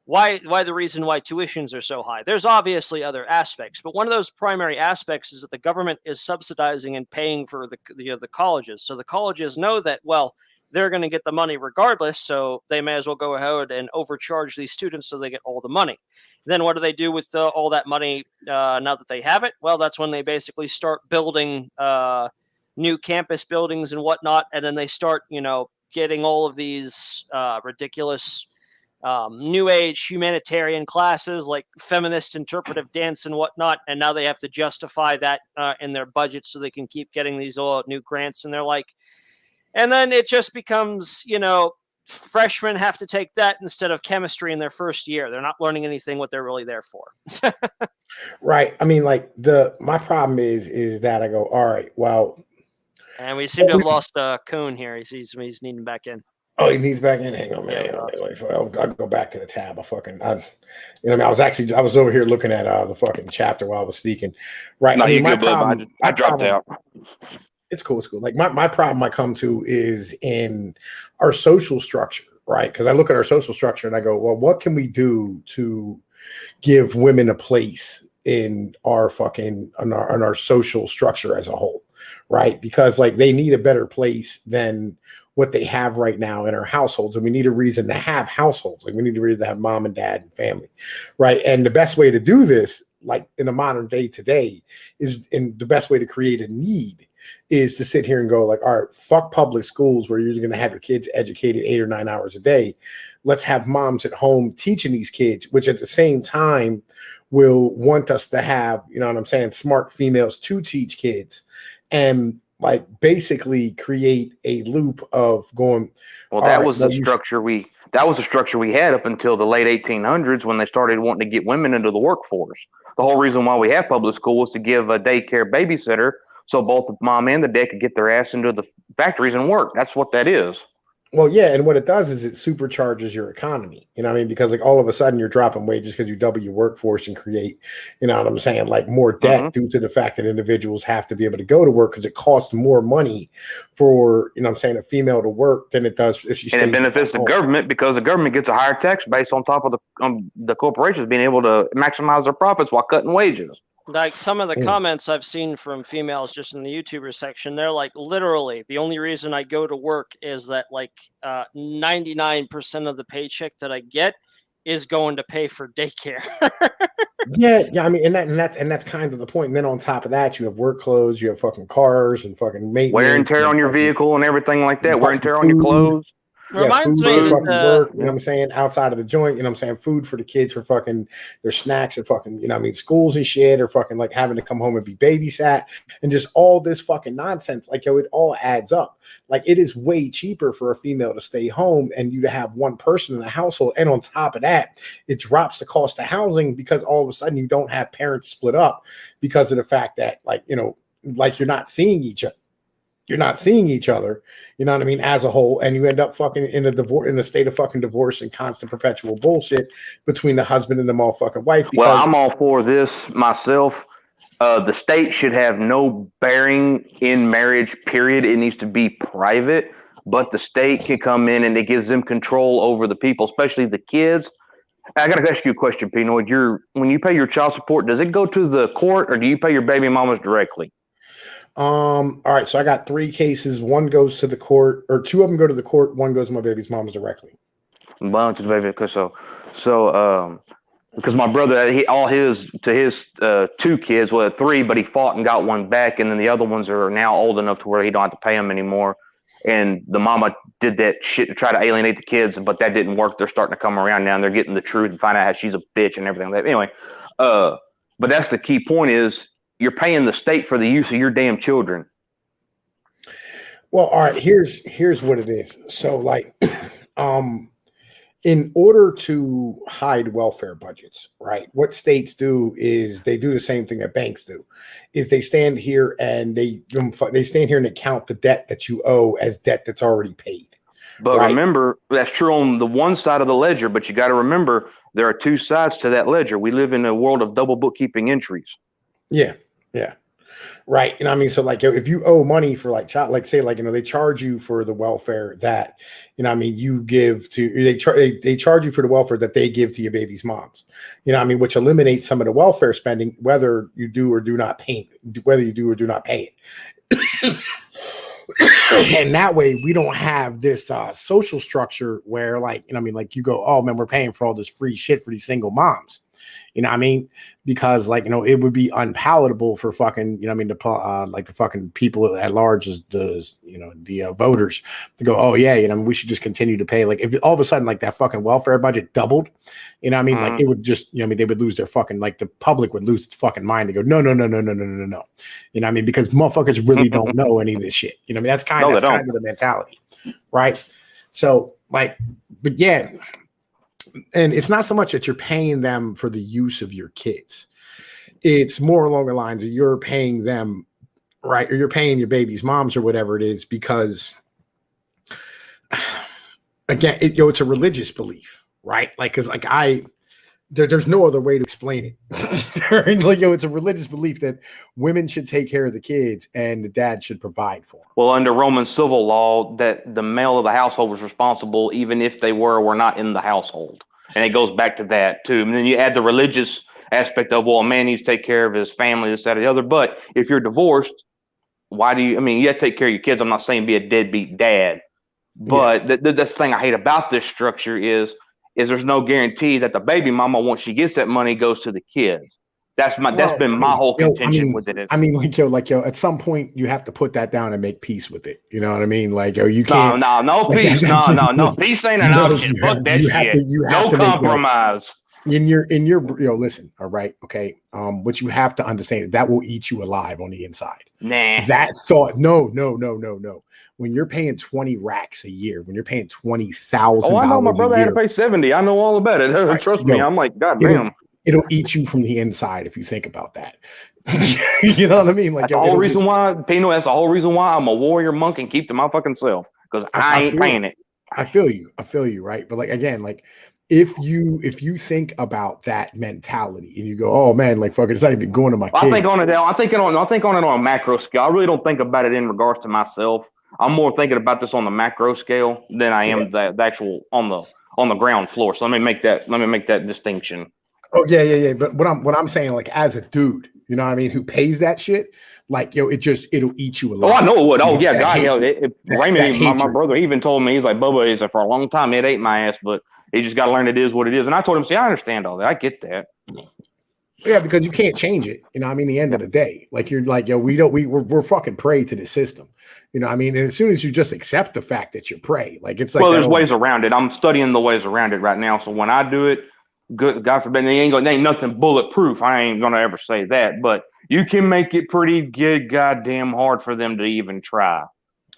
why the reason why tuitions are so high. There's obviously other aspects, but one of those primary aspects is that the government is subsidizing and paying for the colleges. So the colleges know that, well, they're going to get the money regardless, so they may as well go ahead and overcharge these students so they get all the money. Then what do they do with all that money now that they have it? Well, that's when they basically start building new campus buildings and whatnot, and then they start, getting all of these ridiculous new age humanitarian classes like feminist interpretive dance and whatnot, and now they have to justify that in their budget so they can keep getting these new grants, and they're like, and then it just becomes, freshmen have to take that instead of chemistry in their first year. They're not learning anything what they're really there for. Right. I mean, like my problem is that I go, all right, well, and we seem to have lost Coon here. He's needing back in. oh, he needs back in. Hang on, man. Yeah, I'll go back to the tab. I was over here looking at the fucking chapter while I was speaking. Right. No, I mean, you my good, bud. problem, I dropped out. It's cool. It's cool. Like my problem I come to is in our social structure, right? Because I look at our social structure and I go, well, what can we do to give women a place in our in our social structure as a whole, right? Because like they need a better place than what they have right now in our households, and we need a reason to have households. Like we need a reason to have mom and dad and family, right? And the best way to do this, like in the modern day today, the best way to create a need is to sit here and go like, all right, fuck public schools where you're going to have your kids educated 8 or 9 hours a day. Let's have moms at home teaching these kids, which at the same time will want us to have, you know what I'm saying, smart females to teach kids and like basically create a loop of going. Well, that was the structure we had up until the late 1800s when they started wanting to get women into the workforce. The whole reason why we have public school was to give a daycare babysitter so both the mom and the dad could get their ass into the factories and work. That's what that is. Well, yeah, and what it does is it supercharges your economy. You know what I mean? Because like all of a sudden you're dropping wages because you double your workforce and create, you know what I'm saying, like more debt due to the fact that individuals have to be able to go to work because it costs more money for, you know what I'm saying, a female to work than it does if she stays. And it benefits the government because the government gets a higher tax base on top of the corporations being able to maximize their profits while cutting wages. Like some of the comments I've seen from females just in the YouTuber section, they're like, literally, the only reason I go to work is that like 99% of the paycheck that I get is going to pay for daycare. Yeah. I mean, and that's kind of the point. And then on top of that, you have work clothes, you have fucking cars and fucking maintenance, wear and tear on your vehicle and everything like that. Wear and tear on your clothes. Reminds me of work, you know what I'm saying, outside of the joint, you know what I'm saying, food for the kids for fucking their snacks and fucking, you know what I mean, schools and shit, or fucking like having to come home and be babysat and just all this fucking nonsense. Like, yo, it all adds up. Like, it is way cheaper for a female to stay home and you to have one person in the household. And on top of that, it drops the cost of housing because all of a sudden you don't have parents split up because of the fact that, like, you know, like you're not seeing each other. You're not seeing each other, you know what I mean, as a whole, and you end up fucking in a state of fucking divorce and constant perpetual bullshit between the husband and the motherfucking wife. Well, I'm all for this myself. The state should have no bearing in marriage, period. It needs to be private, but the state can come in and it gives them control over the people, especially the kids. I got to ask you a question, Pinoid. When you pay your child support, does it go to the court or do you pay your baby mamas directly? All right, so I got 3 cases. One goes to the court, or 2 of them go to the court. One goes to my baby's mom's directly. Well, to the baby, because because my brother, his 2 kids, well, 3, but he fought and got 1 back, and then the other ones are now old enough to where he don't have to pay them anymore. And the mama did that shit to try to alienate the kids, but that didn't work. They're starting to come around now, and they're getting the truth and find out how she's a bitch and everything like that. Anyway, but that's the key point is, you're paying the state for the use of your damn children. Well, all right, here's what it is. So like, in order to hide welfare budgets, right? What states do is they do the same thing that banks do, is they stand here and they stand here and they count the debt that you owe as debt that's already paid. But right? Remember, that's true on the one side of the ledger, but you got to remember there are 2 sides to that ledger. We live in a world of double bookkeeping entries. Yeah. Yeah. Right. And I mean, so like if you owe money for like child, like say, like, you know, they charge you for the welfare that, you know, I mean, you give to, they charge you for the welfare that they give to your baby's moms, you know, I mean, which eliminates some of the welfare spending, whether you do or do not pay it. And that way we don't have this social structure where, like, you know, I mean, like you go, oh man, we're paying for all this free shit for these single moms. You know what I mean? Because, like, you know, it would be unpalatable for fucking, you know what I mean, like the fucking people at large, the voters to go, oh yeah, you know, we should just continue to pay. Like, if all of a sudden, like, that fucking welfare budget doubled, you know what I mean? Like, it would just, you know what I mean, they would lose their fucking, like, the public would lose its fucking mind to go, no. You know what I mean? Because motherfuckers really don't know any of this shit. You know what I mean? That's kind of the mentality, right? So Like, but yeah, and it's not so much that you're paying them for the use of your kids. It's more along the lines of you're paying them, right? Or you're paying your baby's moms or whatever it is, because again, it's a religious belief, right? Like, cause like there's no other way to explain it. Like, it's a religious belief that women should take care of the kids and the dad should provide for them. Well, under Roman civil law, that the male of the household was responsible, even if they were or were not in the household. And it goes back to that too. And then you add the religious aspect of, well, a man needs to take care of his family, this, that, or the other. But if you're divorced, why do you, I mean, you have to take care of your kids. I'm not saying be a deadbeat dad, but that's the thing I hate about this structure is there's no guarantee that the baby mama, once she gets that money, goes to the kids. That's been my whole contention with it. I mean, like, at some point you have to put that down and make peace with it. You know what I mean? Like, you can't. No peace. No, peace ain't an option. Fuck that shit. No compromise. In your, listen, all right, okay. What you have to understand, that will eat you alive on the inside. Nah. That thought, no. When you're paying 20 racks a year, when you're paying $20,000. Oh, I know my brother had to pay 70. I know all about it. Right. Trust me. I'm like, God damn. It'll eat you from the inside if you think about that. You know what I mean? Like, that's the whole reason why, Pino, that's the whole reason why I'm a warrior monk and keep to my fucking self. Because I ain't paying it. I feel you, right? But like, again, like, if you think about that mentality and you go, oh man, like, fuck it, it's not even going to my kid. I think on it on a macro scale. I really don't think about it in regards to myself. I'm more thinking about this on the macro scale than I am the actual on the ground floor. So let me make that distinction. Oh yeah. But what I'm saying, like, as a dude, you know what I mean, who pays that shit, like, it'll eat you alive. Oh, I know it would. Oh yeah, God, Raymond, my brother, he even told me, he's like, Bubba, he said, for a long time it ate my ass, but he just got to learn it is what it is. And I told him, see, I understand all that. I get that. Yeah, because you can't change it. You know what I mean? The end of the day, like, you're like, we're fucking prey to the system. You know what I mean? And as soon as you just accept the fact that you're prey, like, it's like, well, there's ways around it. I'm studying the ways around it right now. So when I do it, good, God forbid, there ain't nothing bulletproof. I ain't going to ever say that, but you can make it pretty good, goddamn hard for them to even try.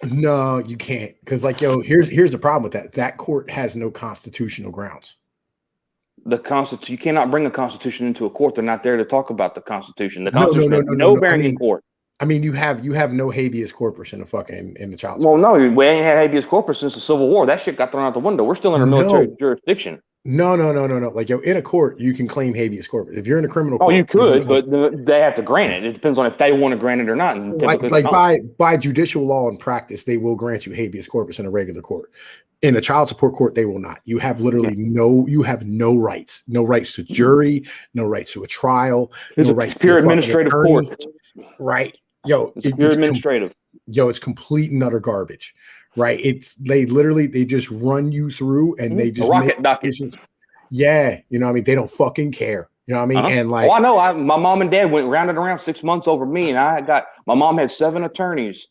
No, you can't. Because, like, here's the problem with that. That court has no constitutional grounds. You cannot bring the Constitution into a court. They're not there to talk about the Constitution. The Constitution has no bearing in court. I mean, you have no habeas corpus in the child. Well, no, we ain't had habeas corpus since the Civil War. That shit got thrown out the window. We're still under military jurisdiction. No. Like, in a court, you can claim habeas corpus. If you're in a criminal court. Oh, you could, but they have to grant it. It depends on if they want to grant it or not. And by judicial law and practice, they will grant you habeas corpus in a regular court. In a child support court, they will not. You have literally no rights. No rights to jury, no rights to a trial. It's no rights pure administrative court. Right. It's pure administrative. It's complete and utter garbage. Right. They just run you through and they just rocket docket. Yeah. You know what I mean? They don't fucking care. You know what I mean? And like, I know. My mom and dad went rounded around 6 months over me, and my mom had 7 attorneys.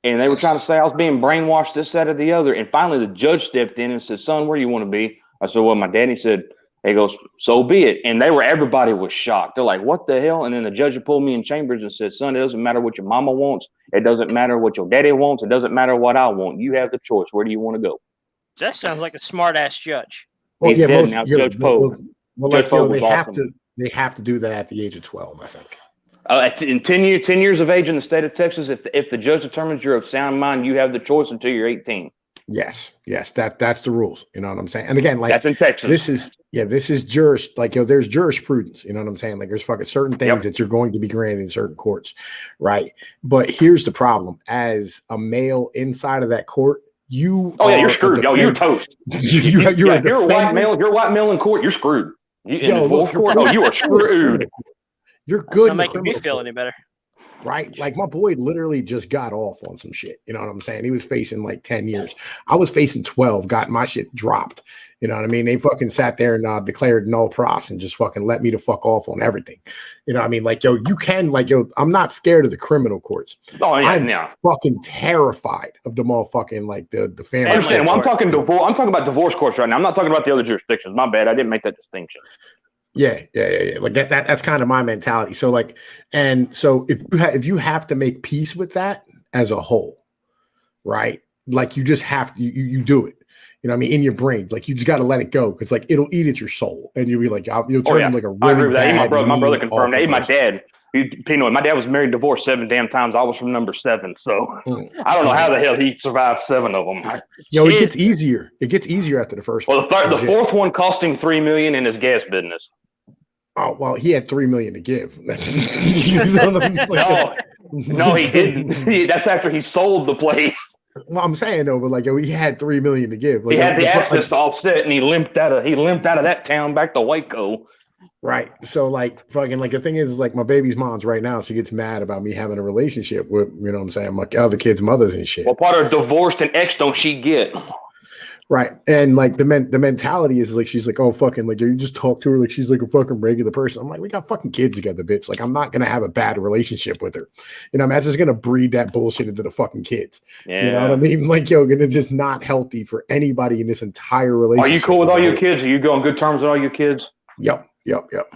And they were trying to say I was being brainwashed, this, that, or the other. And finally, the judge stepped in and said, son, where do you want to be? I said, well, my daddy said, he goes, so be it. And everybody was shocked. They're like, what the hell? And then the judge pulled me in chambers and said, son, it doesn't matter what your mama wants. It doesn't matter what your daddy wants. It doesn't matter what I want. You have the choice. Where do you want to go? That sounds like a smart ass judge. Well, He's dead now, Judge Poe. Judge Poe was awesome. They have to do that at the age of 12, I think. In 10 years of age in the state of Texas, if the judge determines you're of sound mind, you have the choice until you're 18. Yes, that's the rules. You know what I'm saying? And again, like, that's in Texas. This is there's jurisprudence. You know what I'm saying? Like, there's fucking certain things that you're going to be granted in certain courts, right? But here's the problem: as a male inside of that court, you're screwed. You're toast. If you're a white male in court, you're screwed. You are screwed. You're good. It's not making me feel any better. Right? Like, my boy literally just got off on some shit. You know what I'm saying? He was facing like 10 years. I was facing 12, got my shit dropped. You know what I mean? They fucking sat there and declared null pros and just fucking let me to fuck off on everything. You know what I mean? Like, you can, like, I'm not scared of the criminal courts. Oh, yeah, I'm fucking terrified of the motherfucking, like, the family. I understand. Well, I'm talking about divorce courts right now. I'm not talking about the other jurisdictions. My bad. I didn't make that distinction. Yeah. Like, that's kind of my mentality. So, like, and so if you have to make peace with that as a whole, right? Like, you just have to, you do it. You know what I mean? In your brain, like you just got to let it go because like it'll eat at your soul, and you'll be like, you'll turn into like a I agree really with that. Even bad. my brother mean, confirmed that. awful Even my person. dad. Pino, my dad was married, divorced 7 damn times. I was from number 7, so I don't know how the hell he survived 7 of them. You know, it gets easier. It gets easier after the first Well, one. the fourth one cost him $3 million in his gas business. Oh well, he had $3 million to give. No, he didn't. That's after he sold the place. Well, I'm saying though, but like he had $3 million to give. Like, he had the assets to offset, and he limped out of that town back to Waco. Right. So like fucking like the thing is like my baby's mom's right now. She gets mad about me having a relationship with, you know what I'm saying, my other kids' mothers and shit. What part of divorced and ex don't she get? Right. And like the mentality is like she's like, oh fucking like you just talk to her like she's like a fucking regular person. I'm like, we got fucking kids together, bitch. Like I'm not gonna have a bad relationship with her. You know, I'm not just gonna breed that bullshit into the fucking kids. Yeah. You know what I mean? Like, yo, and it's just not healthy for anybody in this entire relationship. Are you cool with all your kids? Are you on good terms with all your kids? Yep.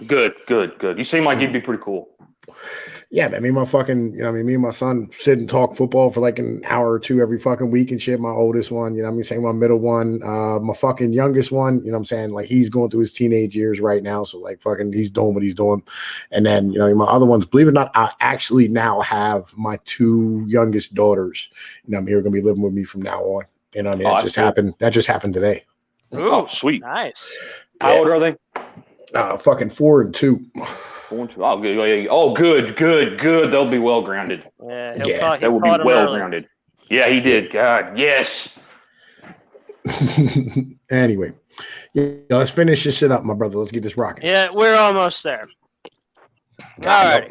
Good. You seem like you'd be pretty cool. Yeah, man. Me and my fucking, me and my son sit and talk football for like an hour or two every fucking week and shit. My oldest one, same my middle one, my fucking youngest one, you know what I'm saying? Like he's going through his teenage years right now. So like fucking he's doing what he's doing. And then, my other ones, believe it or not, I actually now have my 2 youngest daughters, who are going to be living with me from now on. You know what I mean? That just happened today. Oh, sweet. Nice. How old are they? Fucking 4 and 2. 4 and 2. Oh, good. Oh, good. They'll be well grounded. Yeah, they will be well grounded. Yeah, he did. God, yes. Anyway, let's finish this shit up, my brother. Let's get this rocking. Yeah, we're almost there. All right.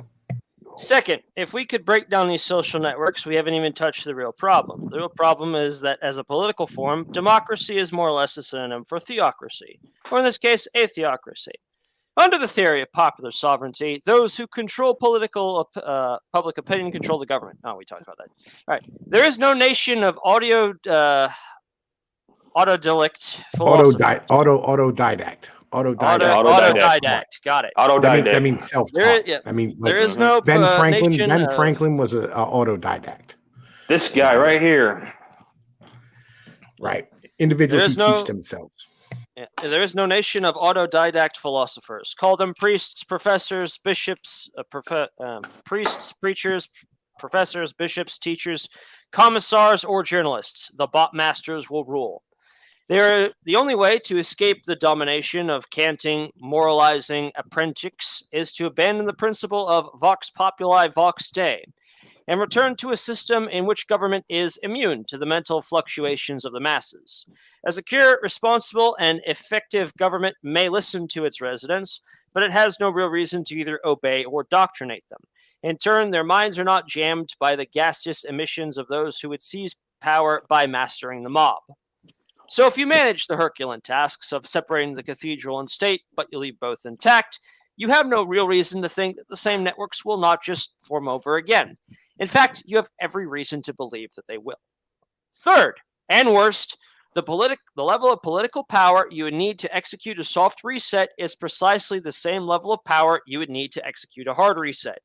Second, if we could break down these social networks, we haven't even touched the real problem. The real problem is that as a political form, democracy is more or less a synonym for theocracy, or in this case, a theocracy. Under the theory of popular sovereignty, those who control public opinion control the government. Oh, we talked about that. All right. There is no nation of autodidact philosophy. Autodidact. Got it. Autodidact. That means self-taught. There is no Ben Franklin. nation Ben Franklin was an autodidact. This guy right here. Right. Individuals who teach themselves. There is no nation of autodidact philosophers. Call them priests, professors, bishops, priests, preachers, professors, bishops, teachers, commissars, or journalists. The bot masters will rule. They're the only way to escape the domination of canting, moralizing apprentices is to abandon the principle of vox populi, vox dei, and return to a system in which government is immune to the mental fluctuations of the masses. A secure, responsible, and effective government may listen to its residents, but it has no real reason to either obey or doctrinate them. In turn, their minds are not jammed by the gaseous emissions of those who would seize power by mastering the mob. So if you manage the Herculean tasks of separating the cathedral and state, but you leave both intact, you have no real reason to think that the same networks will not just form over again. In fact, you have every reason to believe that they will. Third, and worst, the level of political power you would need to execute a soft reset is precisely the same level of power you would need to execute a hard reset.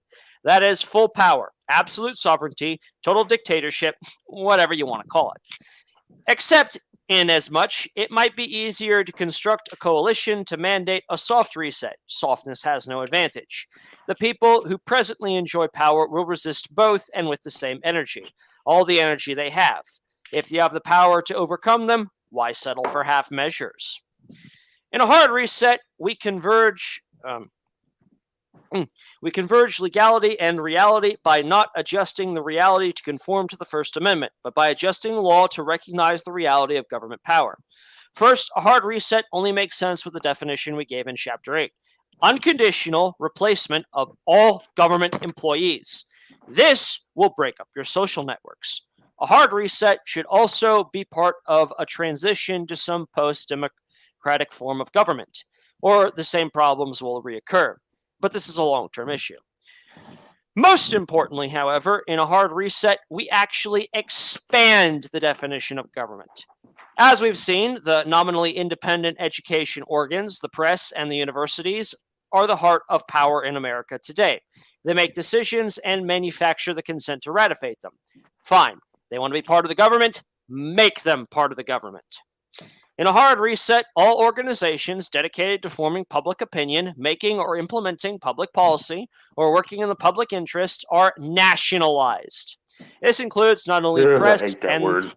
That is full power, absolute sovereignty, total dictatorship, whatever you want to call it. Except inasmuch it might be easier to construct a coalition to mandate a soft reset. Softness has no advantage. The people who presently enjoy power will resist both and with the same energy, all the energy they have. If you have the power to overcome them, why settle for half measures? In a hard reset, we converge legality and reality by not adjusting the reality to conform to the First Amendment, but by adjusting the law to recognize the reality of government power. First, a hard reset only makes sense with the definition we gave in Chapter 8. Unconditional replacement of all government employees. This will break up your social networks. A hard reset should also be part of a transition to some post-democratic form of government, or the same problems will reoccur. But this is a long-term issue. Most importantly, however, in a hard reset, we actually expand the definition of government. As we've seen, the nominally independent education organs, the press, and the universities are the heart of power in America today. They make decisions and manufacture the consent to ratify them. Fine. They want to be part of the government? Make them part of the government. In a hard reset, all organizations dedicated to forming public opinion, making or implementing public policy, or working in the public interest are nationalized. This includes not only Ugh, I press hate that and word.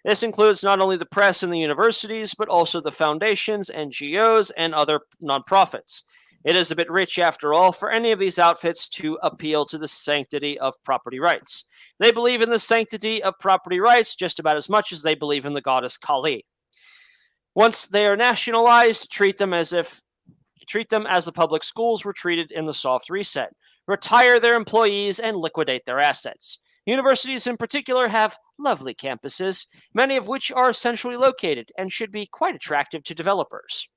This includes not only the press and the universities, but also the foundations, NGOs, and other nonprofits. It is a bit rich, after all, for any of these outfits to appeal to the sanctity of property rights. They believe in the sanctity of property rights just about as much as they believe in the goddess Kali. Once they are nationalized, treat them as the public schools were treated in the soft reset. Retire their employees and liquidate their assets. Universities in particular have lovely campuses, many of which are centrally located and should be quite attractive to developers.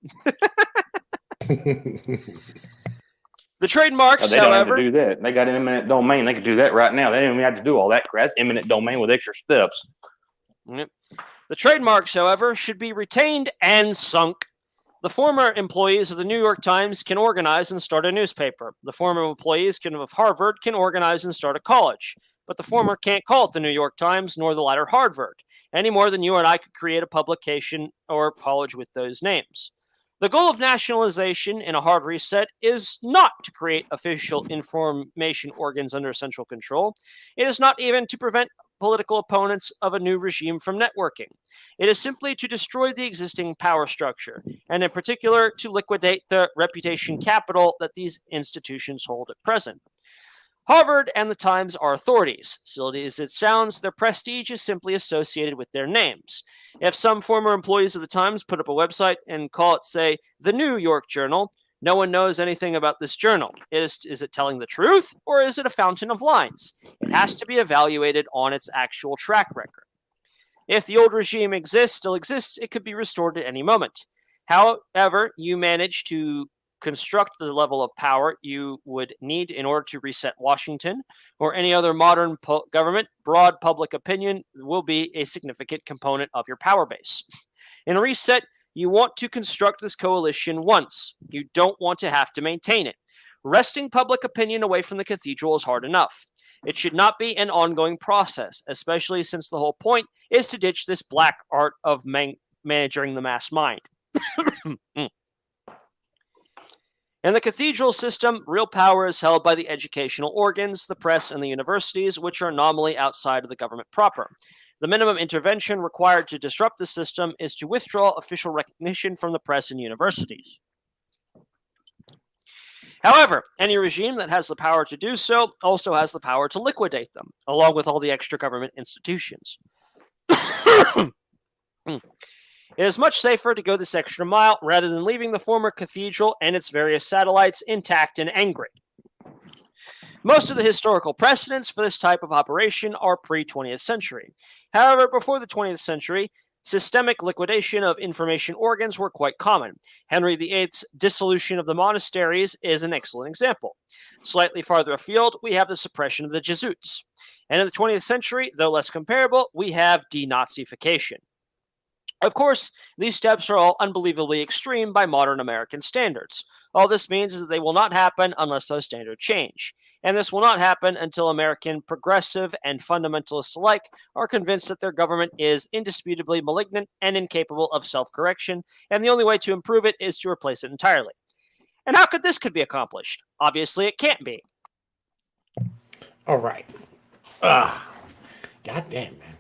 The trademarks, They don't however, have to do that. They got an eminent domain. They can do that right now. They don't even have to do all that crap. It's eminent domain with extra steps. The trademarks, however, should be retained and sunk. The former employees of the New York Times can organize and start a newspaper. The former employees of Harvard can organize and start a college. But the former can't call it the New York Times, nor the latter Harvard, any more than you and I could create a publication or college with those names. The goal of nationalization in a hard reset is not to create official information organs under central control. It is not even to prevent political opponents of a new regime from networking. It is simply to destroy the existing power structure, and in particular to liquidate the reputation capital that these institutions hold at present. Harvard and the Times are authorities. Silly as it sounds, their prestige is simply associated with their names. If some former employees of the Times put up a website and call it, say, the New York Journal, no one knows anything about this journal. Is it telling the truth, or is it a fountain of lines? It has to be evaluated on its actual track record. If the old regime still exists, it could be restored at any moment. However, you manage to construct the level of power you would need in order to reset Washington or any other modern government, broad public opinion will be a significant component of your power base. In a reset, you want to construct this coalition once. You don't want to have to maintain it. Wresting public opinion away from the cathedral is hard enough. It should not be an ongoing process, especially since the whole point is to ditch this black art of managing the mass mind. In the cathedral system, real power is held by the educational organs, the press, and the universities, which are nominally outside of the government proper. The minimum intervention required to disrupt the system is to withdraw official recognition from the press and universities. However, any regime that has the power to do so also has the power to liquidate them, along with all the extra government institutions. It is much safer to go this extra mile rather than leaving the former cathedral and its various satellites intact and angry. Most of the historical precedents for this type of operation are pre-20th century. However, before the 20th century, systemic liquidation of information organs were quite common. Henry VIII's dissolution of the monasteries is an excellent example. Slightly farther afield, we have the suppression of the Jesuits. And in the 20th century, though less comparable, we have denazification. Of course, these steps are all unbelievably extreme by modern American standards. All this means is that they will not happen unless those standards change. And this will not happen until American progressive and fundamentalists alike are convinced that their government is indisputably malignant and incapable of self-correction, and the only way to improve it is to replace it entirely. And how could this be accomplished? Obviously, it can't be. All right. Goddamn, man.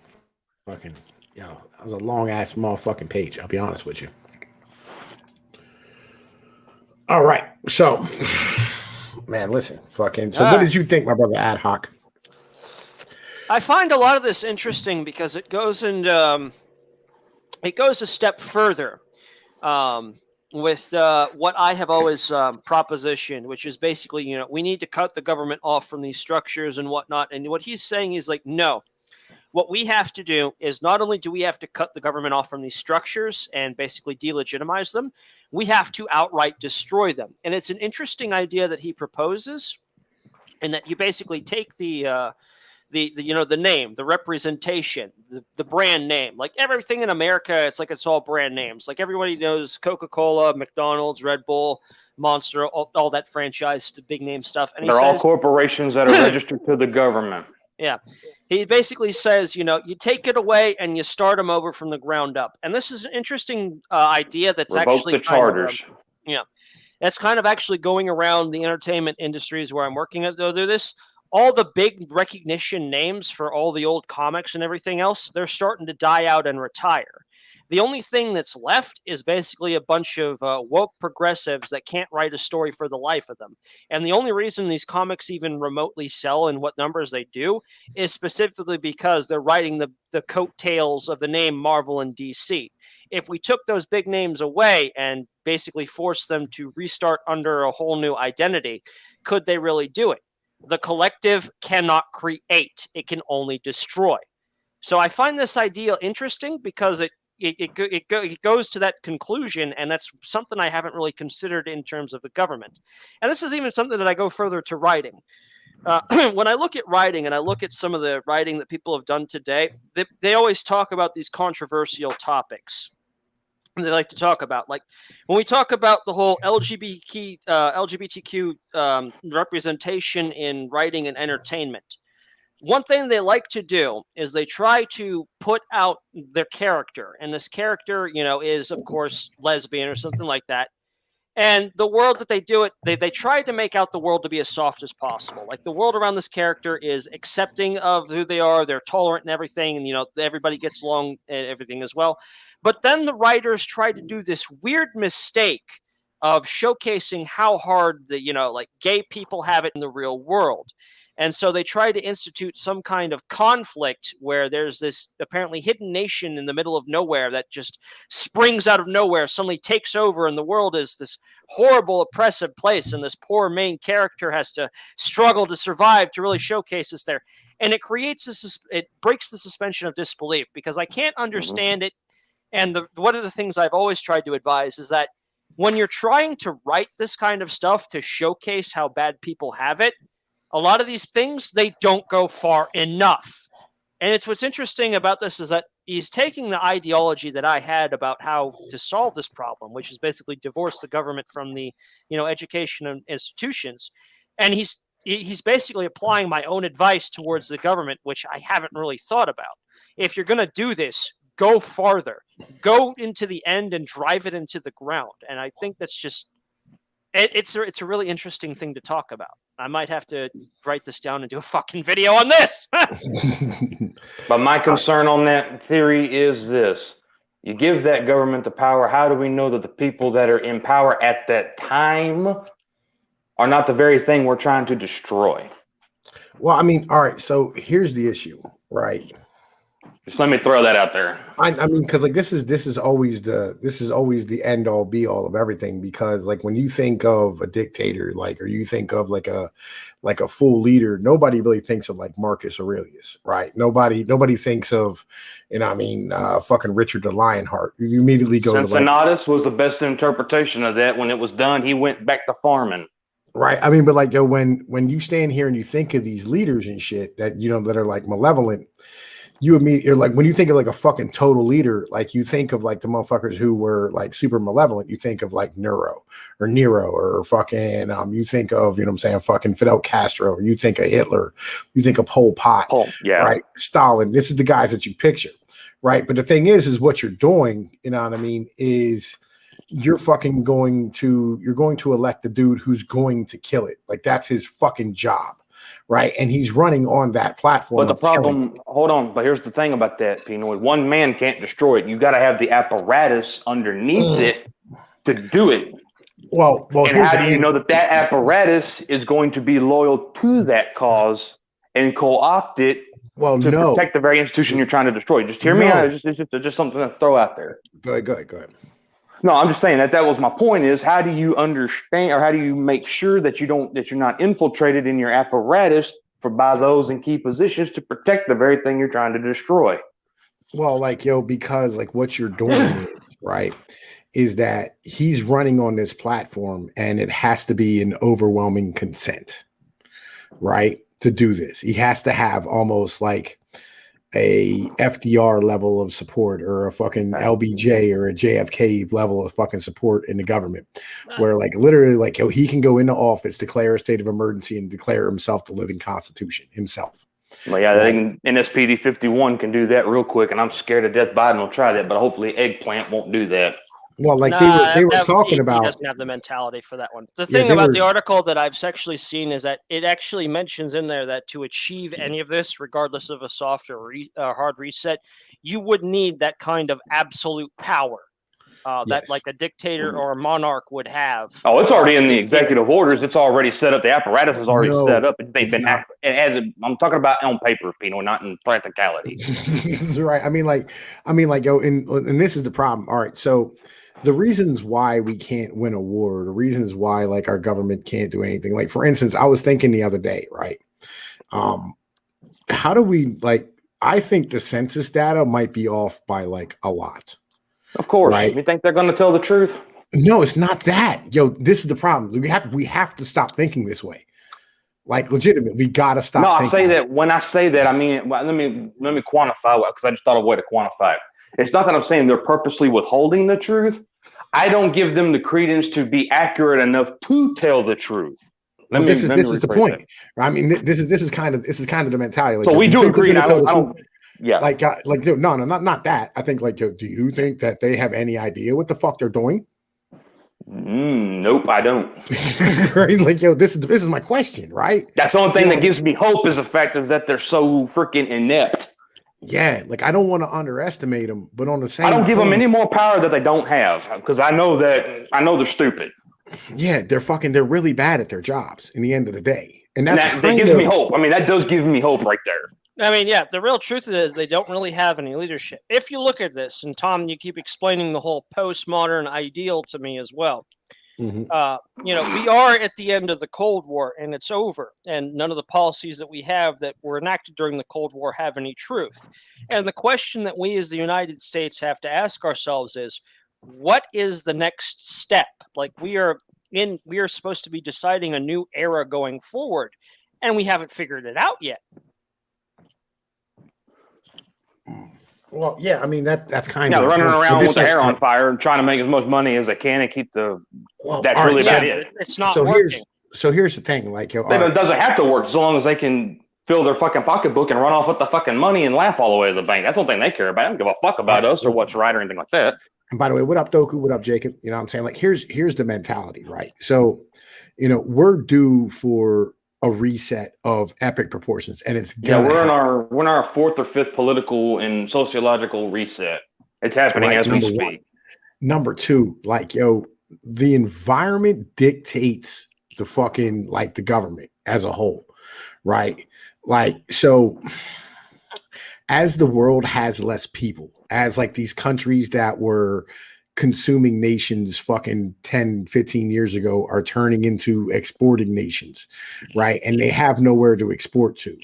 Fucking... Yo, that was a long-ass motherfucking page. I'll be honest with you. All right. So, man, listen. Fucking. So what did you think, my brother Ad Hoc? I find a lot of this interesting because it goes and it goes a step further with what I have always propositioned, which is basically, we need to cut the government off from these structures and whatnot. And what he's saying is like, no. What we have to do is not only do we have to cut the government off from these structures and basically delegitimize them, we have to outright destroy them. And it's an interesting idea that he proposes, and that you basically take the name, the representation, the brand name. Like everything in America, it's all brand names. Like everybody knows Coca-Cola, McDonald's, Red Bull, Monster, all that franchise, the big name stuff. And they're all corporations that are registered to the government. Yeah. He basically says, you take it away and you start them over from the ground up. And this is an interesting idea that's Revoke actually the charters. That's kind of actually going around the entertainment industries where I'm working at. Though this, all the big recognition names for all the old comics and everything else, they're starting to die out and retire. The only thing that's left is basically a bunch of woke progressives that can't write a story for the life of them. And the only reason these comics even remotely sell in what numbers they do is specifically because they're writing the coattails of the name Marvel and DC. If we took those big names away and basically forced them to restart under a whole new identity, could they really do it? The collective cannot create. It can only destroy. So I find this idea interesting because it goes to that conclusion, and that's something I haven't really considered in terms of the government. And this is even something that I go further to writing. When I look at writing and I look at some of the writing that people have done today, they always talk about these controversial topics. They like to talk about, like when we talk about the whole LGBTQ representation in writing and entertainment. One thing they like to do is they try to put out their character, and this character, is of course lesbian or something like that. And the world that they do it, they try to make out the world to be as soft as possible. Like the world around this character is accepting of who they are, they're tolerant and everything, and everybody gets along and everything as well. But then the writers try to do this weird mistake of showcasing how hard like gay people have it in the real world. And so they try to institute some kind of conflict where there's this apparently hidden nation in the middle of nowhere that just springs out of nowhere, suddenly takes over, and the world is this horrible, oppressive place. And this poor main character has to struggle to survive to really showcase this there. And it creates it breaks the suspension of disbelief because I can't understand it. And one of the things I've always tried to advise is that when you're trying to write this kind of stuff to showcase how bad people have it, a lot of these things, they don't go far enough. And it's what's interesting about this is that he's taking the ideology that I had about how to solve this problem, which is basically divorce the government from the, education and institutions. And he's basically applying my own advice towards the government, which I haven't really thought about. If you're going to do this, go farther, go into the end and drive it into the ground. And I think that's just, it's a really interesting thing to talk about. I might have to write this down and do a fucking video on this. But my concern on that theory is this. You give that government the power. How do we know that the people that are in power at that time are not the very thing we're trying to destroy? Well, I mean, all right. So here's the issue, right? Just let me throw that out there. I mean, because like this is always the end all be all of everything. Because like when you think of a dictator, or you think of like a full leader, nobody really thinks of like Marcus Aurelius, right? Nobody thinks of, fucking Richard the Lionheart. You immediately go Cincinnatus was the best interpretation of that. When it was done, he went back to farming. Right. I mean, but like when you stand here and you think of these leaders and shit that that are like malevolent. You're like when you think of like a fucking total leader, like you think of like the motherfuckers who were like super malevolent. You think of like Nero or fucking you think of fucking Fidel Castro, or you think of Hitler, you think of Pol Pot, right? Stalin. This is the guys that you picture, right? But the thing is what you're doing, is you're going to elect the dude who's going to kill it. Like that's his fucking job. Right. And he's running on that platform. But the problem, hold on. But here's the thing about that, Pino. One man can't destroy it. You got to have the apparatus underneath it to do it. Well, and how do you know that apparatus is going to be loyal to that cause and co-opt it to protect the very institution you're trying to destroy? Just hear me out. It's just something to throw out there. Go ahead. No, I'm just saying that was my point is how do you understand or how do you make sure that you're not infiltrated in your apparatus by those in key positions to protect the very thing you're trying to destroy? Well, because like what you're doing is, right, is that he's running on this platform and it has to be an overwhelming consent, right, to do this. He has to have almost like a FDR level of support or a fucking LBJ or a JFK level of fucking support in the government where like literally he can go into office, declare a state of emergency and declare himself the living constitution himself. But yeah, they can, NSPD 51 can do that real quick, and I'm scared to death Biden will try that, but hopefully Eggplant won't do that. Well, like they were talking about. He doesn't have the mentality for that one. The thing about the article that I've actually seen is that it actually mentions in there that to achieve any of this, regardless of a soft or hard reset, you would need that kind of absolute power. That like a dictator or a monarch would have. Oh, it's already in the executive orders. It's already set up. The apparatus is already set up. They've been. I'm talking about on paper, Pino, not in practicality. That's right. I mean, like, yo, and this is the problem. All right, so the reasons why we can't win a war, the reasons why like our government can't do anything. Like, for instance, I was thinking the other day, right? How do we like? I think the census data might be off by like a lot. Of course, right? You think they're going to tell the truth? No, it's not that. Yo, this is the problem. We have to stop thinking this way. Like, legitimately, we got to stop. No, I say that when I say that, I mean, let me quantify it, because I just thought of a way to quantify it. It's not that I'm saying they're purposely withholding the truth. I don't give them the credence to be accurate enough to tell the truth. This is the point. I mean, this is kind of the mentality. Like, so we do agree. I don't. Yeah, no, not that. I think like, do you think that they have any idea what the fuck they're doing? Nope, I don't. Right? Like, yo, this is my question, right? That's the only thing that gives me hope is the fact is that they're so freaking inept. Yeah, like I don't want to underestimate them, but on the same, I don't give them any more power that they don't have, because I know they're stupid. Yeah, they're really bad at their jobs in the end of the day, and that gives me hope. I mean, that does give me hope right there. I mean, yeah, the real truth is they don't really have any leadership. If you look at this, and Tom, you keep explaining the whole postmodern ideal to me as well. We are at the end of the Cold War, and it's over. And none of the policies that we have that were enacted during the Cold War have any truth. And the question that we as the United States have to ask ourselves is, what is the next step? Like we are supposed to be deciding a new era going forward, and we haven't figured it out yet. Well, yeah, I mean that's kind of they're running around with their hair on fire and trying to make as much money as they can and keep the. That's really about it. It's not working. Here's the thing, like, it doesn't have to work as long as they can fill their fucking pocketbook and run off with the fucking money and laugh all the way to the bank. That's one thing they care about. They don't give a fuck about us or what's right or anything like that. And by the way, what up, Doku? What up, Jacob? You know what I'm saying? Like, here's the mentality, right? So, we're due for a reset of epic proportions, and it's we're in our fourth or fifth political and sociological reset. It's happening as we speak. Number two, like, yo, the environment dictates the fucking like the government as a whole, right? Like, so as the world has less people, as like these countries that were consuming nations fucking 10, 15 years ago are turning into exporting nations, right? And they have nowhere to export to.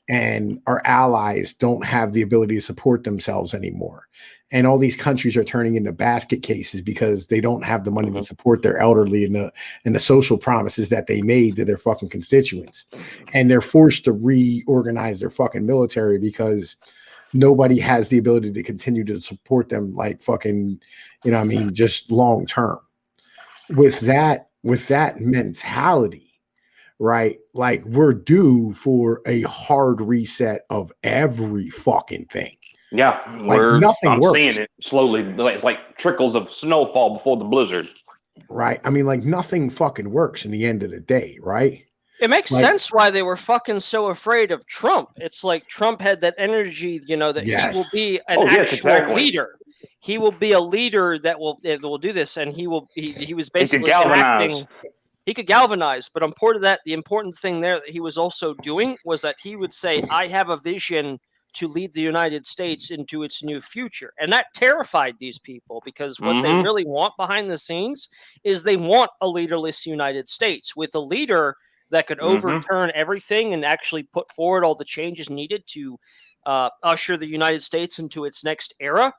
And our allies don't have the ability to support themselves anymore. And all these countries are turning into basket cases because they don't have the money to support their elderly and the social promises that they made to their fucking constituents. And they're forced to reorganize their fucking military because nobody has the ability to continue to support them like fucking, just long term. With that mentality, right? Like we're due for a hard reset of every fucking thing. Yeah, nothing works. Seeing it slowly. It's like trickles of snowfall before the blizzard. Right. I mean, like nothing fucking works in the end of the day, right? It makes sense why they were fucking so afraid of Trump. It's like Trump had that energy, that he will be an actual leader. He will be a leader that will do this, and he was basically enacting. He could galvanize, but the important thing there that he was also doing was that he would say, "I have a vision to lead the United States into its new future," and that terrified these people because what they really want behind the scenes is they want a leaderless United States with a leader that could overturn everything and actually put forward all the changes needed to usher the United States into its next era.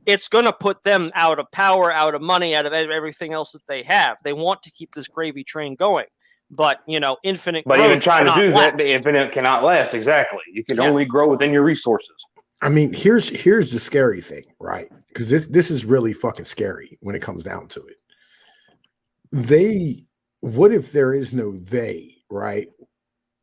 It's going to put them out of power, out of money, out of everything else that they have. They want to keep this gravy train going, but infinite. But growth even trying to do last. that, the infinite cannot last. Exactly. You can only grow within your resources. I mean, here's the scary thing, right? Because this is really fucking scary when it comes down to it. What if there is no they, right?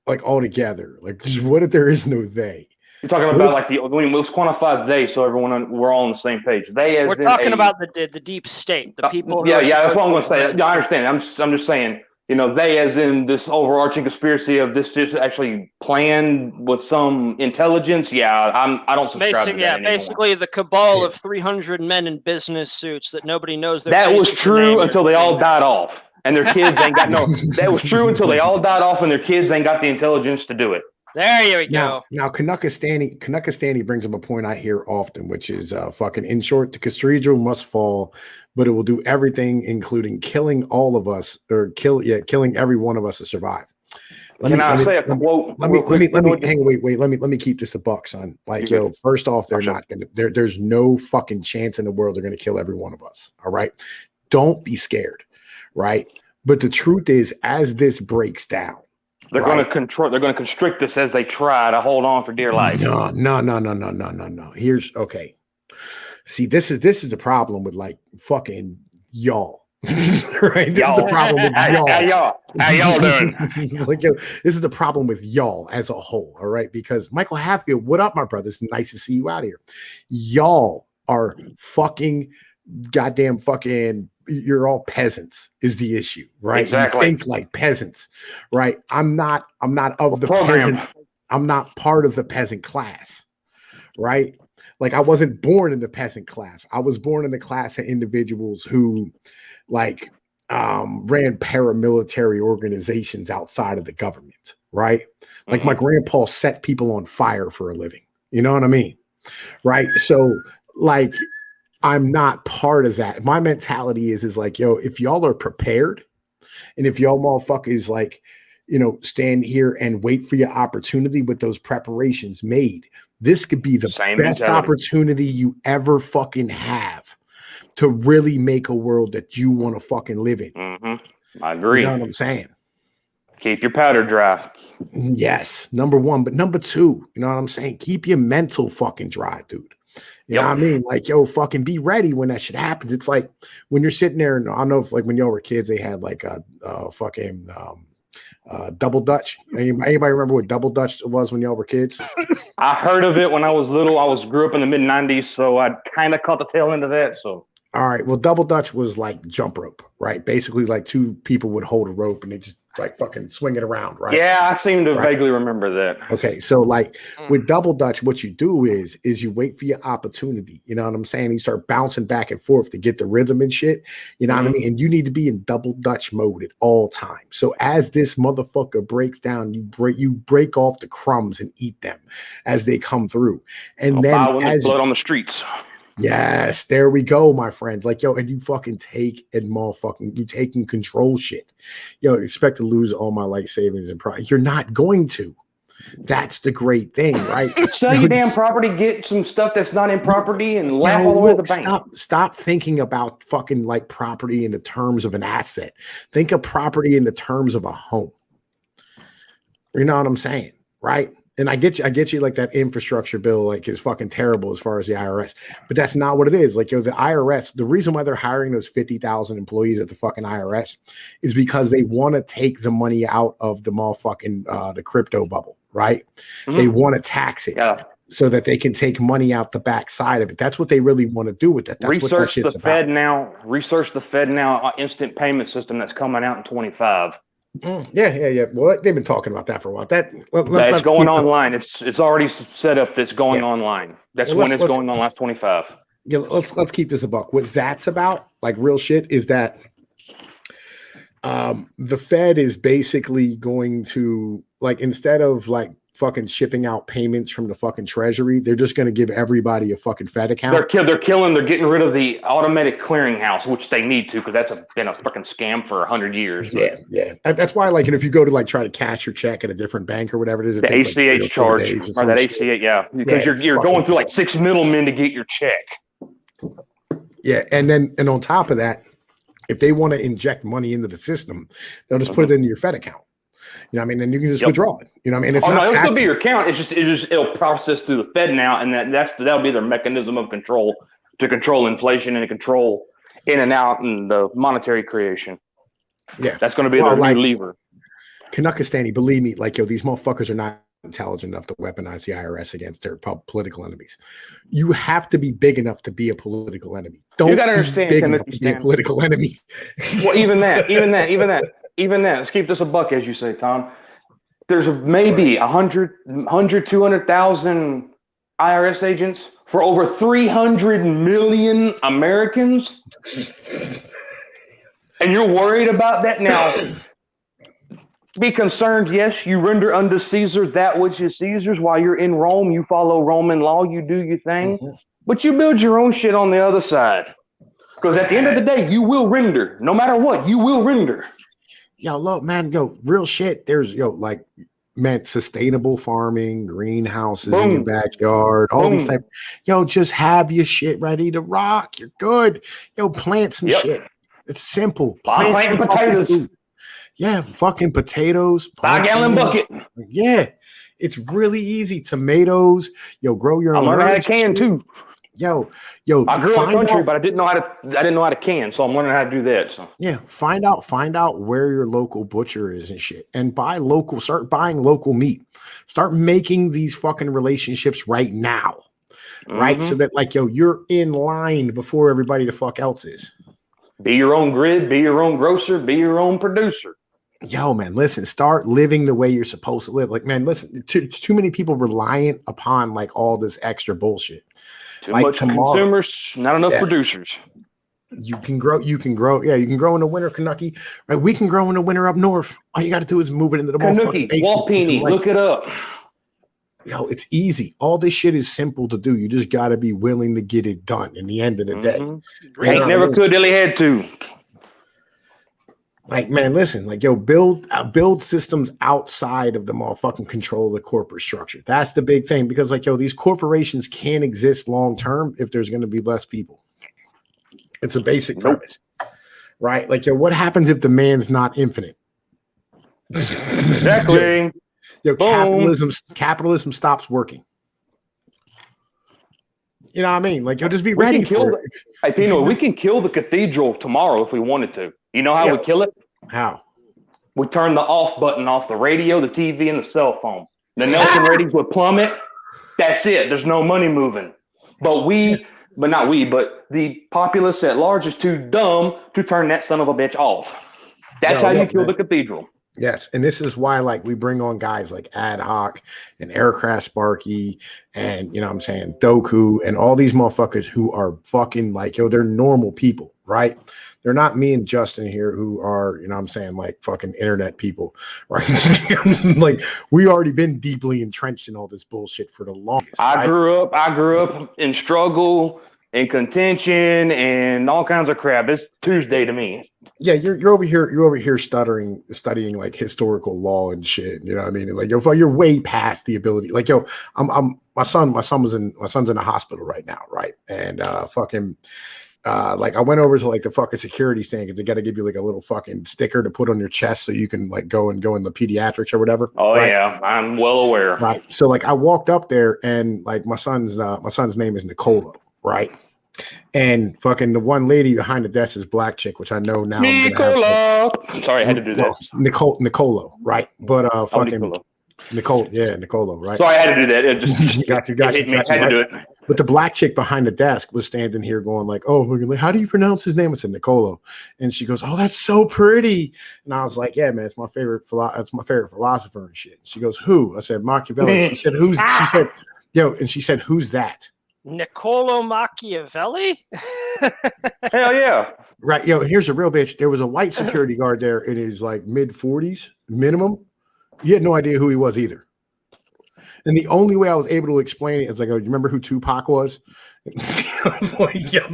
like altogether. Like, just what if there is no they? You're talking about like when let's quantify they, so we're all on the same page. They, as We're talking about the deep state, the people. Yeah, that's what I'm going to say. Yeah, I understand. I'm just saying. They, as in this overarching conspiracy of this, just actually planned with some intelligence. Yeah, I don't subscribe to that anymore. Basically the cabal of 300 men in business suits that nobody knows their That face was or true name until they all died off, and their kids ain't got no. That was true until they all died off, and their kids ain't got the intelligence to do it. There you go. Now Kanukastani brings up a point I hear often, which is fucking, in short, the cathedral must fall, but it will do everything, including killing all of us, or killing every one of us to survive. Let me keep this a buck, son. Like, yo, first off, they're not gonna. There's no fucking chance in the world they're gonna kill every one of us. All right, don't be scared, right? But the truth is, as this breaks down, they're going to control. They're going to constrict us as they try to hold on for dear life. No. Here's okay. See, this is the problem with like fucking y'all. Right? This is the problem with y'all. How y'all doing? Like, yo, this is the problem with y'all as a whole. All right, because Michael Hatfield, what up, my brother? It's nice to see you out here. Y'all are fucking goddamn fucking. You're all peasants is the issue, right? Exactly. You think like peasants, right? I'm not of the peasant. I'm not part of the peasant class, right? Like, I wasn't born in the peasant class. I was born in the class of individuals who like ran paramilitary organizations outside of the government, right? Like, my grandpa set people on fire for a living. You know what I mean? Right? So like, I'm not part of that. My mentality is like, yo, if y'all are prepared, and if y'all motherfuckers like, stand here and wait for your opportunity with those preparations made, this could be the best opportunity you ever fucking have to really make a world that you want to fucking live in. I agree. You know what I'm saying? Keep your powder dry. Yes, number one. But number two, you know what I'm saying? Keep your mental fucking dry, dude. You know what I mean? Like, yo, fucking be ready when that shit happens. It's like when you're sitting there, and I don't know if like when y'all were kids, they had like a fucking double Dutch. Anybody remember what double Dutch was when y'all were kids? I heard of it when I was little. Grew up in the mid '90s, so I kind of caught the tail end of that. So. All right. Well, double Dutch was like jump rope, right? Basically, like two people would hold a rope and they just like fucking swing it around, right? Yeah, I seem to vaguely remember that. Okay, so like with double Dutch, what you do is you wait for your opportunity. You know what I'm saying? You start bouncing back and forth to get the rhythm and shit. You know what I mean? And you need to be in double Dutch mode at all times. So as this motherfucker breaks down, you break off the crumbs and eat them as they come through. And then as blood on the streets. Yes, there we go, my friends. Like, yo, and you fucking take and you taking control shit. Yo, expect to lose all my life savings and pride. You're not going to. That's the great thing, right? Sell your damn property, get some stuff that's not in property, and laugh all the way to the bank. Stop thinking about fucking like property in the terms of an asset. Think of property in the terms of a home. You know what I'm saying, right? And I get you like that infrastructure bill, like, is fucking terrible as far as the IRS, but that's not what it is. Like, yo, the IRS, the reason why they're hiring those 50,000 employees at the fucking IRS is because they want to take the money out of the motherfucking, the crypto bubble, right? They want to tax it so that they can take money out the backside of it. That's what they really want to do with that. That's what that shit's about. Research the Fed now instant payment system that's coming out in 25. Yeah. Well, they've been talking about that for a while. That's going online. It's already set up. That's going online. That's when it's going online. 25. Yeah, let's keep this a buck. What that's about, like real shit, is that the Fed is basically going to, like, instead of like fucking shipping out payments from the fucking treasury, they're just going to give everybody a fucking Fed account. They're getting rid of the automatic clearinghouse, which they need to, because that's been a fucking scam for 100 years. Yeah. That's why, like, and if you go to like try to cash your check at a different bank or whatever it is, the ACH charge or that ACH, because you're going through like 6 middlemen to get your check. Yeah, and on top of that, if they want to inject money into the system, they'll just put it into your Fed account. You know what I mean? And you can just withdraw it. You know what I mean? It's not it'll still be your account. It'll process through the Fed now, and that'll be their mechanism of control to control inflation and to control in and out and the monetary creation. Yeah, that's going to be their new lever. Kanukistani, believe me, like, yo, these motherfuckers are not intelligent enough to weaponize the IRS against their political enemies. You have to be big enough to be a political enemy. Don't gotta be understand, big enough to be a Kanukistan. political enemy. Well, even that. Let's keep this a buck, as you say, Tom. There's maybe 200,000 IRS agents for over 300 million Americans. And you're worried about that now. Be concerned, yes, you render unto Caesar that which is Caesar's. While you're in Rome, you follow Roman law, you do your thing. But you build your own shit on the other side. Because at the end of the day, you will render. No matter what, you will render. Yo, look, man, yo, real shit. There's, yo, like, man, sustainable farming, greenhouses in your backyard, all these type. Yo, just have your shit ready to rock. You're good. Yo, plant some shit. It's simple. I'm planting potatoes. Yeah, fucking potatoes. 5-gallon bucket. Yeah, it's really easy. Tomatoes. Yo, grow your own. I'm learning how to can too. Yo, I grew up country, but I didn't know how to can, so I'm learning how to do that. So yeah, find out where your local butcher is and shit, and start buying local meat. Start making these fucking relationships right now, right? So that, like, yo, you're in line before everybody the fuck else is. Be your own grid, be your own grocer, be your own producer. Yo, man, listen, start living the way you're supposed to live. Like, man, listen, too many people reliant upon like all this extra bullshit. Too much consumers, not enough producers. You can grow. Yeah, you can grow in the winter, Kanucky. Right, we can grow in the winter up north. All you got to do is move it into the Kanucky, Walpini, look it up. Yo, it's easy. All this shit is simple to do. You just got to be willing to get it done. In the end of the day, Hank never could till he had to. Like, man, listen, like, yo, build systems outside of the motherfucking control of the corporate structure. That's the big thing, because, like, yo, these corporations can't exist long term if there's going to be less people. It's a basic premise, right? Like, yo, what happens if demand's not infinite? Exactly. Yo, capitalism stops working. You know what I mean? Like, you'll just be ready for it. Hey, Pino, we can kill the cathedral tomorrow if we wanted to. You know how we kill it? How? We turn the off button off the radio, the TV, and the cell phone. The Nelson ratings would plummet. That's it. There's no money moving. But the populace at large is too dumb to turn that son of a bitch off. That's how you kill the cathedral. Yes, and this is why, like, we bring on guys like Ad Hoc and Aircraft Sparky and, you know what I'm saying, Doku and all these motherfuckers who are fucking, like, yo, they're normal people, right? They're not me and Justin here who are, you know what I'm saying, like, fucking internet people, right? Like, we already been deeply entrenched in all this bullshit for the longest. I grew up in struggle and contention and all kinds of crap. It's Tuesday to me. Yeah, you're over here studying like historical law and shit. You know what I mean? Like, you're way past the ability. Like, yo, my son's in a hospital right now, right? And like, I went over to like the fucking security thing because they got to give you like a little fucking sticker to put on your chest so you can like go in the pediatrics or whatever. Oh, right? Yeah, I'm well aware. Right. So like, I walked up there and like my son's name is Nicolo, right? And fucking the one lady behind the desk is black chick, which I know now. Nicola. Sorry, I had to do that. Nicolo, right? But fucking Nicolo, right? Sorry, I had to do that. It just got you. Had to do it. But the black chick behind the desk was standing here going like, "Oh, how do you pronounce his name?" I said Nicolo, and she goes, "Oh, that's so pretty." And I was like, "Yeah, man, it's my favorite philosopher and shit." She goes, "Who?" I said, "Machiavelli." She said, "Who's?" She said, "Yo," and she said, "Who's that?" Niccolo Machiavelli? Hell yeah. Right. Yo, here's a real bitch. There was a white security guard there in his like mid-40s minimum. He had no idea who he was either. And the only way I was able to explain it is like, oh, you remember who Tupac was? Like, yeah.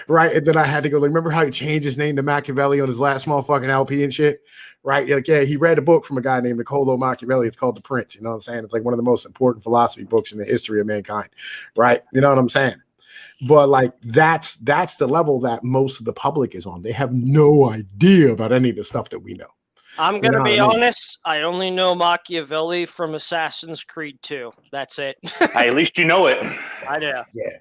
Right. And then I had to go, like, remember how he changed his name to Machiavelli on his last motherfucking LP and shit? Right. Like, yeah, he read a book from a guy named Niccolo Machiavelli. It's called The Prince. You know what I'm saying? It's like one of the most important philosophy books in the history of mankind. Right. You know what I'm saying? But like, that's the level that most of the public is on. They have no idea about any of the stuff that we know. I'm going to be honest. I only know Machiavelli from Assassin's Creed 2. That's it. Hey, at least you know it. I do. Yeah.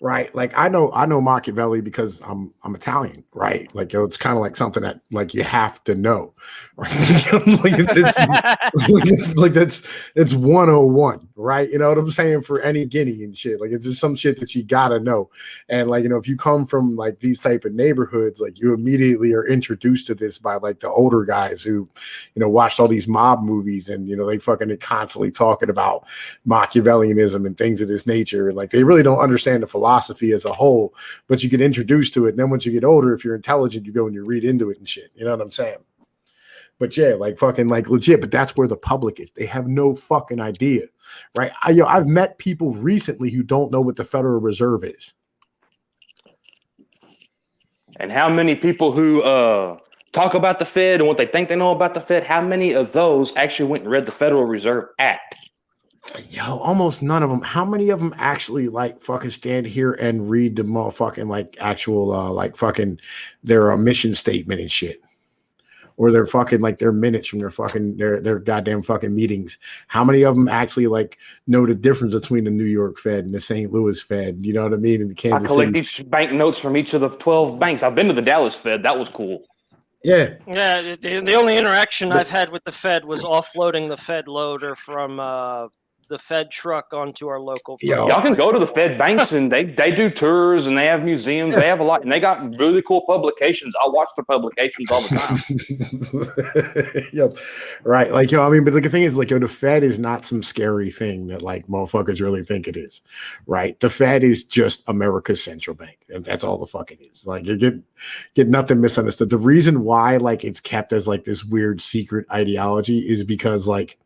right? Like I know Machiavelli because I'm Italian, right? Like it's kind of like something that like you have to know. Right? Like it's like it's 101, right? You know what I'm saying? For any Guinea and shit. Like it's just some shit that you gotta know. And like, you know, if you come from like these type of neighborhoods, like you immediately are introduced to this by like the older guys who, you know, watched all these mob movies and, you know, they fucking are constantly talking about Machiavellianism and things of this nature. And like they really don't understand the philosophy as a whole, but you get introduced to it. And then once you get older, if you're intelligent, you go and you read into it and shit. You know what I'm saying? But yeah, like fucking like legit, but that's where the public is. They have no fucking idea, right? I've met people recently who don't know what the Federal Reserve is. And how many people who talk about the Fed and what they think they know about the Fed, how many of those actually went and read the Federal Reserve Act? Yo, almost none of them. How many of them actually like fucking stand here and read the motherfucking like actual like fucking their mission statement and shit? Or their fucking like their minutes from their fucking their goddamn fucking meetings. How many of them actually like know the difference between the New York Fed and the St. Louis Fed? You know what I mean? And the Kansas I collect City. each bank notes from each of the 12 banks. I've been to the Dallas Fed. That was cool. Yeah. Yeah, the only interaction I've had with the Fed was offloading the Fed loader from the Fed truck onto our local. Yo. Y'all can go to the Fed banks and they do tours and they have museums. They have a lot and they got really cool publications. I watch their publications all the time. Yep. Right. Like, yo, I mean, but the thing is, like, yo, the Fed is not some scary thing that like motherfuckers really think it is. Right. The Fed is just America's central bank. And that's all the fuck it is. Like you get nothing misunderstood. The reason why like it's kept as like this weird secret ideology is because like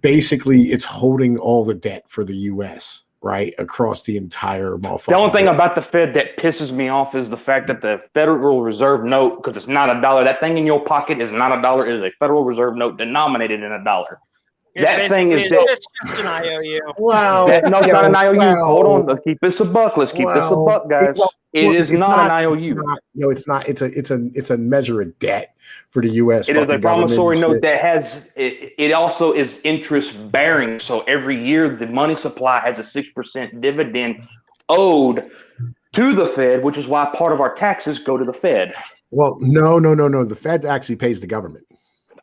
basically it's holding all the debt for the US, right? Across the entire motherfucker. The only thing about the Fed that pisses me off is the fact that the Federal Reserve note, because it's not a dollar, that thing in your pocket is not a dollar, it is a Federal Reserve note denominated in a dollar. That thing is it's just an IOU. Wow. No, it's not an IOU. Hold on, let's keep this a buck. Let's keep this a buck, guys. It is not an IOU. It's not. It's a measure of debt for the U.S. It is a promissory note that has. It also is interest bearing. So every year the money supply has a 6% dividend owed to the Fed, which is why part of our taxes go to the Fed. Well, no. The Fed actually pays the government.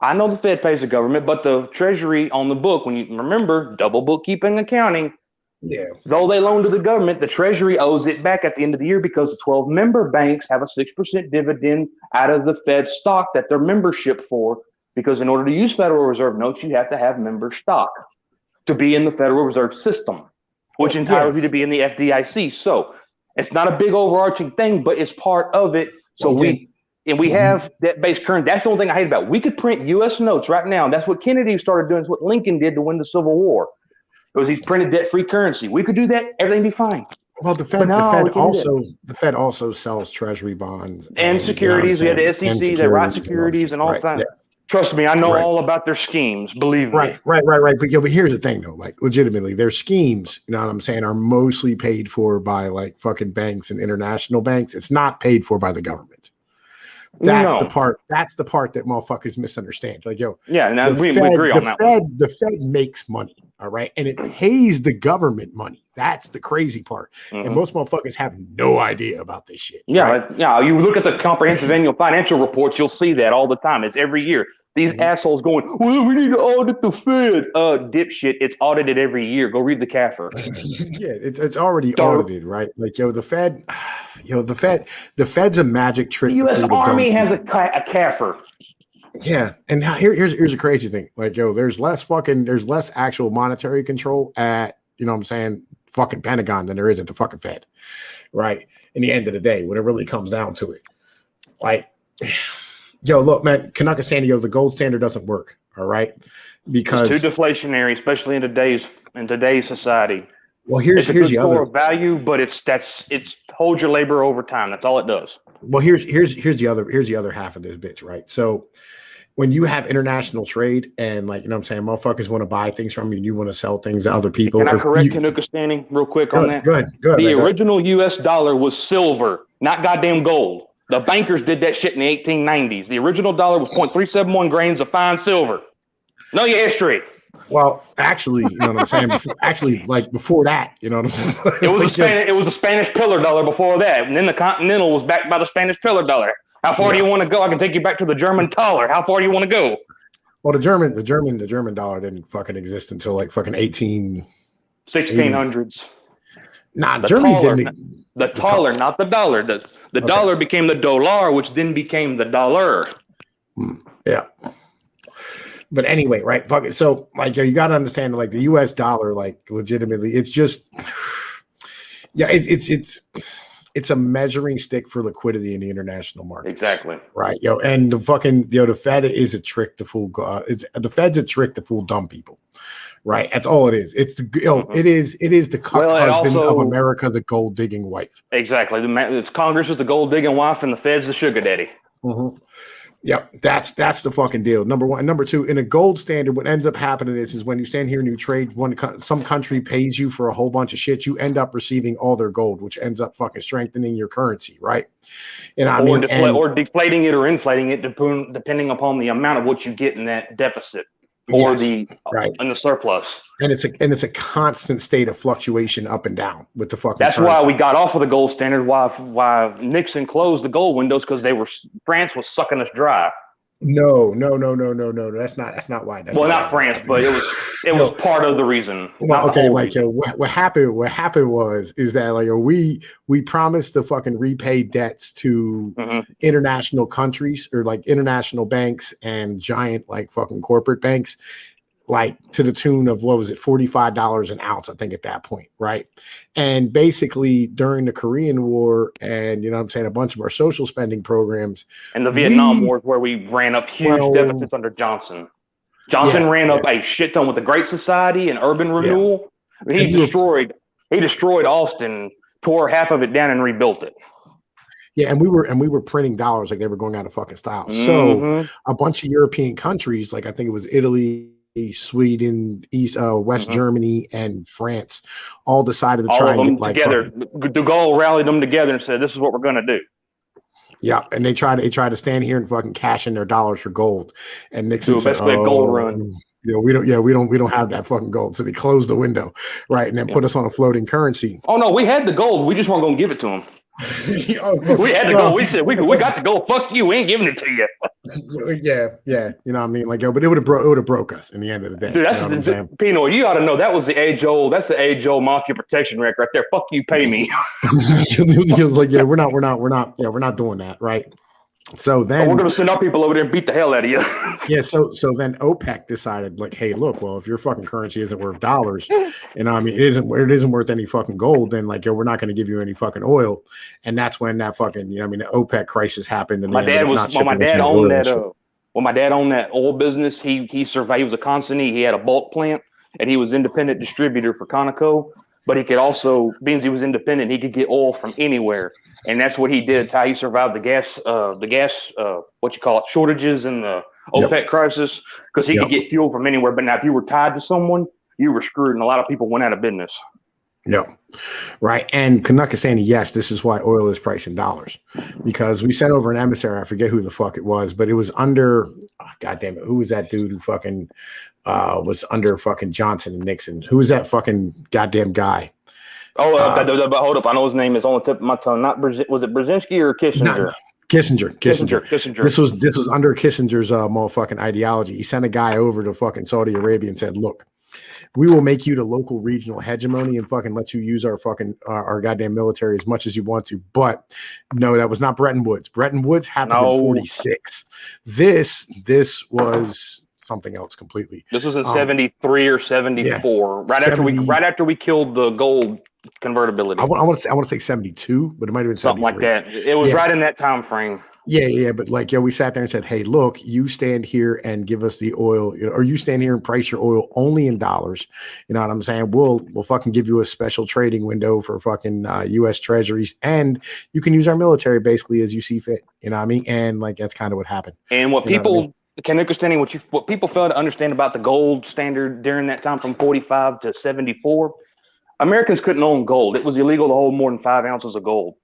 I know the Fed pays the government, but the Treasury on the book, when you remember double bookkeeping accounting, yeah. Though they loan to the government, the Treasury owes it back at the end of the year because the 12 member banks have a 6% dividend out of the Fed stock that they're membership for. Because in order to use Federal Reserve notes, you have to have member stock to be in the Federal Reserve System, which entitles you to be in the FDIC. So it's not a big overarching thing, but it's part of it. So we have debt-based currency. That's the only thing I hate about it. We could print U.S. notes right now. That's what Kennedy started doing. It's what Lincoln did to win the Civil War. It was he printed debt-free currency. We could do that. Everything would be fine. Well, the Fed also sells Treasury bonds and securities. We have the SEC that write securities and all the time. Yeah. Trust me, I know all about their schemes. Believe me. Right. But here's the thing, though. Like, legitimately, their schemes, you know what I'm saying, are mostly paid for by like fucking banks and international banks. It's not paid for by the government. That's the part that motherfuckers misunderstand. Like, yo, we agree on that. The Fed makes money, all right, and it pays the government money. That's the crazy part, and most motherfuckers have no idea about this shit. Yeah. You look at the comprehensive annual financial reports, you'll see that all the time. It's every year. These assholes going, well, we need to audit the Fed. Dipshit, it's audited every year. Go read the CAFR. Yeah, it's already audited, right? Like, the Fed's a magic trick. The U.S. Army has a CAFR. Yeah, and here's a crazy thing. Like, there's less actual monetary control at, you know what I'm saying, fucking Pentagon than there is at the fucking Fed, right? In the end of the day, when it really comes down to it, like. Yo, look, man, Canucka Sandy, the gold standard doesn't work, all right? Because it's too deflationary, especially in today's society. Well, here's the other value, but it's hold your labor over time. That's all it does. Well, here's the other half of this bitch, right? So when you have international trade and, like, you know what I'm saying, motherfuckers want to buy things from you and you want to sell things to other people. Can I correct Canucka Standing real quick on that? Go ahead. The original US dollar was silver, not goddamn gold. The bankers did that shit in the 1890s. The original dollar was 0.371 grains of fine silver. Know your history. Well, actually, you know what I'm saying? Actually, like before that, you know what I'm saying? It was Like, it was a Spanish pillar dollar before that, and then the Continental was backed by the Spanish pillar dollar. How far do you want to go? I can take you back to the German thaler. How far do you want to go? well, the German dollar didn't fucking exist until like fucking 1600s. Nah, The Germany taller, didn't. the taller, not the dollar. The dollar became the dollar, which then became the dollar. Yeah. But anyway, right? Fuck it. So, like, you got to understand, like, the U.S. dollar, like, legitimately, it's just, yeah, it's a measuring stick for liquidity in the international market. Exactly. Right. And the fucking, the Fed is a trick to fool. The Fed's a trick to fool dumb people. Right. That's all it is. It's it is the cuck husband of America, the gold digging wife. Exactly. It's Congress is the gold digging wife, and the Fed's the sugar daddy. Yep, that's the fucking deal. Number one. And number two, in a gold standard, what ends up happening is when you stand here and you trade, some country pays you for a whole bunch of shit, you end up receiving all their gold, which ends up fucking strengthening your currency, right? And or deflating it or inflating it, depending upon the amount of what you get in that deficit or in the surplus. And it's a constant state of fluctuation up and down with the fucking. That's currency. why we got off of the gold standard. Why Nixon closed the gold windows, because France was sucking us dry. No. That's not why. Not France, but it was part of the reason. Well, okay, like what happened is that like we promised to fucking repay debts to international countries or like international banks and giant like fucking corporate banks, like to the tune of what was it, $45 an ounce, I think at that point, right? And basically during the Korean War and a bunch of our social spending programs and the Vietnam War is where we ran up huge deficits under Johnson. Johnson ran up a shit ton with the Great Society and urban renewal. He destroyed Austin, tore half of it down and rebuilt it. Yeah, and we were printing dollars like they were going out of fucking style. So a bunch of European countries, like I think it was Italy, Sweden, West Germany, and France, all decided to try and get like together. De Gaulle rallied them together and said, "This is what we're going to do." Yeah, and they try to stand here and fucking cash in their dollars for gold. And Nixon said, basically a gold run. We don't have that fucking gold. So they closed the window, right, and then put us on a floating currency. Oh no, we had the gold. We just weren't going to give it to them. We had the gold. We said we got the gold. Fuck you. We ain't giving it to you. Yeah. You know what I mean? Like, but it would have broke us in the end of the day. Dude, that's Pino. You ought to know that was the age old. That's the age old mafia protection record right there. Fuck you, pay me. He was like, we're not doing that, right? So then we're going to send our people over there and beat the hell out of you. Yeah. So then OPEC decided, like, hey, look, well, if your fucking currency isn't worth dollars, it isn't worth any fucking gold, then like, we're not going to give you any fucking oil. And that's when that fucking, the OPEC crisis happened. And my dad owned that oil business. He survived. He was a consignee. He had a bulk plant, and he was independent distributor for Conoco. But he could also, being he was independent, he could get oil from anywhere, and that's what he did. It's how he survived the gas shortages and the OPEC crisis, because he could get fuel from anywhere. But now, if you were tied to someone, you were screwed, and a lot of people went out of business. Yeah, right. And Canuck is saying, yes, this is why oil is priced in dollars, because we sent over an emissary. I forget who the fuck it was, but it was under. God damn it, who was that dude who fucking was under fucking Johnson and Nixon? Who was that fucking goddamn guy? Hold up, I know his name is on the tip of my tongue. Was it Brzezinski or Kissinger? No. Kissinger. This was under Kissinger's motherfucking ideology. He sent a guy over to fucking Saudi Arabia and said, look, we will make you the local regional hegemony and fucking let you use our fucking our goddamn military as much as you want to. But no, that was not Bretton Woods. Bretton Woods happened in 46. This was something else completely. This was in 73 or 74, right after we killed the gold convertibility. I want to say 72, but it might have been something like that. It was right in that time frame. Yeah, but like, we sat there and said, hey, look, you stand here and give us the oil, or you stand here and price your oil only in dollars. You know what I'm saying? We'll fucking give you a special trading window for fucking U.S. treasuries, and you can use our military basically as you see fit. You know what I mean? And like, that's kind of what happened. And what people can understand, what people fail to understand about the gold standard during that time from 45 to 74, Americans couldn't own gold. It was illegal to hold more than 5 ounces of gold.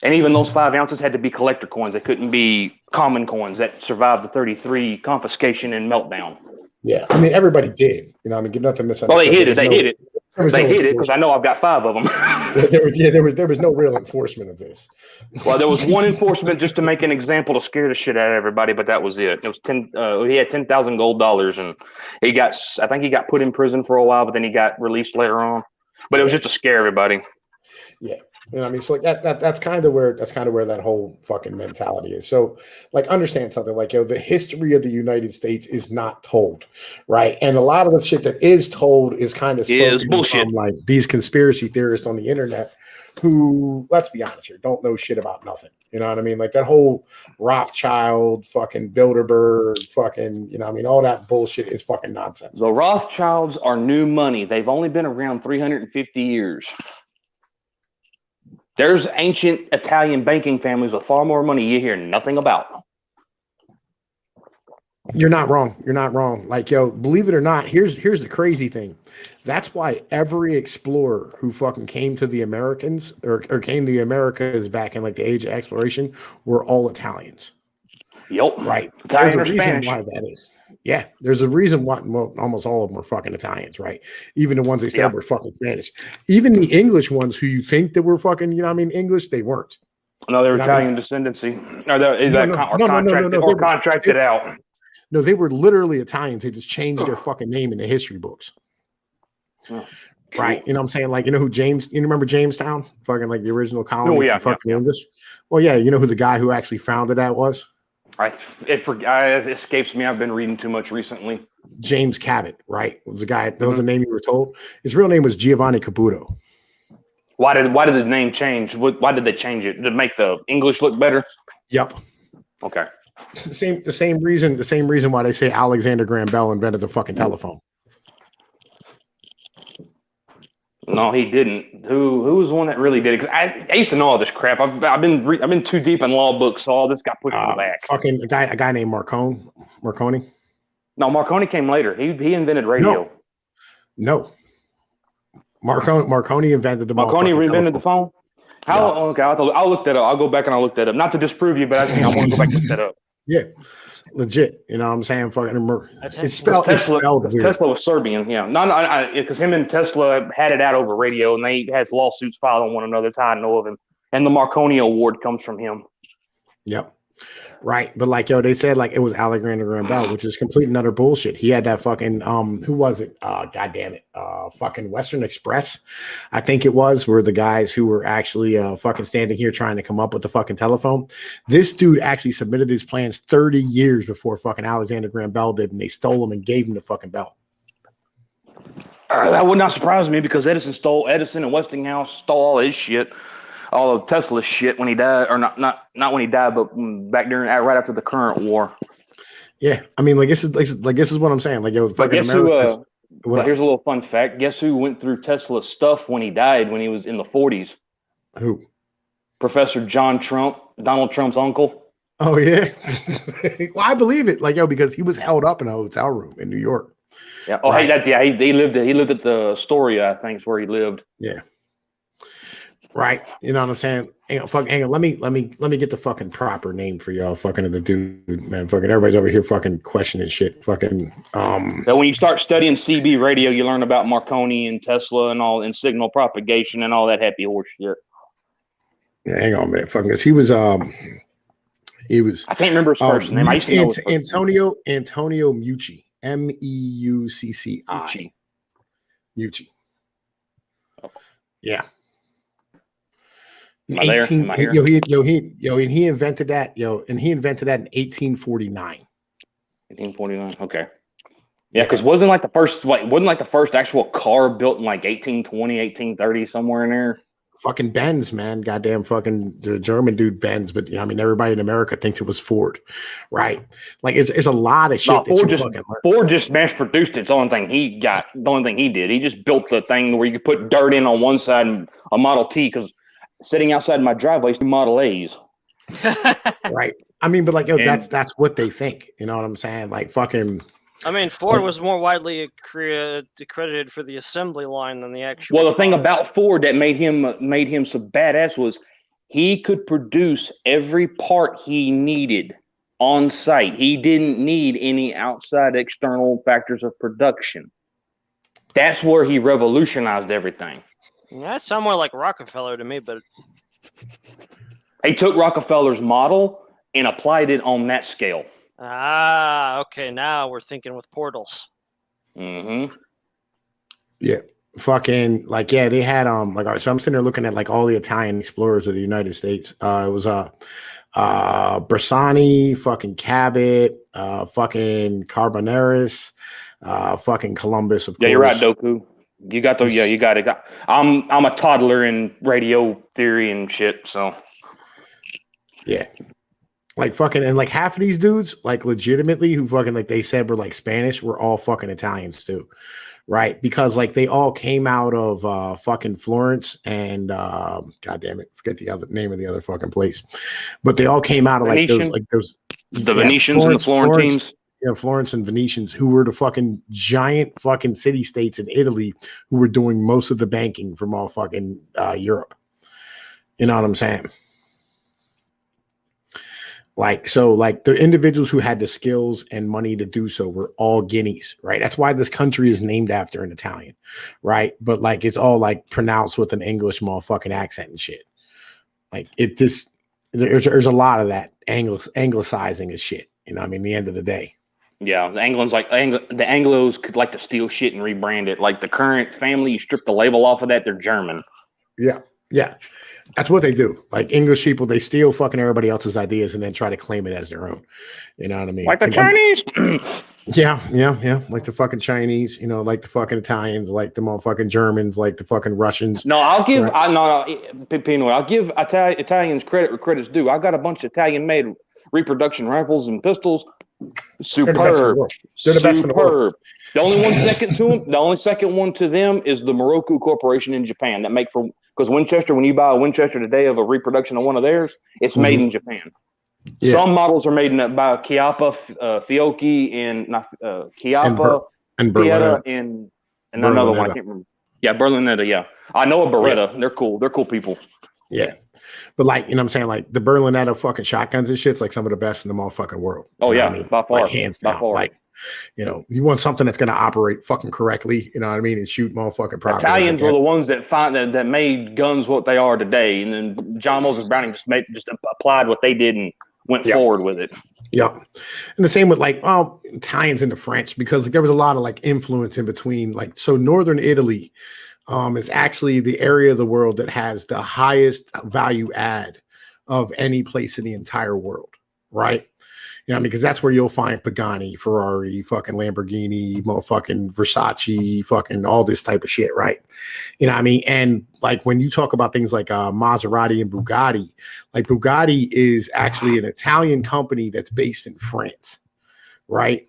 And even those 5 ounces had to be collector coins. They couldn't be common coins that survived the 33 confiscation and meltdown. Yeah, I mean everybody did. You know, I mean, give nothing misunderstood. Well, they hid it. They hid it. They hid it because because I know I've got 5 of them. there was no real enforcement of this. Well, there was one enforcement just to make an example to scare the shit out of everybody, but that was it. It was he had $10,000 gold, and I think he got put in prison for a while, but then he got released later on. But it was just to scare everybody. Yeah. You know what I mean? So like that's kind of where that whole fucking mentality is. So like understand something like, the history of the United States is not told, right? And a lot of the shit that is told is kind of bullshit. from like these conspiracy theorists on the internet who, let's be honest here, don't know shit about nothing. You know what I mean? Like that whole Rothschild, fucking Bilderberg, fucking, you know what I mean? All that bullshit is fucking nonsense. The Rothschilds are new money. They've only been around 350 years. There's ancient Italian banking families with far more money you hear nothing about. You're not wrong. You're not wrong. Like, believe it or not, here's the crazy thing. That's why every explorer who fucking came to the Americans or came to the Americas back in like the age of exploration were all Italians. Yep. Right. Italian There's a or reason Spanish. why that is. Yeah, there's a reason why almost all of them were fucking Italians, right? Even the ones they said were fucking Spanish. Even the English ones who you think that were fucking, you know what I mean, English, they weren't. No, they're Italian descendancy. Or contracted out. No, they were literally Italians. They just changed their fucking name in the history books. Oh, right. You know what I'm saying? Like, you know who you remember Jamestown? Fucking like the original colony. Oh, yeah. English. Well, yeah, you know who the guy who actually founded that was? It escapes me. I've been reading too much recently. James Cabot, right? Was the guy? That was the name you were told. His real name was Giovanni Caputo. Why did the name change? Why did they change it? To make the English look better? Yep. Okay. The same reason why they say Alexander Graham Bell invented the fucking telephone. No, he didn't. Who was the one that really did it? Because I used to know all this crap. I've been too deep in law books, so all this got pushed in the back. Fucking a guy named Marconi. No, Marconi came later. He invented radio. No. Marconi invented the Marconi reinvented the phone. How? Yeah. Okay, I'll look that up. I'll go back and I'll look that up. Not to disprove you, but I think I want to go back and look that up. Yeah, legit. You know what I'm saying? Fucking, it's spelled weird. Tesla was Serbian. Yeah, no, because him and Tesla had it out over radio, and they had lawsuits filed on one another. That's how I know of him. And the Marconi Award comes from him. Yep. Right. But like, they said like it was Alexander Graham Bell, which is complete and utter bullshit. He had that fucking, who was it? God damn it. Fucking Western Express. I think it were the guys who were actually fucking standing here trying to come up with the fucking telephone. This dude actually submitted his plans 30 years before fucking Alexander Graham Bell did, and they stole him and gave him the fucking Bell. That would not surprise me because Edison and Westinghouse stole all his shit. All of Tesla's shit when he died, or not when he died, but back right after the current war. Yeah, I mean, this is what I'm saying. Like, but guess who? Here's a little fun fact. Guess who went through Tesla's stuff when he died when he was in the 40s? Who? Professor John Trump, Donald Trump's uncle. Oh yeah. Well, I believe it. Like, because he was held up in a hotel room in New York. Yeah. Oh, right. He lived at the Astoria, I think, is where he lived. Yeah. Right, you know what I'm saying? Hang on. Let me get the fucking proper name for y'all. Fucking the dude, man. Fucking everybody's over here fucking questioning shit. Fucking So when you start studying CB radio, you learn about Marconi and Tesla and all, and signal propagation and all that happy horse shit. Yeah, hang on a minute. Fucking, because he was. I can't remember his first name. I used to know Antonio Meucci. Mucci. Meucci. Yeah. Am I there? Am I here? And he invented that. And he invented that in 1849. 1849. Okay. Yeah, because wasn't like the first actual car built in like 1820, 1830, somewhere in there. Fucking Benz, man. Goddamn fucking the German dude Benz. But I mean, everybody in America thinks it was Ford, right? Like it's a lot of shit. Ford just mass produced it. It's the only thing he got. The only thing he did. He just built the thing where you could put dirt in on one side and a Model T. Because sitting outside my driveway, is Model A's. Right. I mean, but like, that's what they think. You know what I'm saying? Like, fucking. I mean, Ford was more widely accredited for the assembly line than the actual. Well, the thing about Ford that made him so badass was he could produce every part he needed on site. He didn't need any outside external factors of production. That's where he revolutionized everything. Yeah, that sounds more like Rockefeller to me, but He took Rockefeller's model and applied it on that scale. okay, now we're thinking with portals. Mm-hmm. Yeah. Fucking they had like, all right, so I'm sitting there looking at like all the Italian explorers of the United States. It was Bersani, fucking Cabot, fucking Carboneris, fucking Columbus, of course. Yeah, you're right, Doku. You got the you got it. I'm a toddler in radio theory and shit, so yeah. Like fucking, and like half of these dudes, like legitimately, who fucking like they said were like Spanish, were all fucking Italians too, right? Because like they all came out of fucking Florence and god damn it, forget the other name of the other fucking place, but they all came out of like those the Venetians and the Florentines. Florence and Venetians, who were the fucking giant fucking city states in Italy, who were doing most of the banking from all fucking Europe. You know what I'm saying? Like, so like the individuals who had the skills and money to do so were all Guineas, right? That's why this country is named after an Italian, right? But like, it's all like pronounced with an English motherfucking accent and shit. Like it just, there's a lot of that anglicizing of shit. You know what I mean? The end of the day. Yeah, the Anglos could like to steal shit and rebrand it. Like the current family, you strip the label off of that, they're German. Yeah. Yeah. That's what they do. Like English people, they steal fucking everybody else's ideas and then try to claim it as their own. You know what I mean? Like the Chinese. Yeah. Like the fucking Chinese, you know, like the fucking Italians, like the motherfucking Germans, like the fucking Russians. No, I'll give Pino. I'll give Italians credit where credit's due. I got a bunch of Italian-made reproduction rifles and pistols. Superb. They're the best in the world. The only one second to them, the only second one to them is the Moroku Corporation in Japan that make for, because Winchester, when you buy a Winchester today of a reproduction of one of theirs, it's made in Japan. Yeah. Some models are made by Chiappa, Fiocchi, and Chiappa, and Beretta, and another one I can't remember. Yeah, Berlinetta. Yeah, I know a Beretta. Yeah. They're cool. They're cool people. Yeah. But like, you know what I'm saying? Like the Berlinetta fucking shotguns and shit's like some of the best in the motherfucking world. Oh, yeah, I mean? by far. Like hands down. By far. Like, you know, you want something that's going to operate fucking correctly, you know what I mean? And shoot motherfucking properly. Italians were the ones that that made guns what they are today. And then John Moses Browning just applied what they did and went forward with it. Yeah. And the same with like, Italians into French, because like, there was a lot of like influence in between. Like, so Northern Italy is actually the area of the world that has the highest value add of any place in the entire world, right? You know, because that's where you'll find Pagani, Ferrari, fucking Lamborghini, motherfucking Versace, fucking all this type of shit, right? You know what I mean? And like when you talk about things like Maserati and Bugatti, like Bugatti is actually an Italian company that's based in France, right?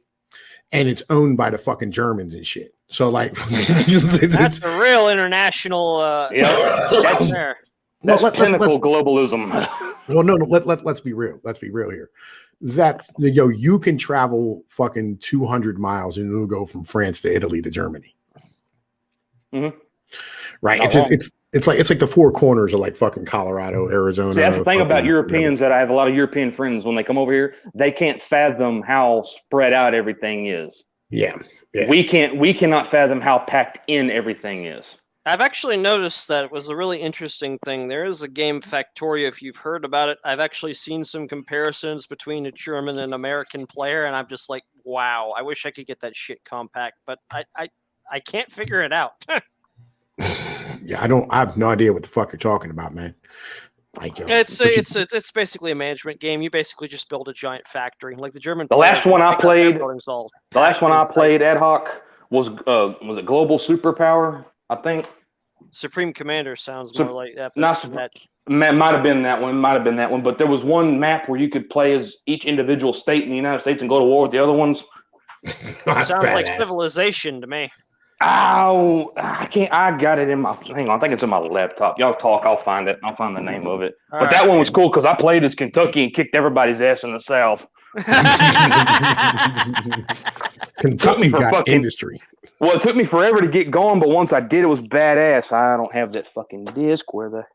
And it's owned by the fucking Germans and shit. So like, that's a real international. That's there. That's pinnacle globalism. Well, no. Let's be real. Let's be real here. That's you can travel fucking 200 miles and it'll go from France to Italy to Germany. Mm-hmm. Right. It's like the four corners of like fucking Colorado, Arizona. See, that's the thing about Europeans that I have a lot of European friends when they come over here, they can't fathom how spread out everything is. Yeah. We cannot fathom how packed in everything is. I've actually noticed that it was a really interesting thing. There is a game Factorio, if you've heard about it. I've actually seen some comparisons between a German and American player, and I'm just like, wow, I wish I could get that shit compact, but I can't figure it out. Yeah, I have no idea what the fuck you're talking about, man. Like, it's basically a management game. You basically just build a giant factory, like the German. The last one I played ad hoc was it Global Superpower? I think Supreme Commander sounds more like that. Might have been that one. But there was one map where you could play as each individual state in the United States and go to war with the other ones. Sounds like Civilization to me. Oh, I can't. I got it in my. Hang on, I think it's in my laptop. Y'all talk. I'll find it. I'll find the name of it. But that one was cool because I played as Kentucky and kicked everybody's ass in the South. Kentucky got industry. Well, it took me forever to get going, but once I did, it was badass. I don't have that fucking disc where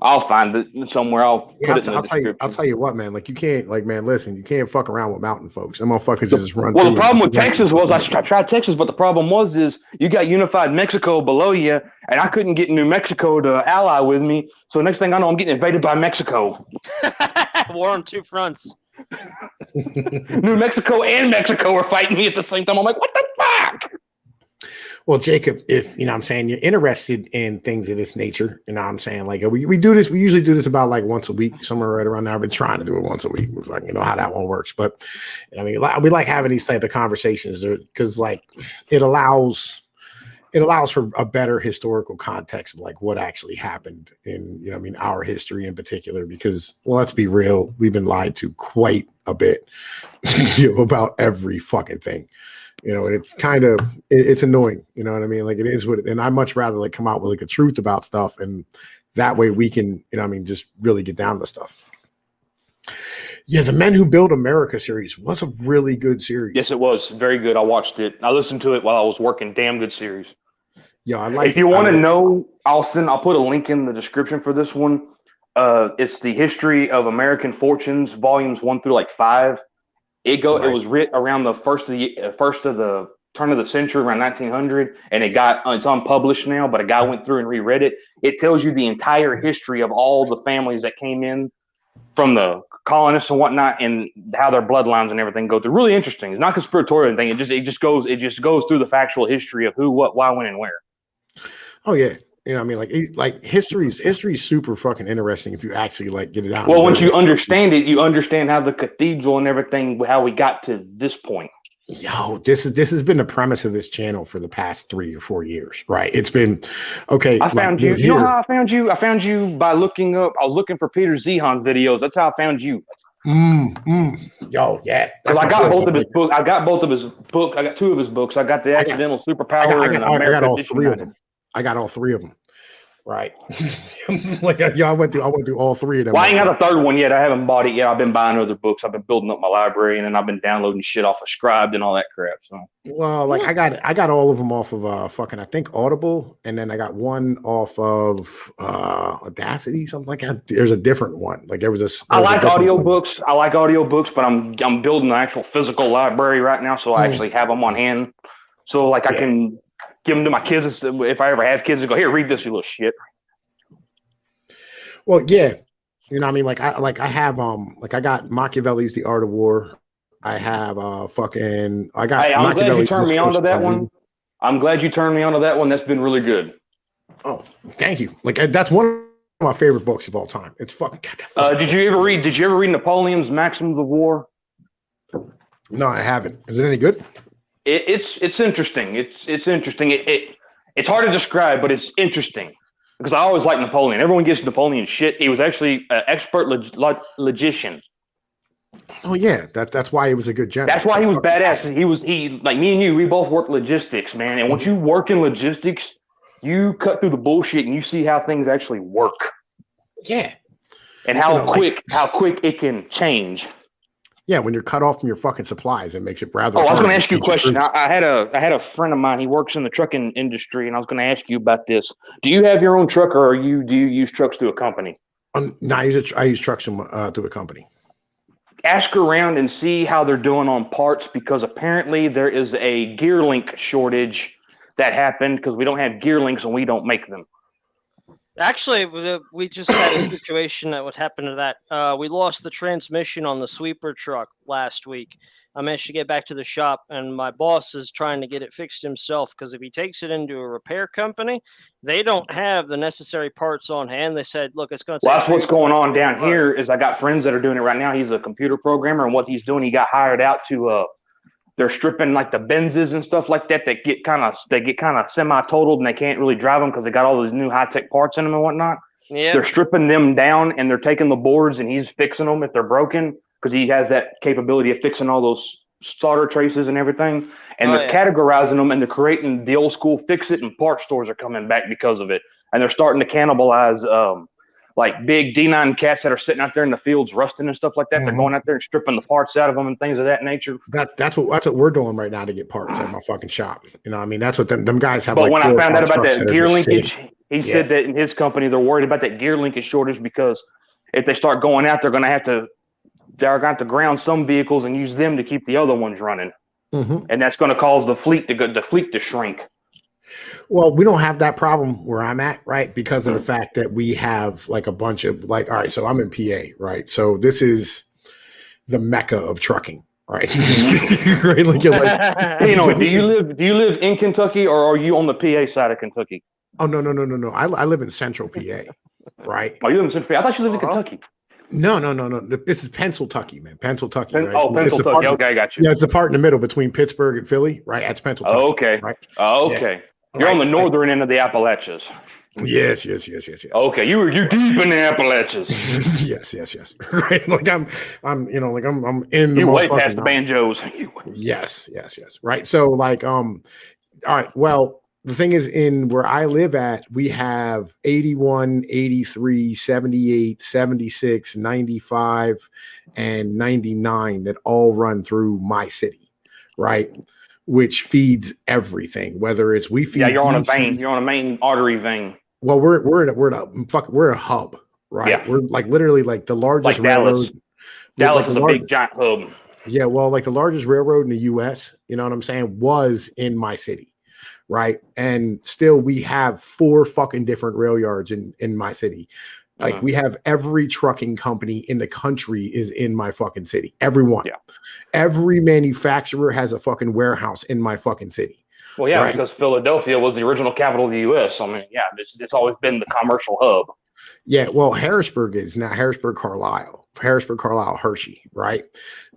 I'll find it somewhere. I'll put it in the description. I'll tell you what, man. Like you can't, like, man, listen, you can't fuck around with mountain folks. Them motherfuckers just run. Well, the problem with Texas was I tried Texas, but the problem is you got unified Mexico below you, and I couldn't get New Mexico to ally with me. So next thing I know, I'm getting invaded by Mexico. War on two fronts. New Mexico and Mexico are fighting me at the same time. I'm like, what the fuck? Well, Jacob, if I'm saying you're interested in things of this nature, I'm saying, like, we do this. We usually do this about like once a week, somewhere right around there. I've been trying to do it once a week. It's like, how that one works, but I mean, we like having these type of conversations because, like, it allows for a better historical context of like what actually happened in, our history in particular. Because, well, let's be real, we've been lied to quite a bit about every fucking thing. And it's kind of, it's annoying, you know what I mean? Like, it is what it, and I much rather like come out with like a truth about stuff. And that way we can, just really get down to stuff. Yeah. The Men Who Build America series was a really good series. Yes, it was very good. I watched it. I listened to it while I was working. Damn good series. Yeah. I like If you want to know, I'll put a link in the description for this one. It's the History of American Fortunes, volumes 1 through like 5. It was written around the first of the turn of the century, around 1900, and it's unpublished now. But a guy went through and reread it. It tells you the entire history of all the families that came in from the colonists and whatnot, and how their bloodlines and everything go through. Really interesting. It's not conspiratorial or anything. It just goes through the factual history of who, what, why, when, and where. Oh yeah. Like history's super fucking interesting if you actually like get it out. Well, once you understand it, you understand how the cathedral and everything, how we got to this point. Yo, this has been the premise of this channel for the past 3 or 4 years, right? It's been okay. I found you. You know how I found you? I found you by looking up. I was looking for Peter Zehan videos. That's how I found you. Yo, yeah. Because I got both of his books. I got 2 of his books. I got the Accidental Superpower and America. I got all 3 of them. I got all 3 of them. Right. Like, I went through all 3 of them. Well, I ain't got a 3rd one yet. I haven't bought it yet. I've been buying other books. I've been building up my library, and then I've been downloading shit off of Scribd and all that crap. So, well, like, I got all of them off of fucking, I think, Audible, and then I got one off of Audacity, something like that. There's a different one. Like, I like audiobooks. I like audiobooks, but I'm building an actual physical library right now, so I actually have them on hand. So, like, I can give them to my kids if I ever have kids and go, here, read this, you little shit. Well, yeah. Like I have I got Machiavelli's The Art of War. I have I got I'm glad you turned me on to that one. I'm glad you turned me on to that one. That's been really good. Oh, thank you. Like, that's one of my favorite books of all time. It's fucking did you ever read Napoleon's Maxims of War? No, I haven't. Is it any good? It's interesting. It's interesting. It's hard to describe, but it's interesting because I always like Napoleon. Everyone gives Napoleon shit. He was actually an expert logician. Oh yeah, that's why he was a good general. That's why he was badass. He like me and you. We both work logistics, man. And once you work in logistics, you cut through the bullshit and you see how things actually work. Yeah, and how quick it can change. Yeah, when you're cut off from your fucking supplies, it makes it rather. Oh, I was going to ask you a question. I had a friend of mine. He works in the trucking industry, and I was going to ask you about this. Do you have your own truck, or do you use trucks through a company? No, I use trucks through a company. Ask around and see how they're doing on parts, because apparently there is a gear link shortage that happened because we don't have gear links and we don't make them. Actually, we just had a situation that would happen to that. We lost the transmission on the sweeper truck last week. I managed to get back to the shop, and my boss is trying to get it fixed himself, because if he takes it into a repair company, they don't have the necessary parts on hand. They said, look, it's going to take... Well, that's what's going on down here is I got friends that are doing it right now. He's a computer programmer, and what he's doing, he got hired out to... they're stripping like the Benzes and stuff like that get kind of semi-totaled, and they can't really drive them because they got all those new high-tech parts in them and whatnot. Yeah. They're stripping them down, and they're taking the boards, and he's fixing them if they're broken, because he has that capability of fixing all those solder traces and everything. And they're categorizing them, and they're creating the old school fix-it, and part stores are coming back because of it. And they're starting to cannibalize like big D9 cats that are sitting out there in the fields rusting and stuff like that. Mm-hmm. They're going out there and stripping the parts out of them and things of that nature. That's what we're doing right now to get parts at my fucking shop. You know, I mean, that's what them guys have. But like when I found out about that gear linkage, He said that in his company, they're worried about that gear linkage shortage because if they start going out, they're going to have to ground some vehicles and use them to keep the other ones running. And that's going to cause the fleet to shrink. Well, we don't have that problem where I'm at, right? Because of the fact that we have like a bunch of like, all right, so I'm in PA, right? So this is the mecca of trucking, right? Right? Like, you're like, You know, do you live in Kentucky or are you on the PA side of Kentucky? Oh, no. I live in central PA, right? Oh, you live in central PA? I thought you lived in Kentucky. No. This is Pennsyltucky, man. Pennsyltucky, right? Oh, Pennsyltucky. Okay, I got you. Yeah, it's the part in the middle between Pittsburgh and Philly, right? That's Pennsyltucky. Oh, okay. Right? Oh, okay. Yeah. You're on the northern end of the Appalachians. Yes. Okay, you're deep in the Appalachians. yes. Right. Like I'm in the You're way past the banjos. Yes. Right. So like all right. Well, the thing is, in where I live at, we have 81, 83, 78, 76, 95, and 99 that all run through my city, right? Which feeds everything, whether it's we feed. Yeah, you're on a DC. vein. You're on a main artery vein. Well, we're a hub, right? Yeah. We're like literally like the largest Like Dallas. railroad. Dallas like is a big giant hub. Yeah, well, like the largest railroad in the U.S., you know what I'm saying, was in my city, right? And still, we have 4 fucking different rail yards in my city. Like we have every trucking company in the country is in my fucking city. Everyone. Yeah. Every manufacturer has a fucking warehouse in my fucking city. Well, yeah, right? because Philadelphia was the original capital of the U.S. I mean, yeah, it's always been the commercial hub. Yeah, well, Harrisburg is now Harrisburg, Carlisle, Hershey, right?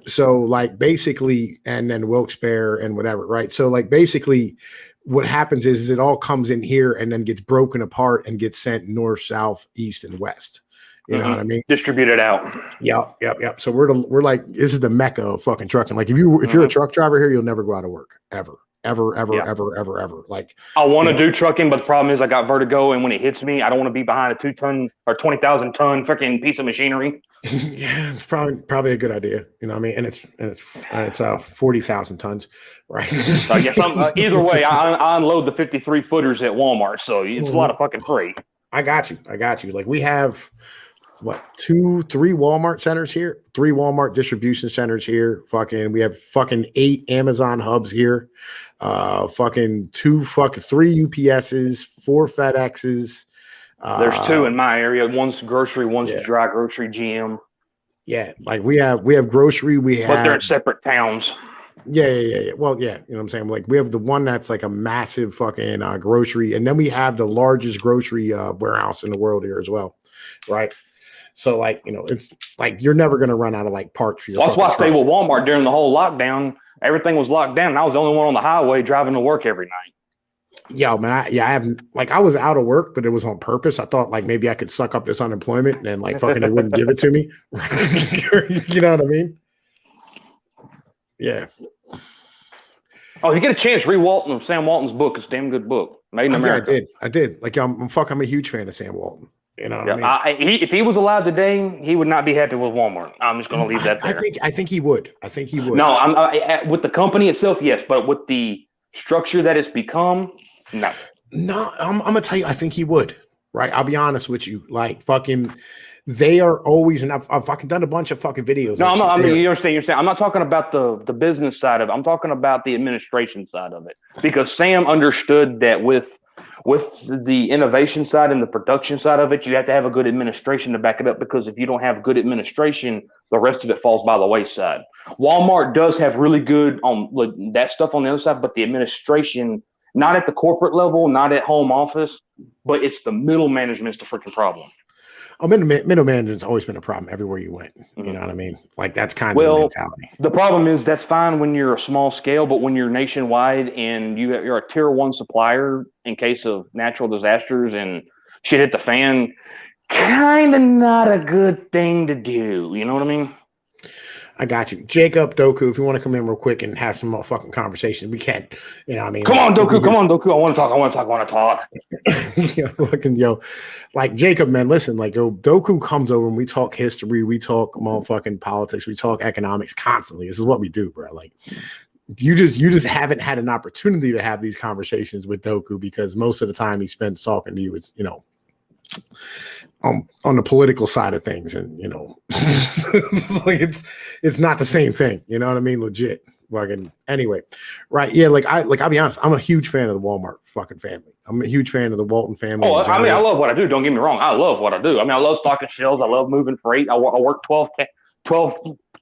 So like basically, and then Wilkes-Barre and whatever, right? So like basically what happens is it all comes in here and then gets broken apart and gets sent north, south, east, and west. You know what I mean? Distributed out. Yep. So we're like, this is the mecca of fucking trucking. Like if you're a truck driver here, you'll never go out of work ever. Like I want to do trucking, but the problem is I got vertigo, and when it hits me, I don't want to be behind a 2-ton or 20,000 ton freaking piece of machinery. Yeah, it's probably a good idea. You know what I mean? And it's 40,000 tons, right? So I guess either way, I unload the 53 footers at Walmart, so it's a lot of fucking free. I got you. Like we have 3 Walmart centers here, 3 Walmart distribution centers here. We have 8 Amazon hubs here. 3 UPSs, 4 FedExes. There's 2 in my area. One's grocery, one's dry grocery GM. Yeah, like we have grocery. But they're in separate towns. Yeah. Well, yeah, you know what I'm saying? Like we have the one that's like a massive fucking grocery, and then we have the largest grocery warehouse in the world here as well, right? So like, you know, it's like you're never going to run out of like parts for your That's why I stayed truck. with Walmart during the whole lockdown. Everything was locked down, and I was the only one on the highway driving to work every night. Yo, man, I haven't, like, I was out of work, but it was on purpose. I thought like maybe I could suck up this unemployment and like fucking they wouldn't give it to me. You know what I mean? Yeah. Oh, you get a chance, read Sam Walton's book. It's a damn good book. Made in America. Yeah, I did. Like I'm a huge fan of Sam Walton. You know what I mean? If he was alive today, he would not be happy with Walmart. I'm just going to leave that there. I think he would. No, with the company itself, yes, but with the structure that it's become, no. No, I'm gonna tell you, I think he would. Right? I'll be honest with you. Like fucking, they are always, and I've fucking done a bunch of fucking videos. No, I mean, you understand? You're saying I'm not talking about the business side of it. I'm talking about the administration side of it, because Sam understood that with the innovation side and the production side of it, you have to have a good administration to back it up, because if you don't have good administration, the rest of it falls by the wayside. Walmart does have really good on that stuff on the other side, but the administration, not at the corporate level, not at home office, but it's the middle management's the freaking problem. Oh, middle management's always been a problem everywhere you went. You know what I mean? Like that's kind of the mentality. The problem is that's fine when you're a small scale, but when you're nationwide and you're a tier 1 supplier in case of natural disasters and shit hit the fan, kind of not a good thing to do. You know what I mean? I got you. Jacob, Doku, if you want to come in real quick and have some more fucking conversation, we can. You know what I mean? Come on, Doku. I want to talk. Yo, like Jacob, man, listen, like Doku comes over and we talk history, we talk motherfucking politics, we talk economics constantly. This is what we do, bro. Like you just haven't had an opportunity to have these conversations with Doku because most of the time he spends talking to you, it's on the political side of things, and like it's not the same thing. You know what I mean? Legit. Fucking anyway, right? Yeah, I'll be honest. I'm a huge fan of the Walmart fucking family. I'm a huge fan of the Walton family. Oh, I mean, I love what I do. Don't get me wrong. I love what I do. I mean, I love stocking shelves. I love moving freight. I work 12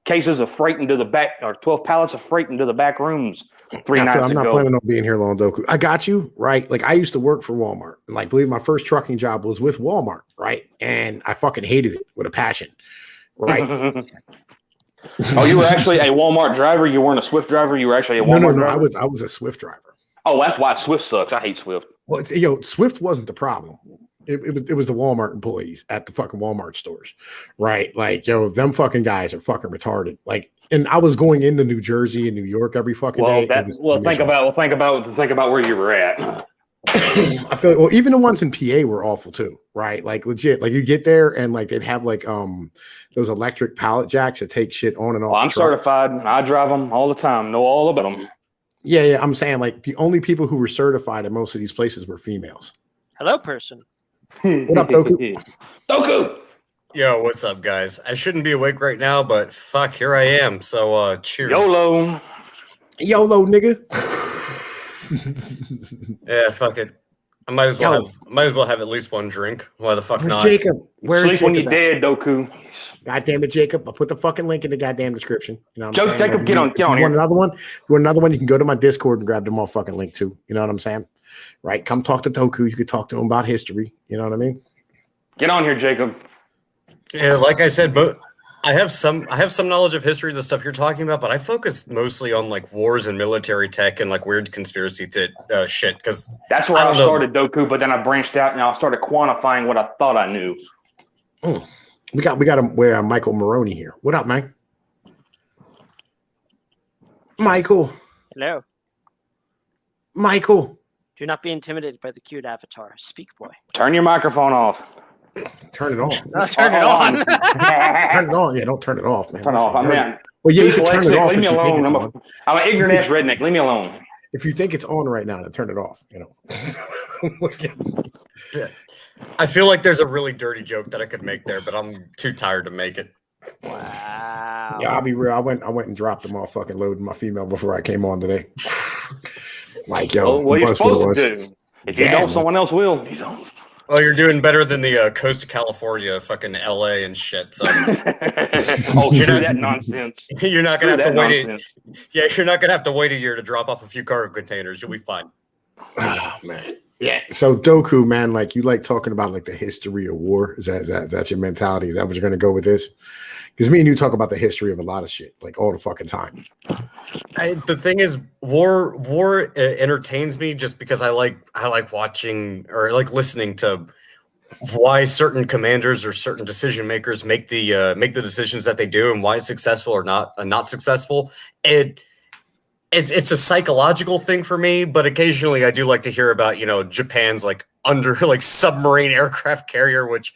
cases of freight into the back, or 12 pallets of freight into the back rooms 3 nights ago. I'm not planning on being here long, Doku. I got you, right? Like, I used to work for Walmart. And, like, believe my first trucking job was with Walmart, right? And I fucking hated it with a passion, right? Oh, you were actually a Walmart driver? You weren't a Swift driver? You were actually a Walmart driver? I was a Swift driver. Oh, that's why Swift sucks. I hate Swift. Well, Swift wasn't the problem. It was the Walmart employees at the fucking Walmart stores, right? Like, them fucking guys are fucking retarded. Like, and I was going into New Jersey and New York every fucking day. Think about where you were at. I feel like, even the ones in PA were awful too, right? Like, legit. Like, you get there and like they'd have like those electric pallet jacks that take shit on and off. Well, I'm certified. I drive them all the time. Know all about them. Yeah. I'm saying, like, the only people who were certified at most of these places were females. Hello, person. What up, Doku? Doku! Yo, what's up, guys? I shouldn't be awake right now, but fuck, here I am. So, cheers. YOLO, nigga. Yeah, fuck it. I might as well have at least one drink. Why the fuck not? Jacob? Sleep when you're dead, Doku. God damn it, Jacob! I'll put the fucking link in the goddamn description. You know what I'm saying? Jacob, get on you here. Want another one? You want another one? You can go to my Discord and grab the motherfucking link too. You know what I'm saying? Right? Come talk to Doku. You could talk to him about history. You know what I mean? Get on here, Jacob. Yeah, like I said, but I have some knowledge of history, the stuff you're talking about, but I focus mostly on like wars and military tech and like weird conspiracy shit. Because that's where I started, Doku, but then I branched out and I started quantifying what I thought I knew. We got Michael Maroney here. What up, man? Michael. Hello. Michael. Do not be intimidated by the cute avatar. Speak, boy. Turn your microphone off. Turn it on. No, turn it on. Turn it on. Yeah, don't turn it off, man. Turn it off. I mean, well, yeah, you can turn it off. Leave me alone. I'm an ignorant ass redneck. Leave me alone. If you think it's on right now, then turn it off. I feel like there's a really dirty joke that I could make there, but I'm too tired to make it. Wow. Yeah, I'll be real. I went and dropped the motherfucking load in my female before I came on today. Like, yo, what you're supposed to do. If you don't, someone else will. You don't. Oh, you're doing better than the coast of California, fucking LA and shit. So. Oh, you do that nonsense. You're not gonna have to wait. You're not gonna have to wait a year to drop off a few cargo containers. You'll be fine. Oh man, yeah. So Doku, man, like, you like talking about like the history of war. Is that your mentality? Is that what you're gonna go with this? Because me and you talk about the history of a lot of shit, like, all the fucking time. The thing is, war entertains me just because I like watching or like listening to why certain commanders or certain decision makers make the decisions that they do and why it's successful or not successful. It's a psychological thing for me, but occasionally I do like to hear about Japan's like submarine aircraft carrier, which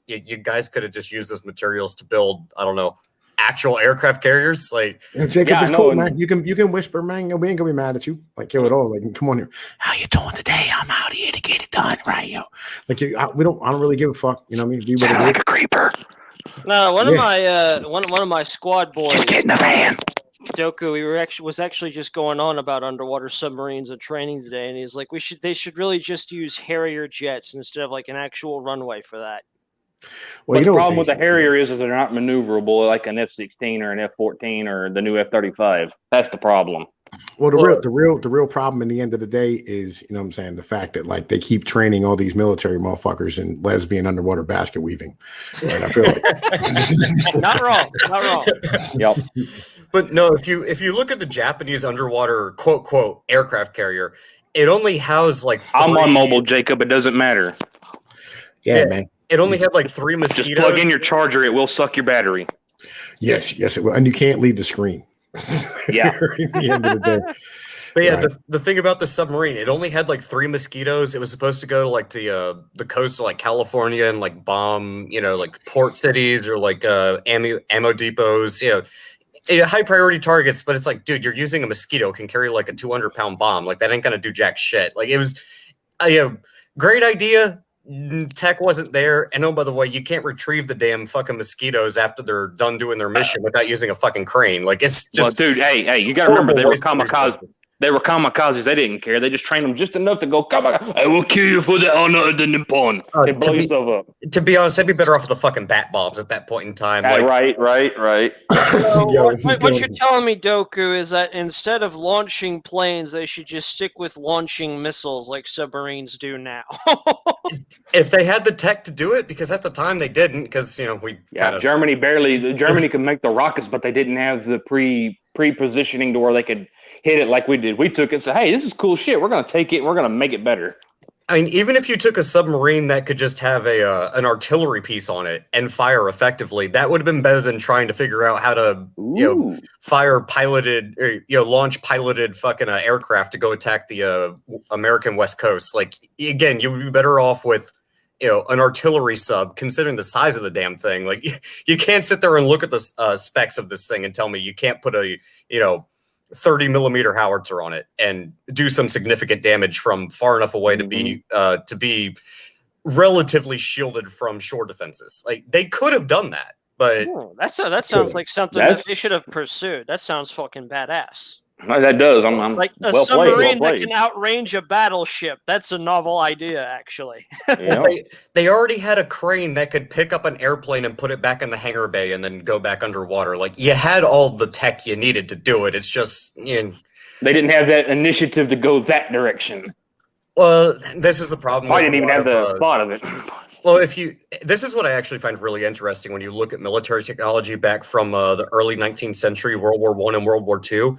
you guys could have just used those materials to build, I don't know, actual aircraft carriers. Like, Jacob, it's cool, man. You can whisper, man. We ain't gonna be mad at you. Like, yo, at all. Like, come on here. How you doing today? I'm out here to get it done, right, yo. Like, I don't really give a fuck. You know what I mean? Be what it is. Like a creeper. No, one of my squad boys. Just get in the van. Doku, was actually just going on about underwater submarines and training today, and he's like, they should really just use Harrier jets instead of like an actual runway for that. Well, the problem with the Harrier is they're not maneuverable like an F-16 or an F-14 or the new F-35. That's the problem. Well, the real problem in the end of the day is, you know what I'm saying, the fact that like they keep training all these military motherfuckers in lesbian underwater basket weaving. And I feel like not wrong. Yep. But no, if you look at the Japanese underwater quote aircraft carrier, it only housed like I'm on mobile, Jacob. It doesn't matter. Yeah, man. It only had like 3 mosquitoes. Just plug in your charger. It will suck your battery. Yes, it will. And you can't leave the screen. Yeah. At the end of the day. But yeah, right. the thing about the submarine, it only had like 3 mosquitoes. It was supposed to go to like the coast of like California and like bomb, like port cities or like ammo depots. high priority targets, but it's like, dude, you're using a mosquito, can carry like a 200-pound bomb. Like that ain't gonna do jack shit. Like it was a great idea. Tech wasn't there, and oh, by the way, you can't retrieve the damn fucking mosquitoes after they're done doing their mission without using a fucking crane. Like it's just, well, dude. Hey, you gotta remember they were kamikazes. They were kamikazes. They didn't care. They just trained them just enough to go, I will kill you for the honor of the Nippon. And blow yourself up. To be honest, they'd be better off with the fucking bat bombs at that point in time. Like, Right. So what you're telling me, Doku, is that instead of launching planes, they should just stick with launching missiles like submarines do now. if they had the tech to do it, because at the time they didn't, because Germany could make the rockets, but they didn't have the pre-positioning to where they could hit it like we did. We took it and said, hey, this is cool shit. We're going to take it. We're going to make it better. I mean, even if you took a submarine that could just have an artillery piece on it and fire effectively, that would have been better than trying to figure out how to, fire piloted, or, launch piloted fucking aircraft to go attack the American West Coast. Like, again, you would be better off with, an artillery sub, considering the size of the damn thing. Like, you can't sit there and look at the specs of this thing and tell me you can't put a, 30 millimeter howitzer on it and do some significant damage from far enough away to be relatively shielded from shore defenses. Like they could have done that, but that sounds like something that they should have pursued. That sounds fucking badass. That does. I'm like a submarine that can outrange a battleship. That's a novel idea, actually. They already had a crane that could pick up an airplane and put it back in the hangar bay and then go back underwater. Like you had all the tech you needed to do it. It's just they didn't have that initiative to go that direction. Well, this is the problem. I didn't even have the thought of it. Well, this is what I actually find really interesting when you look at military technology back from the early 19th century, World War I and World War II.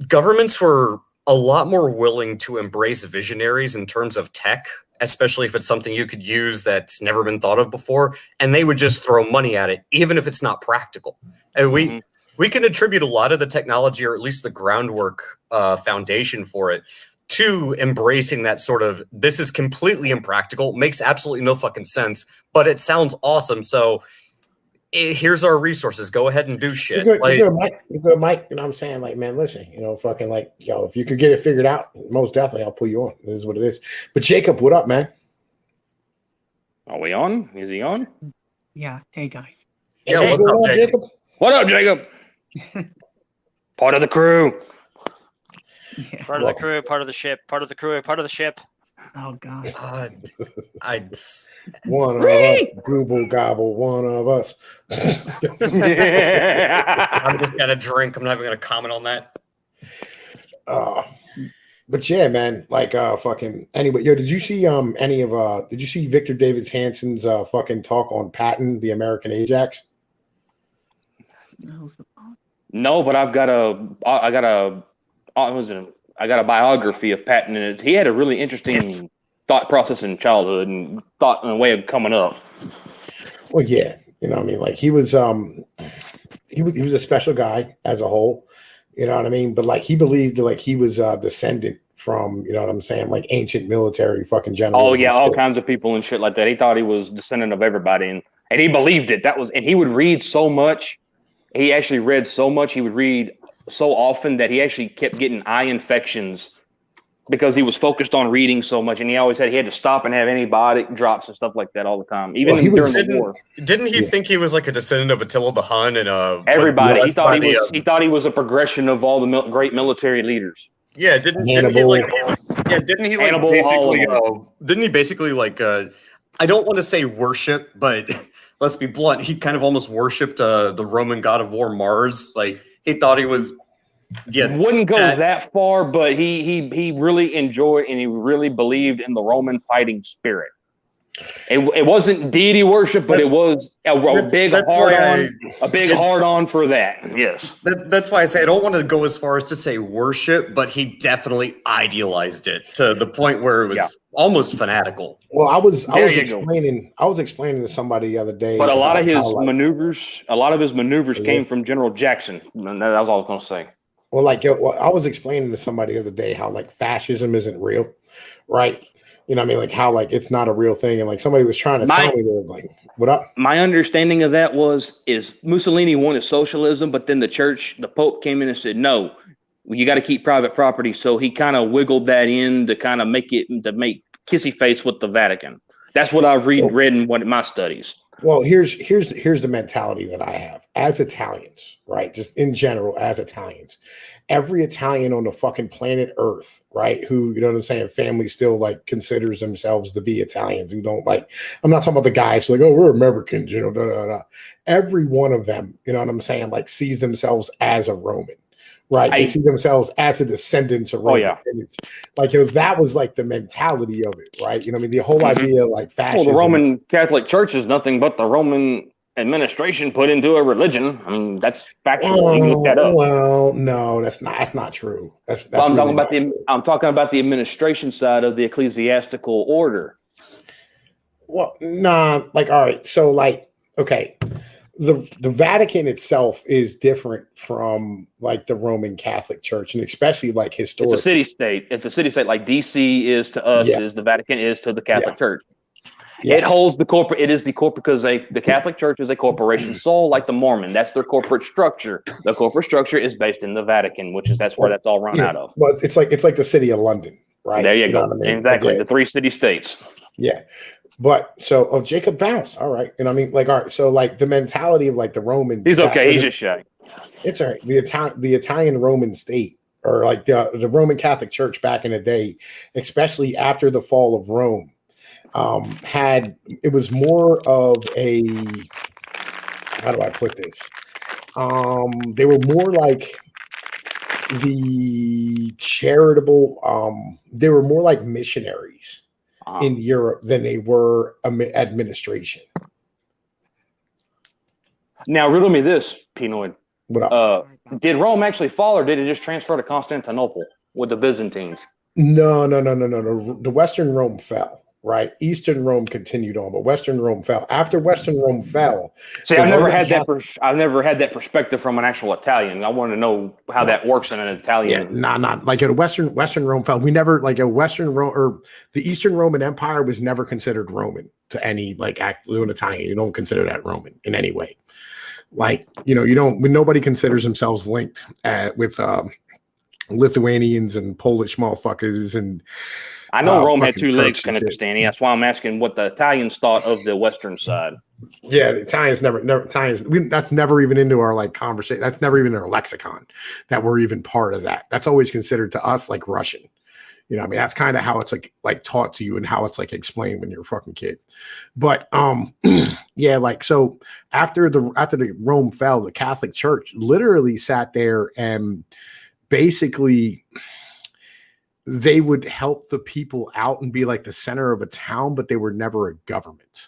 Governments were a lot more willing to embrace visionaries in terms of tech, especially if it's something you could use that's never been thought of before, and they would just throw money at it, even if it's not practical. And we can attribute a lot of the technology, or at least the groundwork foundation for it, to embracing that sort of, this is completely impractical, makes absolutely no fucking sense, but it sounds awesome, so here's our resources. Go ahead and do shit. You're good, Mike. You know what I'm saying? Like, man, listen, fucking like, if you could get it figured out, most definitely I'll pull you on. This is what it is. But Jacob, what up, man? Are we on? Is he on? Yeah. Hey, guys. Yeah, what's up, Jacob? What up, Jacob? Part of the crew. Yeah. Part of the crew, part of the ship, part of the crew, part of the ship. Oh, God. One of us. Google gobble, one of us. I'm just going to drink. I'm not even going to comment on that. But yeah, man, like fucking anyway, did you see did you see Victor Davis Hansen's fucking talk on Patton, the American Ajax? No, but I got a biography of Patton, and he had a really interesting thought process in childhood and thought in a way of coming up. Well, yeah, like he was a special guy as a whole, you know what I mean? But like he believed like he was descendant from, you know what I'm saying, like ancient military fucking generals. Oh yeah, all kinds of people and shit like that. He thought he was descendant of everybody, and he believed it. And he would read so much. He actually read so much. He would read so often that he actually kept getting eye infections because he was focused on reading so much, and he had to stop and have antibiotic drops and stuff like that all the time, even during the war. Didn't he think he was like a descendant of Attila the Hun and everybody? He thought he was a progression of all the great military leaders. Yeah, didn't he basically I don't want to say worship, but let's be blunt, he kind of almost worshipped the Roman god of war Mars. Like he thought he was. Yeah, wouldn't go that far, but he really enjoyed and he really believed in the Roman fighting spirit. It wasn't deity worship, but it was a big hard on for that. Yes, that's why I say I don't want to go as far as to say worship, but he definitely idealized it to the point where it was almost fanatical. Well, I was explaining to somebody the other day, but a lot of his maneuvers came from General Jackson. That was all I was going to say. Well, I was explaining to somebody the other day how like fascism isn't real, right? You know what I mean? Like how like it's not a real thing. And like somebody was trying to tell me, they're like, what up? My understanding of that is Mussolini wanted socialism, but then the Pope came in and said, no, you got to keep private property. So he kind of wiggled that in to kind of make kissy face with the Vatican. That's what I've read in my studies. Well, here's the mentality that I have as Italians, right? Just in general, as Italians, every Italian on the fucking planet Earth, right? Who, you know what I'm saying, family still like considers themselves to be Italians, who don't like, I'm not talking about the guys who like, oh, we're Americans, you know, da, da, da. Every one of them, you know what I'm saying, like sees themselves as a Roman. Right, they see themselves as a descendant of Rome. Oh yeah, and it's like that was like the mentality of it, right? You know, what I mean, the whole idea of like fascism. Well, the Roman Catholic Church is nothing but the Roman administration put into a religion. I mean, that's factual. You can look that up. Well, no, that's not true. That's well, I'm really talking about I'm talking about the administration side of the ecclesiastical order. Well, nah, like all right, so like okay. The Vatican itself is different from like the Roman Catholic Church, and especially like historically. It's a city state. It's a city state like DC is to us, is the Vatican is to the Catholic Church. Yeah. It holds the corporate. It is the corporate because the Catholic Church is a corporation soul, like the Mormon. That's their corporate structure. The corporate structure is based in the Vatican, that's where that's all run out of. Well, it's like the city of London, right? There you go. I mean? Exactly. The 3 city states. Yeah. But so, Jacob bounced. All right. And I mean, like, all right. So, like, the mentality of like the Romans. He's okay. He's just shy. It's all right. The Italian Roman state, or like the Roman Catholic Church back in the day, especially after the fall of Rome, it was more of a, how do I put this? They were more like the charitable, they were more like missionaries in Europe than they were administration. Now, riddle me this, Pinoid. What up? Did Rome actually fall, or did it just transfer to Constantinople with the Byzantines? No. The Western Rome fell. Right, Eastern Rome continued on, but Western Rome fell. After Western Rome fell, see, I've never had that perspective from an actual Italian. I want to know how that works in an Italian. Yeah, not like a Western Rome fell. We never like a Western Rome or the Eastern Roman Empire was never considered Roman to any like actual Italian. You don't consider that Roman in any way. Like nobody considers themselves linked with Lithuanians and Polish motherfuckers and. I know Rome had 2 legs, Canapistani. That's why I'm asking what the Italians thought of the Western side. Yeah, the Italians that's never even into our like conversation. That's never even in our lexicon that we're even part of that. That's always considered to us like Russian. You know what I mean? That's kind of how it's like taught to you and how it's like explained when you're a fucking kid. But yeah, like so after the Rome fell, the Catholic Church literally sat there and basically they would help the people out and be like the center of a town, but they were never a government.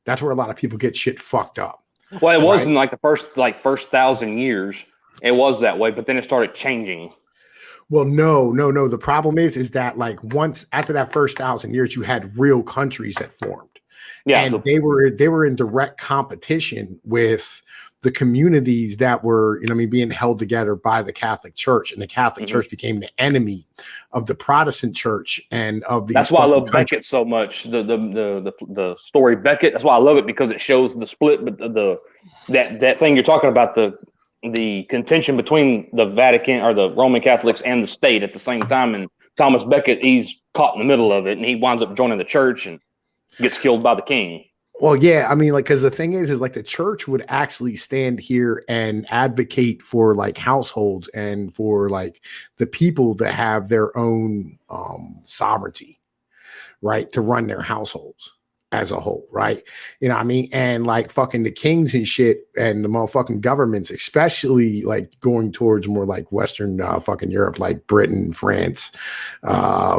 That's where a lot of people get shit fucked up. Well, it wasn't like the first 1,000 years. It was that way, but then it started changing. Well, no. The problem is that like once after that first 1,000 years, you had real countries that formed. Yeah, and they were in direct competition with the communities that were, being held together by the Catholic Church, and the Catholic Church became the enemy of the Protestant Church and of the. That's why I love Becket so much. The story Becket. That's why I love it, because it shows the split, but that thing you're talking about, the contention between the Vatican or the Roman Catholics and the state at the same time. And Thomas Becket, he's caught in the middle of it, and he winds up joining the church and gets killed by the king. Well, yeah, I mean, like, because the thing is like the church would actually stand here and advocate for like households and for like the people to have their own sovereignty, right, to run their households as a whole, right? You know what I mean? And like fucking the kings and shit and the motherfucking governments, especially like going towards more like Western fucking Europe, like Britain, France,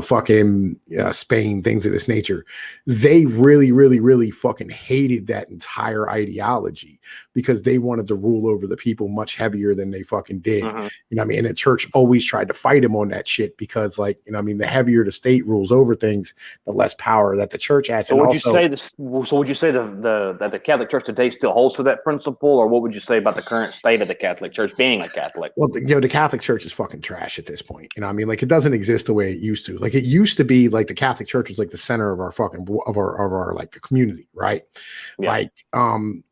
Spain, things of this nature. They really, really, really fucking hated that entire ideology because they wanted to rule over the people much heavier than they fucking did. You know what I mean? And the church always tried to fight them on that shit because like, the heavier the state rules over things, the less power that the church has. So and would also, you say this? So would you say that the Catholic Church today still holds to that principle, or what would you say about the current state of the Catholic Church being a Catholic? Well, the Catholic Church is fucking trash at this point. You know what I mean? Like, it doesn't exist the way it used to. Like, it used to be like the Catholic Church was like the center of our fucking of our like community, right? Yeah.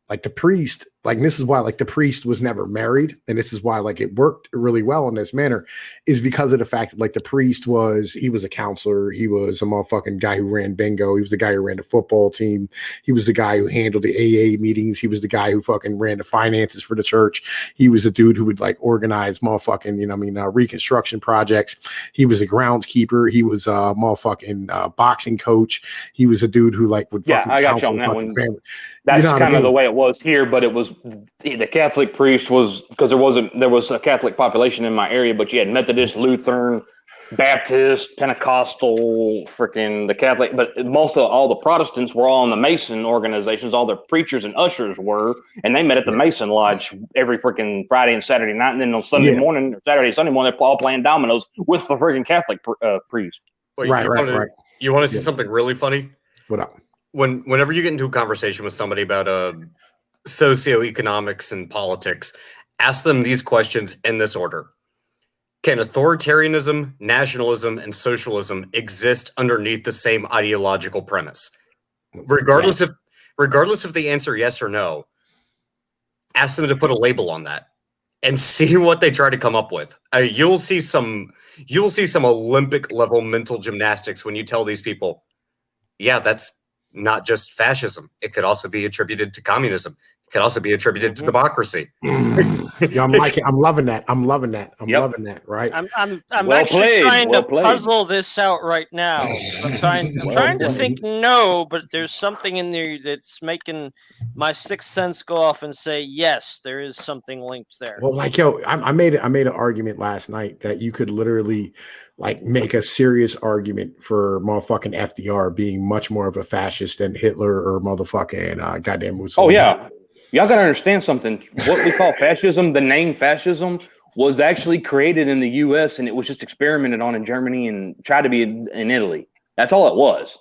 Like the priest, like, this is why like the priest was never married, and this is why like it worked really well in this manner, is because of the fact that like the priest he was a counselor, he was a motherfucking guy who ran bingo, he was the guy who ran the football team, he was the guy who handled the AA meetings, he was the guy who fucking ran the finances for the church, he was a dude who would like organize motherfucking reconstruction projects, he was a groundskeeper, he was a motherfucking boxing coach, he was a dude who like would fucking I got you on that one. That's kind of the way it was here, but it was the Catholic priest was, because there was a Catholic population in my area, but you had Methodist, Lutheran, Baptist, Pentecostal, freaking the Catholic, but most of all the Protestants were all in the Mason organizations. All the preachers and ushers were, and they met at the Mason Lodge every freaking Friday and Saturday night, and then on Sunday morning, or Saturday, Sunday morning, they're all playing dominoes with the freaking Catholic priest. Wait, right. You want to see something really funny? What up? Whenever you get into a conversation with somebody about socioeconomics and politics, ask them these questions in this order. Can authoritarianism, nationalism, and socialism exist underneath the same ideological premise? Regardless if they answer yes or no, ask them to put a label on that and see what they try to come up with. You'll see some Olympic level mental gymnastics when you tell these people, yeah, that's not just fascism. It could also be attributed to communism. It could also be attributed to democracy. Yeah, I'm loving that. I'm loving that. Right. I'm actually trying to puzzle this out right now. I'm trying to think no, but there's something in there that's making my sixth sense go off and say yes, there is something linked there. Well, like, yo, I made an argument last night that you could literally like make a serious argument for motherfucking FDR being much more of a fascist than Hitler or motherfucking goddamn Mussolini. Oh yeah. Y'all gotta understand something. What we call fascism, the name fascism, was actually created in the U.S. and it was just experimented on in Germany and tried to be in Italy. That's all it was.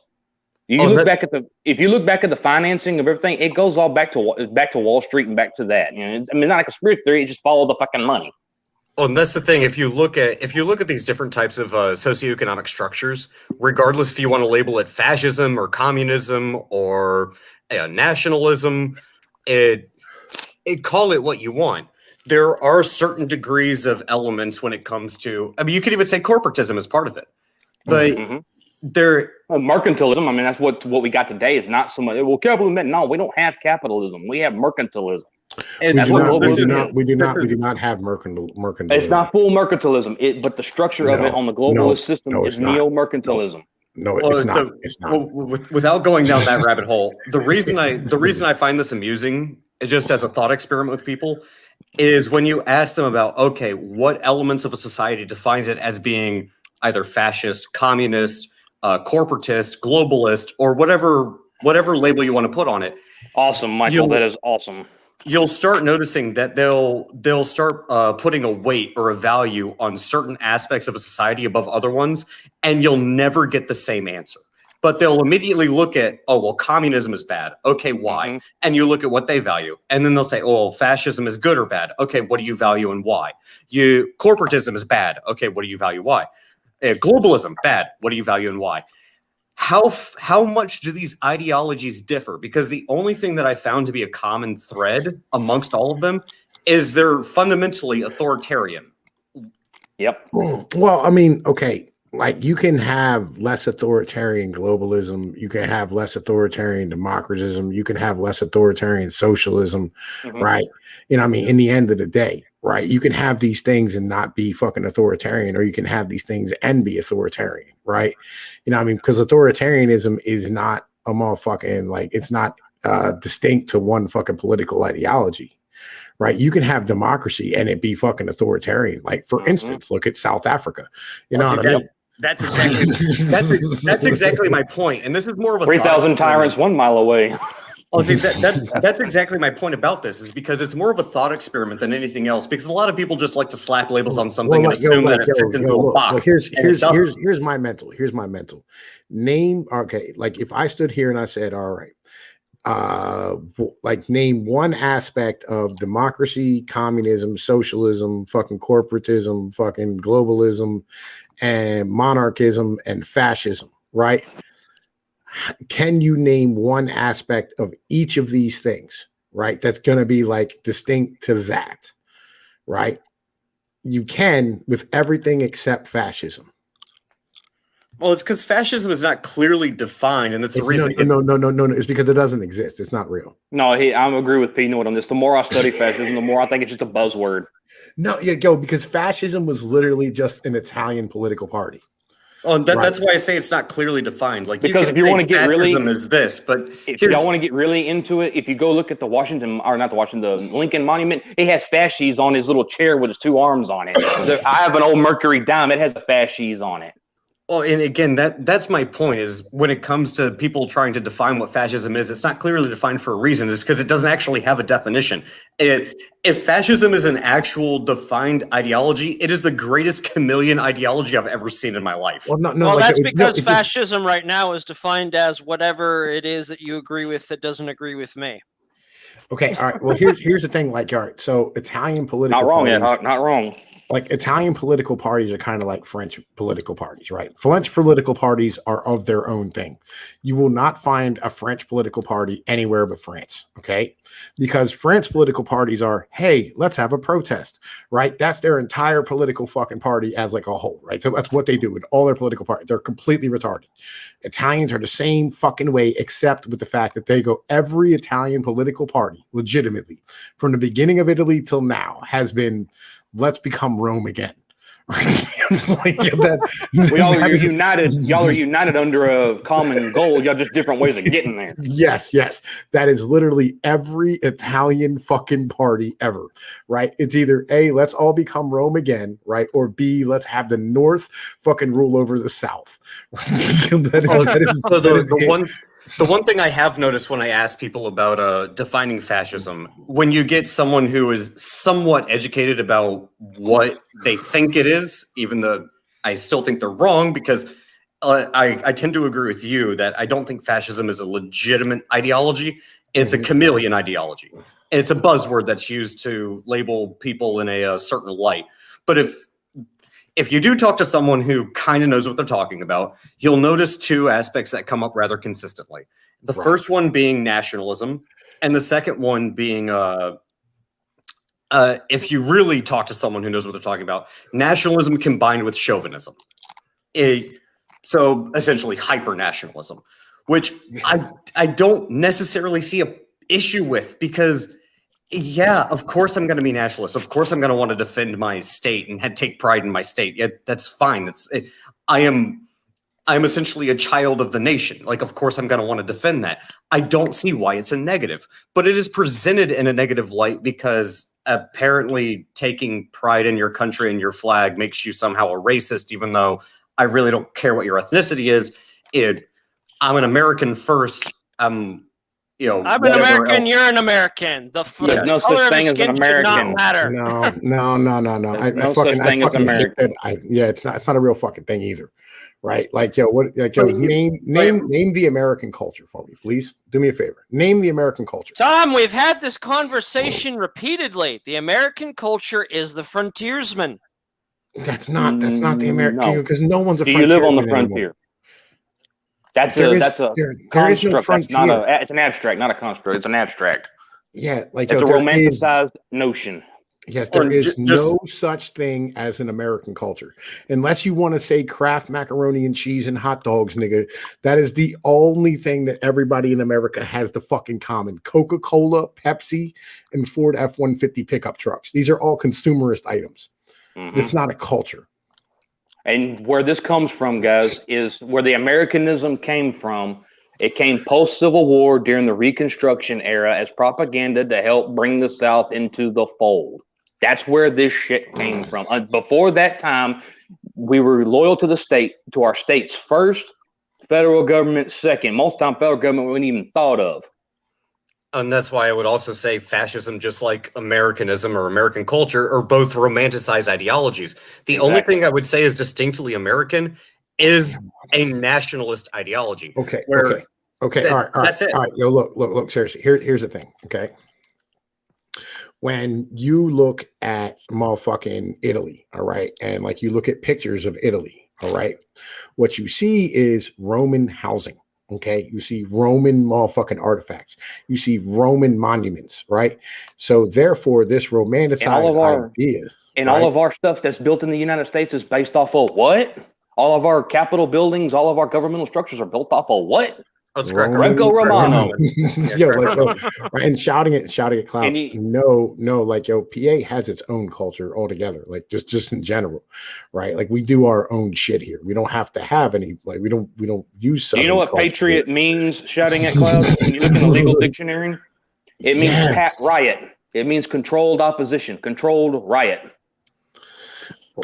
If you look back at the financing of everything, it goes all back to Wall Street and back to that. You know, not like a conspiracy theory. It just followed the fucking money. Oh, and that's the thing. If you look at these different types of socioeconomic structures, regardless if you want to label it fascism or communism or nationalism, call it what you want. There are certain degrees of elements when it comes to. I mean, you could even say corporatism is part of it, but mercantilism. I mean, that's what we got today is not so much. Well, capitalism. No, we don't have capitalism. We have mercantilism. And we do not have mercantilism. It's not full mercantilism, but the structure of it on the globalist system is neo-mercantilism. No, it's not. It's not. Well, without going down that rabbit hole, the reason I find this amusing, just as a thought experiment with people, is when you ask them about, okay, what elements of a society defines it as being either fascist, communist, corporatist, globalist, or whatever label you want to put on it. Awesome, Michael. That is awesome. You'll start noticing that they'll start putting a weight or a value on certain aspects of a society above other ones, and you'll never get the same answer. But they'll immediately look at, oh, well, communism is bad. Okay, why? Mm-hmm. And you look at what they value. And then they'll say, oh, fascism is good or bad. Okay, what do you value and why? Corporatism is bad. Okay, what do you value? Why? Globalism, bad. What do you value and why? How much do these ideologies differ? Because the only thing that I found to be a common thread amongst all of them is they're fundamentally authoritarian. Yep. Well, I mean, okay, like you can have less authoritarian globalism, you can have less authoritarian democratism, you can have less authoritarian socialism, right? You know, I mean, in the end of the day, right? You can have these things and not be fucking authoritarian, or you can have these things and be authoritarian, right? You know what I mean? Because authoritarianism is not a motherfucking, like, it's not distinct to one fucking political ideology, right? You can have democracy and it be fucking authoritarian. Like, for instance, look at South Africa. You know what I mean? That's exactly that's exactly my point. And this is more of a 3,000 tyrants 1 mile away. Oh, see, that's exactly my point about this, is because it's more of a thought experiment than anything else. Because a lot of people just like to slap labels on something and assume that it fits into a box. Here's my mental. Here's my mental. Name, okay, like if I stood here and I said, all right, like name one aspect of democracy, communism, socialism, fucking corporatism, fucking globalism, and monarchism and fascism, right? Can you name one aspect of each of these things, right? That's going to be like distinct to that, right? You can with everything except fascism. Well, it's because fascism is not clearly defined, and it's the reason. No. It's because it doesn't exist. It's not real. No, I agree with Peanut on this. The more I study fascism, the more I think it's just a buzzword. No, yeah, go, because fascism was literally just an Italian political party. Oh, that's why I say it's not clearly defined. Like, because if you want to get really is this, but if y'all want to get really into it, if you go look at the Lincoln Monument, it has fasces on his little chair with his two arms on it. I have an old Mercury dime; it has a fasces on it. Well, and again, that's my point, is when it comes to people trying to define what fascism is, it's not clearly defined for a reason. It's because it doesn't actually have a definition. If fascism is an actual defined ideology, it is the greatest chameleon ideology I've ever seen in my life. Well, well, that's because fascism right now is defined as whatever it is that you agree with that doesn't agree with me. Okay, all right. Well, here's the thing. Like, all right, so Italian political not wrong, parties, not wrong. Like Italian political parties are kind of like French political parties, right? French political parties are of their own thing. You will not find a French political party anywhere but France, okay? Because French political parties are, hey, let's have a protest, right? That's their entire political fucking party as like a whole, right? So that's what they do with all their political parties. They're completely retarded. Italians are the same fucking way, except with the fact that they go, every Italian political party, legitimately, from the beginning of Italy till now, has been, let's become Rome again. Like y'all are united. Y'all are united under a common goal. Y'all just different ways of getting there. Yes. That is literally every Italian fucking party ever, right? It's either A, let's all become Rome again, right? Or B, let's have the North fucking rule over the South. The one thing I have noticed when I ask people about defining fascism, when you get someone who is somewhat educated about what they think it is, even though I still think they're wrong, because I tend to agree with you that I don't think fascism is a legitimate ideology. It's a chameleon ideology. And it's a buzzword that's used to label people in a certain light. But if you do talk to someone who kind of knows what they're talking about, you'll notice two aspects that come up rather consistently. The first one being nationalism, and the second one being, if you really talk to someone who knows what they're talking about, nationalism combined with chauvinism. So essentially hyper-nationalism, which I don't necessarily see an issue with, because yeah, of course I'm going to be nationalist. Of course I'm going to want to defend my state and take pride in my state. Yeah, that's fine. I am essentially a child of the nation. Like, of course I'm going to want to defend that. I don't see why it's a negative, but it is presented in a negative light because apparently taking pride in your country and your flag makes you somehow a racist, even though I really don't care what your ethnicity is. I'm an American first. I'm an American. Else. You're an American. There's no such thing as an American. Matter. No. No such thing as American. It's not a real fucking thing either, right? Like, name the American culture for me, please. Do me a favor. Name the American culture. Tom, we've had this conversation repeatedly. The American culture is the frontiersman. That's not the American, because no one's a frontiersman. Do you live on the frontier? Anymore. That's a construct. It's an abstract, not a construct. It's an abstract. Yeah, like it's a romanticized notion. Yes, there is no such thing as an American culture. Unless you want to say Kraft macaroni and cheese and hot dogs, nigga. That is the only thing that everybody in America has the fucking common. Coca-Cola, Pepsi, and Ford F-150 pickup trucks. These are all consumerist items. Mm-hmm. It's not a culture. And where this comes from, guys, is where the Americanism came from. It came post-Civil War during the Reconstruction era as propaganda to help bring the South into the fold. That's where this shit came from. Before that time, we were loyal to the state, to our states first, federal government second. Most time, federal government we wouldn't even thought of. And that's why I would also say fascism, just like Americanism or American culture, are both romanticized ideologies. The only thing I would say is distinctly American is a nationalist ideology. Okay. where Okay. All right. that's it. All right. Yo, look. Seriously, here's the thing. Okay. When you look at motherfucking Italy, all right, and like you look at pictures of Italy, all right, what you see is Roman housing. Okay, you see Roman motherfucking artifacts. You see Roman monuments, right? So therefore, this romanticized idea, and right? all of our stuff that's built in the United States is based off of what? All of our Capitol buildings, all of our governmental structures are built off of what? That's correct. Greco Romano. Yo, like, yo, right, and shouting at clouds. And No, like, yo, PA has its own culture altogether. Like, just in general, right? Like, we do our own shit here. We don't have to have any. Like, we don't use. Do you know what patriot means? Shouting at clouds. When you look in the legal dictionary, it means riot. It means controlled opposition, controlled riot.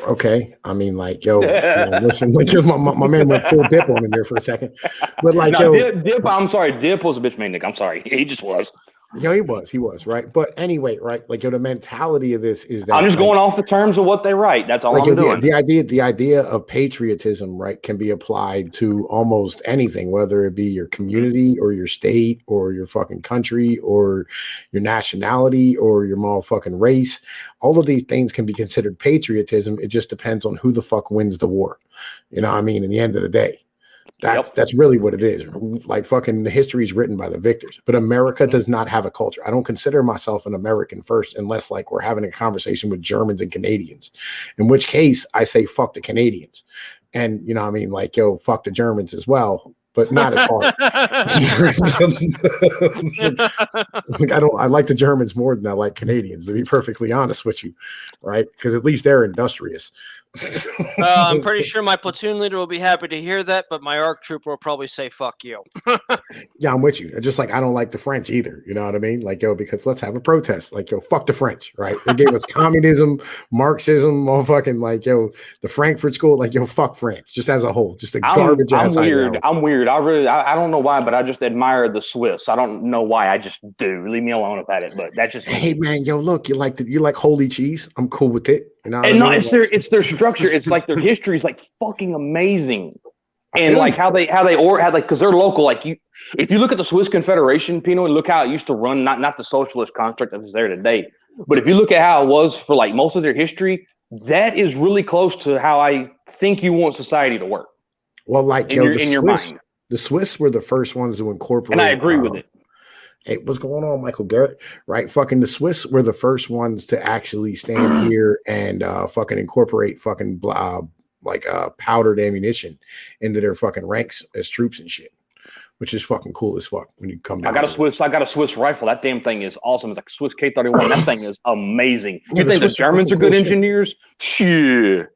Okay, I mean, like, yo, listen, like, my man went full dip on him there for a second, but like, no, yo, Dip, I'm sorry, Dip was a bitch man, Nick. I'm sorry, he just was. Yeah, he was right. But anyway, right, like, yo, the mentality of this is that I'm just going off the terms of what they write. That's all like, I'm doing. The idea of patriotism, right, can be applied to almost anything, whether it be your community or your state or your fucking country or your nationality or your motherfucking race. All of these things can be considered patriotism. It just depends on who the fuck wins the war. You know what I mean? In the end of the day. That's really what it is. Like, fucking the history is written by the victors, but America does not have a culture. I don't consider myself an American first, unless like we're having a conversation with Germans and Canadians, in which case I say fuck the Canadians, and you know what I mean, like, yo, fuck the Germans as well, but not as hard. Like, I like the Germans more than I like Canadians, to be perfectly honest with you, right? Because at least they're industrious. I'm pretty sure my platoon leader will be happy to hear that, but my ARC trooper will probably say "fuck you." Yeah, I'm with you. Just like I don't like the French either. You know what I mean? Like, yo, because let's have a protest. Like, yo, fuck the French, right? They gave us communism, Marxism, motherfucking, like, yo, the Frankfurt School. Like, yo, fuck France, just as a whole, just a garbage ass. I'm weird. I'm weird. I don't know why, but I just admire the Swiss. I don't know why. I just do. Leave me alone about it. But that's just. Hey man, yo, look, you like holy cheese? I'm cool with it. You know, and no, it's their structure. It's like their history is like fucking amazing, and like how they because they're local. Like, if you look at the Swiss Confederation, Pino, and look how it used to run, not the socialist construct that is there today, but if you look at how it was for like most of their history, that is really close to how I think you want society to work. Well, like, in your mind, the Swiss were the first ones to incorporate, and I agree with it. Hey, what's going on, Michael Garrett? Right, fucking the Swiss were the first ones to actually stand here and fucking incorporate fucking powdered ammunition into their fucking ranks as troops and shit, which is fucking cool as fuck when you come down. I got a Swiss rifle. That damn thing is awesome. It's like a Swiss K31. That thing is amazing. You think the Germans are good engineers? Shit.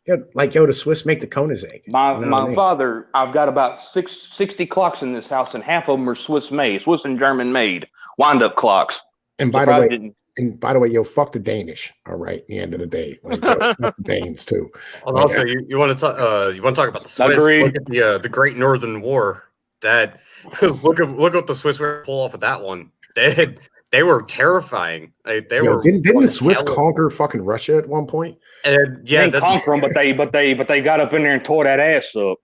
Yeah, like, yo, the Swiss make the Koenigsegg. My father, I've got about 60 clocks in this house, and half of them are Swiss made, Swiss and German made, wind-up clocks. And by the way, yo, fuck the Danish. All right, at the end of the day, like, yo, fuck the Danes too. Well, also, you want to talk about the Swiss? Look at the Great Northern War. That look at what the Swiss were pull off of that one. They were terrifying. Didn't the Swiss conquer fucking Russia at one point? Yeah, that's conquer them, but they got up in there and tore that ass up.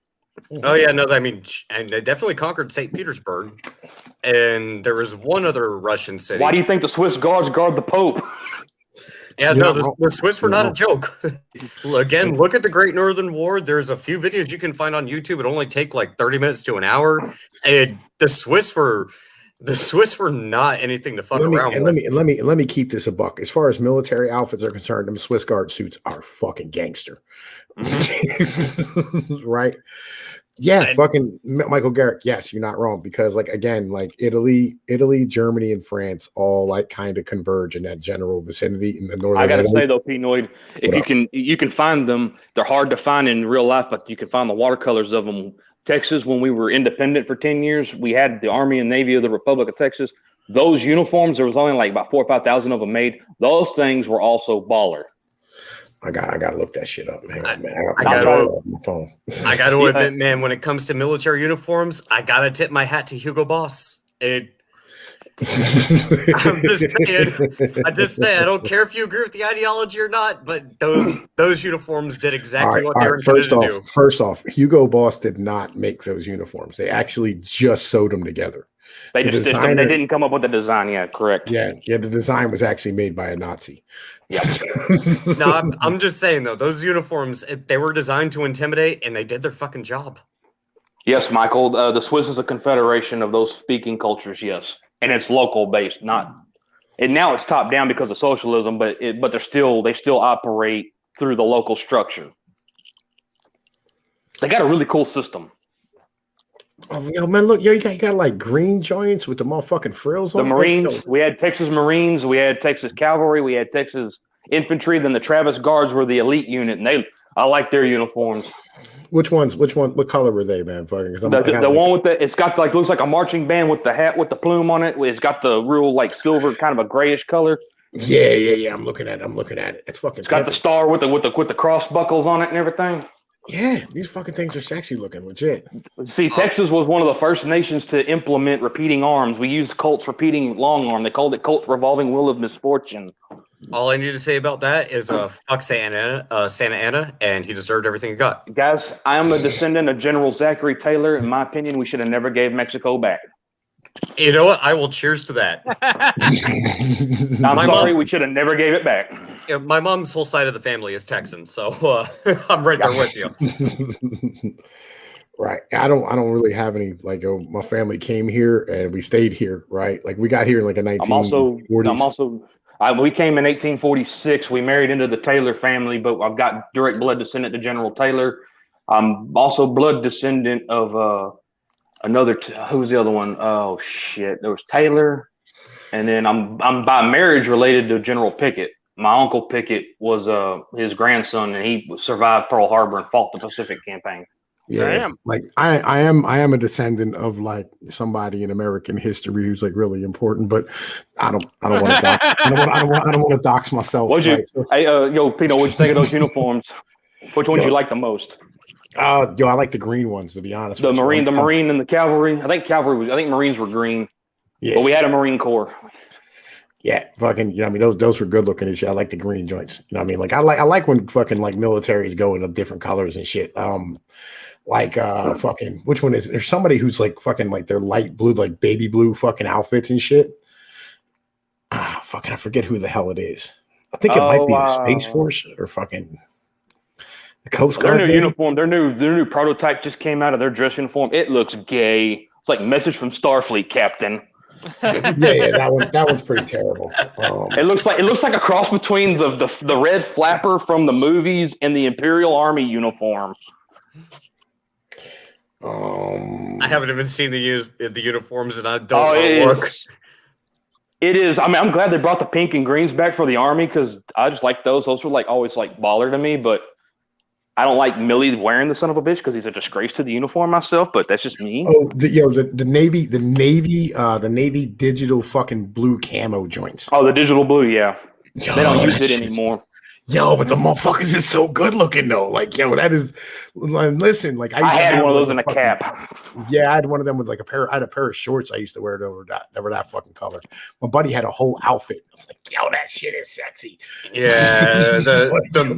Oh yeah, no, I mean, and they definitely conquered St. Petersburg, and there was one other Russian city. Why do you think the Swiss guards guard the Pope? Yeah, no, the Swiss were not a joke. Again, look at the Great Northern War. There's a few videos you can find on YouTube. It only take like 30 minutes to an hour, and the Swiss were not anything to fuck around with. Let me keep this a buck. As far as military outfits are concerned, them Swiss Guard suits are fucking gangster. Right? Yeah, fucking Michael Garrett. Yes, you're not wrong, because like, again, like Italy, Germany, and France all like kind of converge in that general vicinity in the northern. I gotta say though, Pinoid, if you can find them, they're hard to find in real life, but you can find the watercolors of them. Texas, when we were independent for 10 years, we had the Army and Navy of the Republic of Texas. Those uniforms, there was only like about 4,000 or 5,000 of them made. Those things were also baller. I gotta look that shit up, man. I gotta admit, man, when it comes to military uniforms, I gotta tip my hat to Hugo Boss. I'm just saying. I don't care if you agree with the ideology or not, but those uniforms did exactly what they were intended to do. First off, Hugo Boss did not make those uniforms. They actually just sewed them together. They just did them. They didn't come up with the design. Yeah, correct. Yeah. The design was actually made by a Nazi. Yeah. No, I'm just saying though, those uniforms they were designed to intimidate, and they did their fucking job. Yes, Michael. The Swiss is a confederation of those speaking cultures. Yes, and it's local based, not. And now it's top down because of socialism, but they still operate through the local structure. They got a really cool system. Oh, yo, man, look, yo, you got like green joints with the motherfucking frills on. The Marines, we had Texas Marines, we had Texas Cavalry, we had Texas Infantry. Then the Travis Guards were the elite unit, and I like their uniforms. Which ones? What color were they, man? Fucking the one with it's got like looks like a marching band with the hat with the plume on it. It's got the real like silver kind of a grayish color. Yeah. I'm looking at it. It's fucking. It's got the star with the cross buckles on it and everything. Yeah, these fucking things are sexy looking, legit. See, Texas was one of the first nations to implement repeating arms. We used Colt's repeating long arm. They called it Colt's revolving wheel of misfortune. All I need to say about that is fuck Santa Anna, and he deserved everything he got. Guys, I am a descendant of General Zachary Taylor. In my opinion, we should have never gave Mexico back. You know what? I will cheers to that. I'm sorry, we should have never gave it back. Yeah, my mom's whole side of the family is Texan, so I'm right there with you. Right. I don't really have any my family came here and we stayed here, right? Like we got here in like a 1940s. We came in 1846. We married into the Taylor family, but I've got direct blood descendant to General Taylor. I'm also blood descendant of who's the other one? Oh shit, there was Taylor, and then I'm by marriage related to General Pickett. My uncle Pickett was his grandson, and he survived Pearl Harbor and fought the Pacific Campaign. Yeah, like I am a descendant of like somebody in American history who's like really important, but I don't want to dox myself. Hey, yo, Pino, what'd you think of those uniforms? Which ones you like the most? I like the green ones, to be honest. The Marine and the Cavalry. I think Marines were green. Yeah, but we had a Marine Corps. Yeah, fucking, you know what I mean? Those were good looking and shit. I like the green joints. You know what I mean? Like I like when fucking like militaries go into different colors and shit. Fucking, which one is it? There's somebody who's like fucking like they're light blue, like baby blue fucking outfits and shit. Fucking, I forget who the hell it is. I think it might be the Space Force or fucking the Coast Guard. Their new uniform, their new prototype just came out of their dress uniform. It looks gay. It's like message from Starfleet, Captain. yeah, that one's pretty terrible. It looks like a cross between the red flapper from the movies and the Imperial Army uniform. I haven't even seen the uniforms, and I don't look. It is. I mean, I'm glad they brought the pink and greens back for the Army because I just like those. Those were like always like baller to me, but I don't like Millie wearing the son of a bitch because he's a disgrace to the uniform myself. But that's just me. Oh, the Navy digital fucking blue camo joints. Oh, the digital blue, yeah. They don't use it anymore. Yo, but the motherfuckers is so good looking though. Like, yo, that is. Listen, like I had one of those in a cap. Yeah, I had one of them with like I had a pair of shorts I used to wear over that fucking color. My buddy had a whole outfit. I was like, yo, that shit is sexy. Yeah, then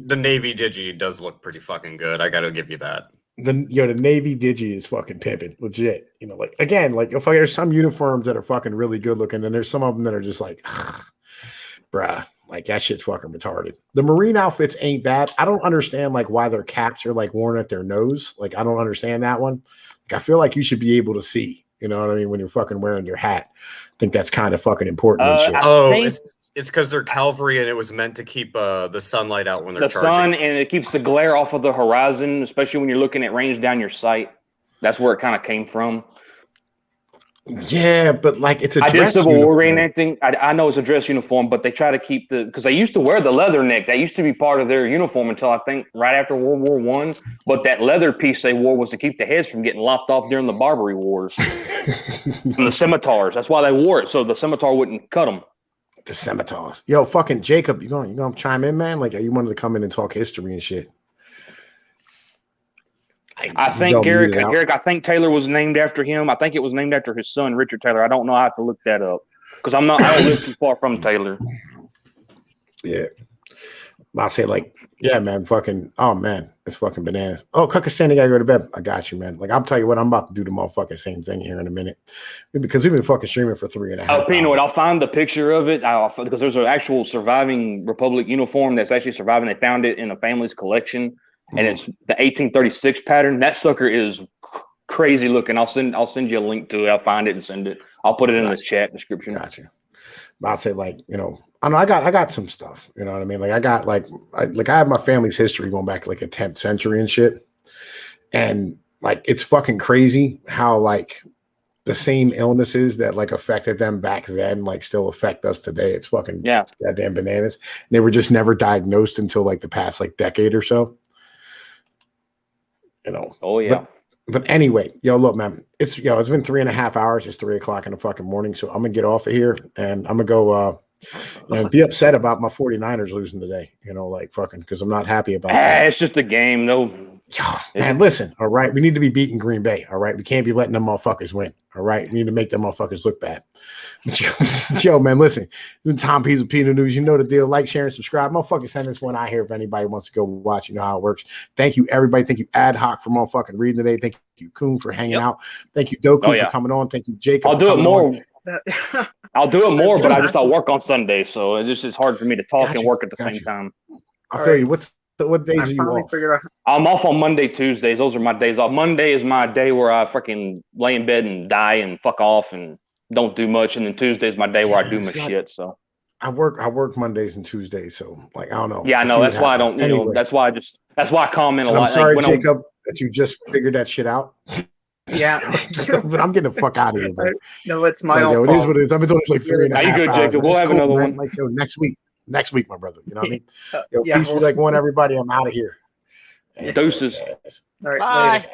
the Navy Digi does look pretty fucking good. I gotta give you that. The Navy Digi is fucking pimping, legit. You know, like again, like if there's some uniforms that are fucking really good looking, and there's some of them that are just like, bruh. Like that shit's fucking retarded. The Marine outfits ain't bad. I don't understand like why their caps are like worn at their nose. Like I don't understand that one. Like I feel like you should be able to see. You know what I mean? When you're fucking wearing your hat, I think that's kind of fucking important. And shit. It's because they're cavalry and it was meant to keep the sunlight out when they're charging. The sun and it keeps the glare off of the horizon, especially when you're looking at range down your sight. That's where it kind of came from. Yeah, but like it's a dress. I did Civil War reenacting. I know it's a dress uniform, but they try to keep because they used to wear the leather neck. That used to be part of their uniform until I think right after World War I. But that leather piece they wore was to keep the heads from getting lopped off during the Barbary Wars. And the scimitars. That's why they wore it, so the scimitar wouldn't cut them. The scimitars. Yo, fucking Jacob, you gonna chime in, man? Like, you wanted to come in and talk history and shit. I think y'all Garrick, muted out? Garrick, I think Taylor was named after him. I think it was named after his son, Richard Taylor. I don't know. I have to look that up because I don't live too far from Taylor. Yeah. I say like, yeah, man, fucking, oh man, it's fucking bananas. Oh, Kukistan, gotta go to bed. I got you, man. Like, I'll tell you what, I'm about to do the motherfucking same thing here in a minute because we've been fucking streaming for 3.5 hours. Peanut, I'll find the picture of it because there's an actual surviving Republic uniform that's actually surviving. They found it in a family's collection, and it's the 1836 pattern. That sucker is crazy looking. I'll send you a link to it. I'll find it and send it. I'll put it in the chat description. Gotcha. But I'll say like, you know, I got some stuff, you know what I mean? Like I got I have my family's history going back like a 10th century and shit. And like, it's fucking crazy how like the same illnesses that like affected them back then, like still affect us today. It's fucking goddamn bananas. And they were just never diagnosed until like the past like decade or so, you know? Oh yeah. But anyway, look, man, it's been 3.5 hours. It's 3 o'clock in the fucking morning. So I'm gonna get off of here and I'm gonna go and be upset about my 49ers losing today, you know, like fucking because I'm not happy about that. It's just a game, no. Man, listen, all right. We need to be beating Green Bay. All right. We can't be letting them motherfuckers win. All right. We need to make them motherfuckers look bad. Yo, man, listen. Tom P's with Peanut News. You know the deal. Like, share, and subscribe. Motherfucking send this one out here if anybody wants to go watch. You know how it works. Thank you, everybody. Thank you, Ad Hoc, for motherfucking reading today. Thank you, Coon, for hanging out. Thank you, Doku, for coming on. Thank you, Jacob. I'll do it more. I'll do it more, but I'll work on Sunday, so it's hard for me to talk and work at the same time. I feel you. What days are you off? I'm off on Monday, Tuesdays. Those are my days off. Monday is my day where I freaking lay in bed and die and fuck off and don't do much. And then Tuesday is my day where I do my shit. So I work Mondays and Tuesdays. So like, I don't know. Yeah, I know. That's why I don't, anyway. that's why I comment a lot. I'm sorry, like, Jacob, that you just figured that shit out. Yeah. But I'm getting the fuck out of here, bro. No, it's my own fault. It is what it is. I've been doing this like 3.5 hours. You good, Jacob? We'll have another one. Like, next week, my brother. You know what I mean? Yeah, peace be like one, everybody. I'm out of here. Deuces. All right, bye. later.